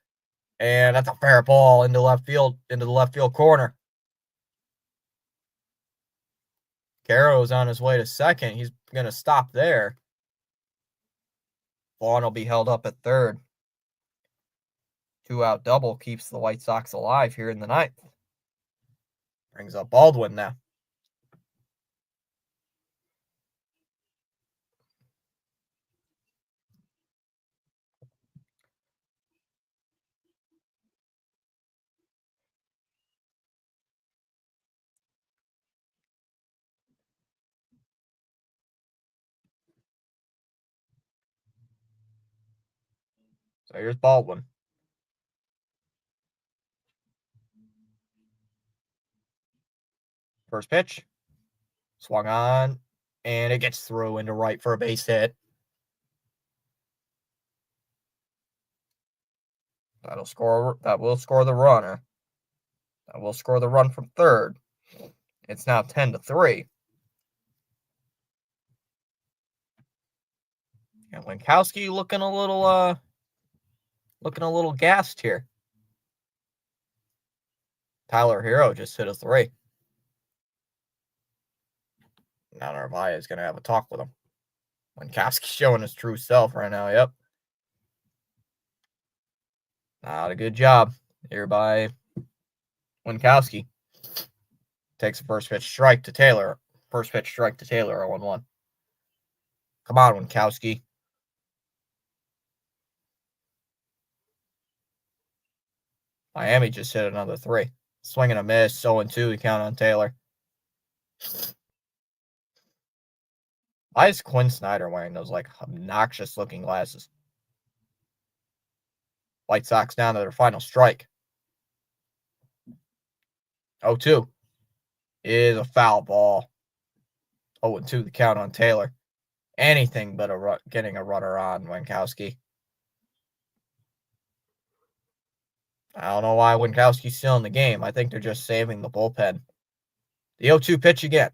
and that's a fair ball into left field, into the left field corner. Carroll's on his way to second. He's going to stop there. Vaughn will be held up at third. 2-out double keeps the White Sox alive here in the 9th. Brings up Baldwin now. So here's Baldwin. First pitch. Swung on, and it gets through into right for a base hit. That will score the runner. That will score the run from third. It's now 10-3. And Winkowski looking a little gassed here. Tyler Hero just hit a 3. Now Narvaez is going to have a talk with him. Winkowski showing his true self right now. Yep. Not a good job here by Winkowski. Takes a first pitch strike to Taylor. 0-1. Come on, Winkowski. Miami just hit another 3. Swing and a miss. 0-2. We count on Taylor. Why is Quinn Snyder wearing those obnoxious looking glasses? White Sox down to their final strike. 0-2 is a foul ball. 0-2 the count on Taylor. Anything but getting a runner on Winkowski. I don't know why Winkowski's still in the game. I think they're just saving the bullpen. The 0-2 pitch again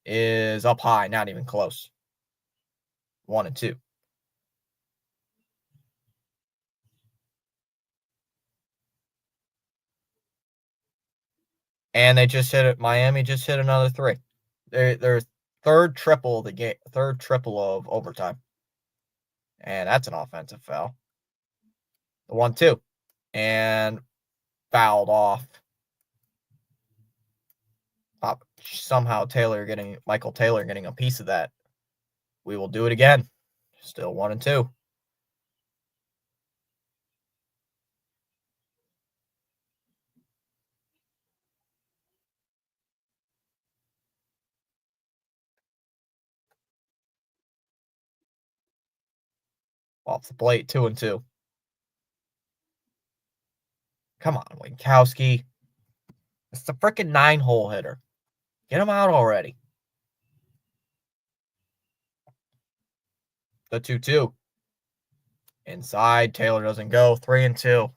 is up high, not even close. 1-2. And they just hit it. Miami just hit another 3. Their third triple of the game, third triple of overtime. And that's an offensive foul. The 1-2. And fouled off. Somehow Michael Taylor getting a piece of that. We will do it again. Still 1-2. Off the plate, 2-2. Come on, Winkowski. It's the freaking 9-hole hitter. Get him out already. The 2-2. Inside. Taylor doesn't go. 3-2.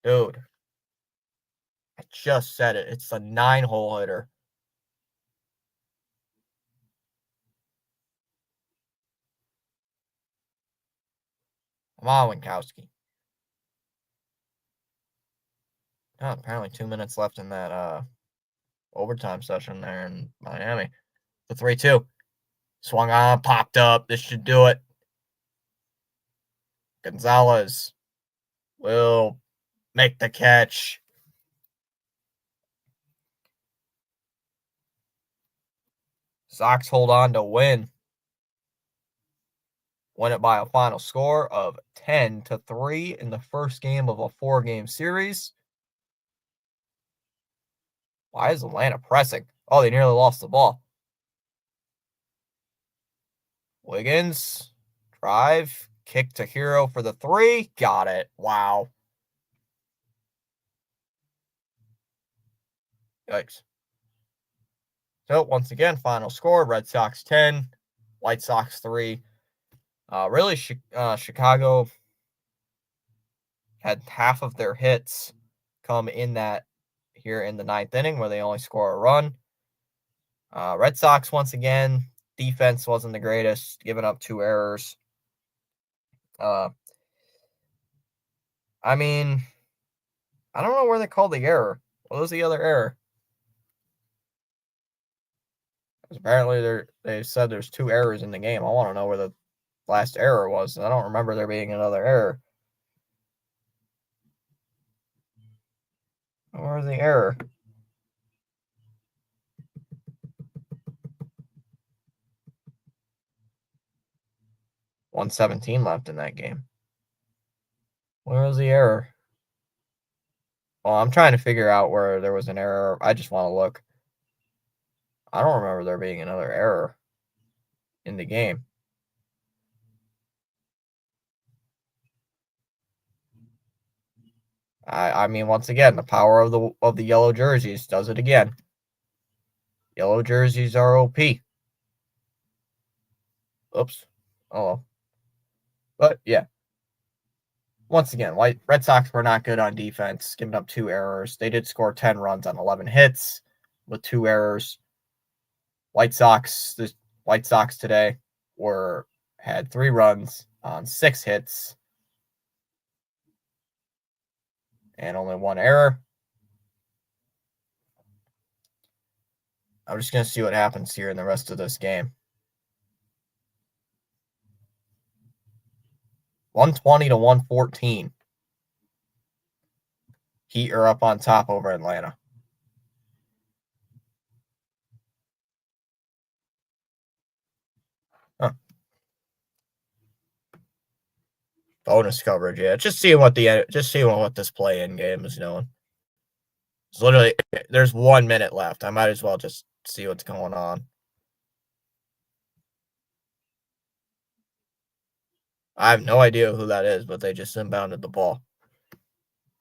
Dude. I just said it. It's the 9-hole hitter. Come on, Winkowski. Oh, apparently 2 minutes left in that overtime session there in Miami. The 3-2. Swung on, popped up. This should do it. Gonzalez will make the catch. Sox hold on to win. Win it by a final score of 10-3 in the first game of a 4-game series. Why is Atlanta pressing? Oh, they nearly lost the ball. Wiggins, drive, kick to Hero for the three. Got it. Wow. Yikes. So, once again, final score Red Sox 10, White Sox 3. Really, Chicago had half of their hits come in that here in the ninth inning where they only score a run. Red Sox, once again, defense wasn't the greatest, giving up 2 errors. I mean, I don't know where they called the error. What was the other error? Apparently, they said there's 2 errors in the game. I want to know where the last error was. I don't remember there being another error. Where was the error? .117 left in that game. Where was the error? Well, I'm trying to figure out where there was an error. I just want to look. I don't remember there being another error in the game. I mean, once again, the power of the yellow jerseys does it again. Yellow jerseys are OP. Oops. Oh. But yeah. Once again, Red Sox were not good on defense, giving up 2 errors. They did score 10 runs on 11 hits with 2 errors. The White Sox today had 3 runs on 6 hits and only 1 error. I'm just going to see what happens here in the rest of this game. 120 to 114. Heat are up on top over Atlanta. Huh. Bonus coverage, yeah. Just seeing what this play-in game is doing. It's literally there's 1 minute left. I might as well just see what's going on. I have no idea who that is, but they just inbounded the ball.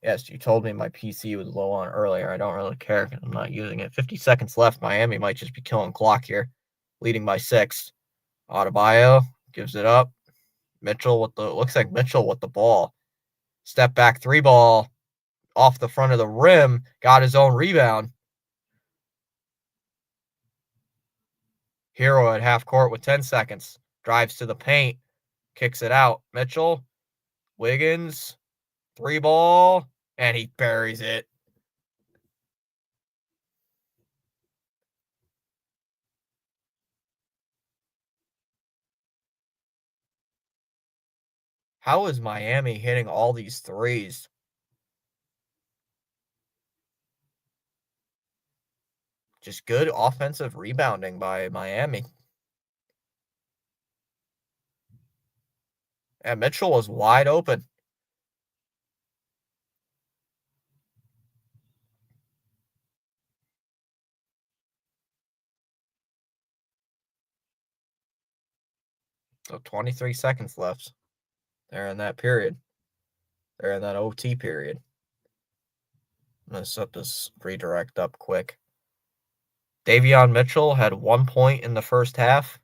Yes, you told me my PC was low on earlier. I don't really care. I'm not using it. 50 seconds left. Miami might just be killing clock here, leading by 6. Adebayo gives it up. Looks like Mitchell with the ball. Step back 3 ball off the front of the rim. Got his own rebound. Hero at half court with 10 seconds. Drives to the paint. Kicks it out. Mitchell. Wiggins. 3 ball. And he buries it. How is Miami hitting all these threes? Just good offensive rebounding by Miami. And Mitchell was wide open. So 23 seconds left. They're in that period. They're in that OT period. I'm going to set this redirect up quick. Davion Mitchell had 1 point in the first half.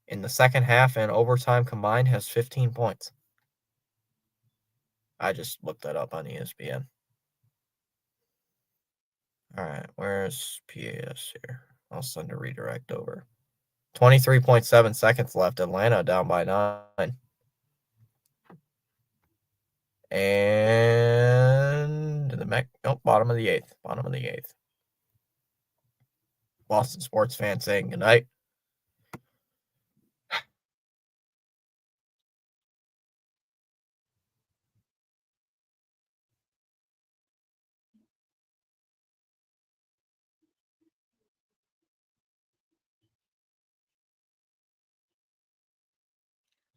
In the second half and overtime combined has 15 points. I just looked that up on ESPN. All right, where's PAS here? I'll send a redirect over. 23.7 seconds left. Atlanta down by 9. And bottom of the 8th. Bottom of the 8th. Boston sports fan saying goodnight.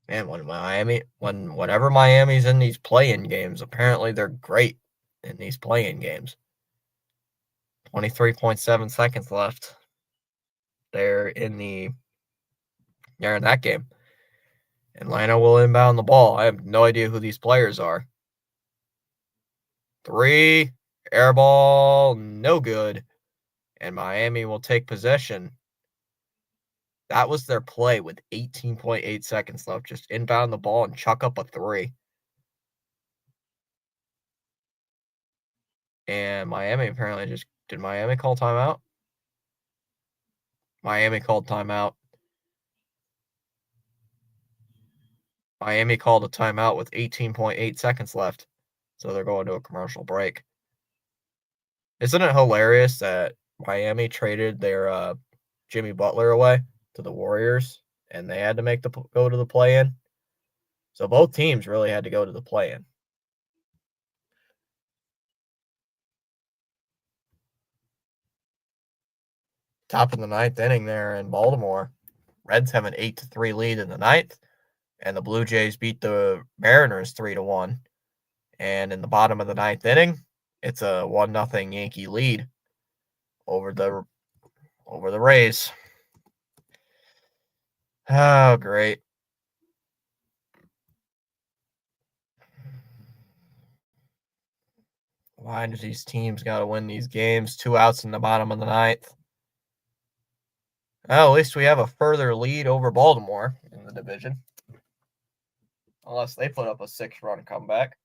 Man, whenever Miami's in these play-in games, apparently they're great in these play-in games. 23.7 seconds left. They're in that game. Atlanta will inbound the ball. I have no idea who these players are. 3, air ball, no good. And Miami will take possession. That was their play with 18.8 seconds left. Just inbound the ball and chuck up a 3. And Miami apparently did Miami call timeout? Miami called timeout. Miami called a timeout with 18.8 seconds left. So they're going to a commercial break. Isn't it hilarious that Miami traded their Jimmy Butler away to the Warriors and they had to go to the play-in? So both teams really had to go to the play-in. Top of the ninth inning there in Baltimore. Reds have an 8-3 lead in the ninth, and the Blue Jays beat the Mariners 3-1. And in the bottom of the ninth inning, it's a 1-0 Yankee lead over the Rays. Oh, great. Why do these teams got to win these games? 2 outs in the bottom of the ninth. Well, at least we have a further lead over Baltimore in the division. Unless they put up a 6-run comeback.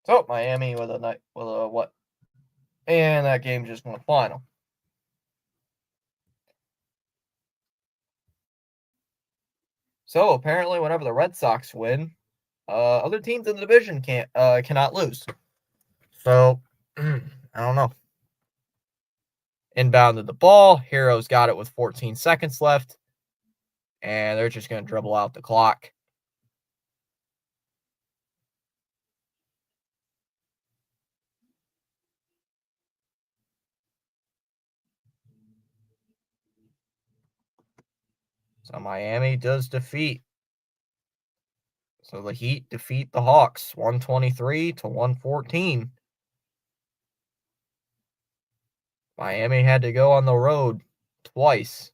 So Miami with a what? And that game just went final. So apparently, whenever the Red Sox win, other teams in the division cannot lose. So I don't know. Inbounded the ball. Heroes got it with 14 seconds left, and they're just going to dribble out the clock. So Miami does defeat. So the Heat defeat the Hawks 123-114. Miami had to go on the road twice.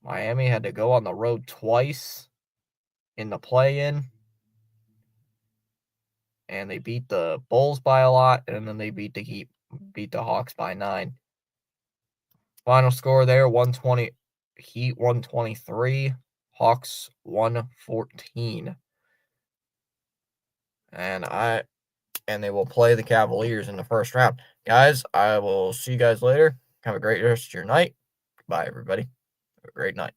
Miami had to go on the road twice in the play-in. And they beat the Bulls by a lot, and then they beat the Hawks by 9. Final score there, 120, Heat 123, Hawks 114. And they will play the Cavaliers in the first round. Guys, I will see you guys later. Have a great rest of your night. Bye, everybody. Have a great night.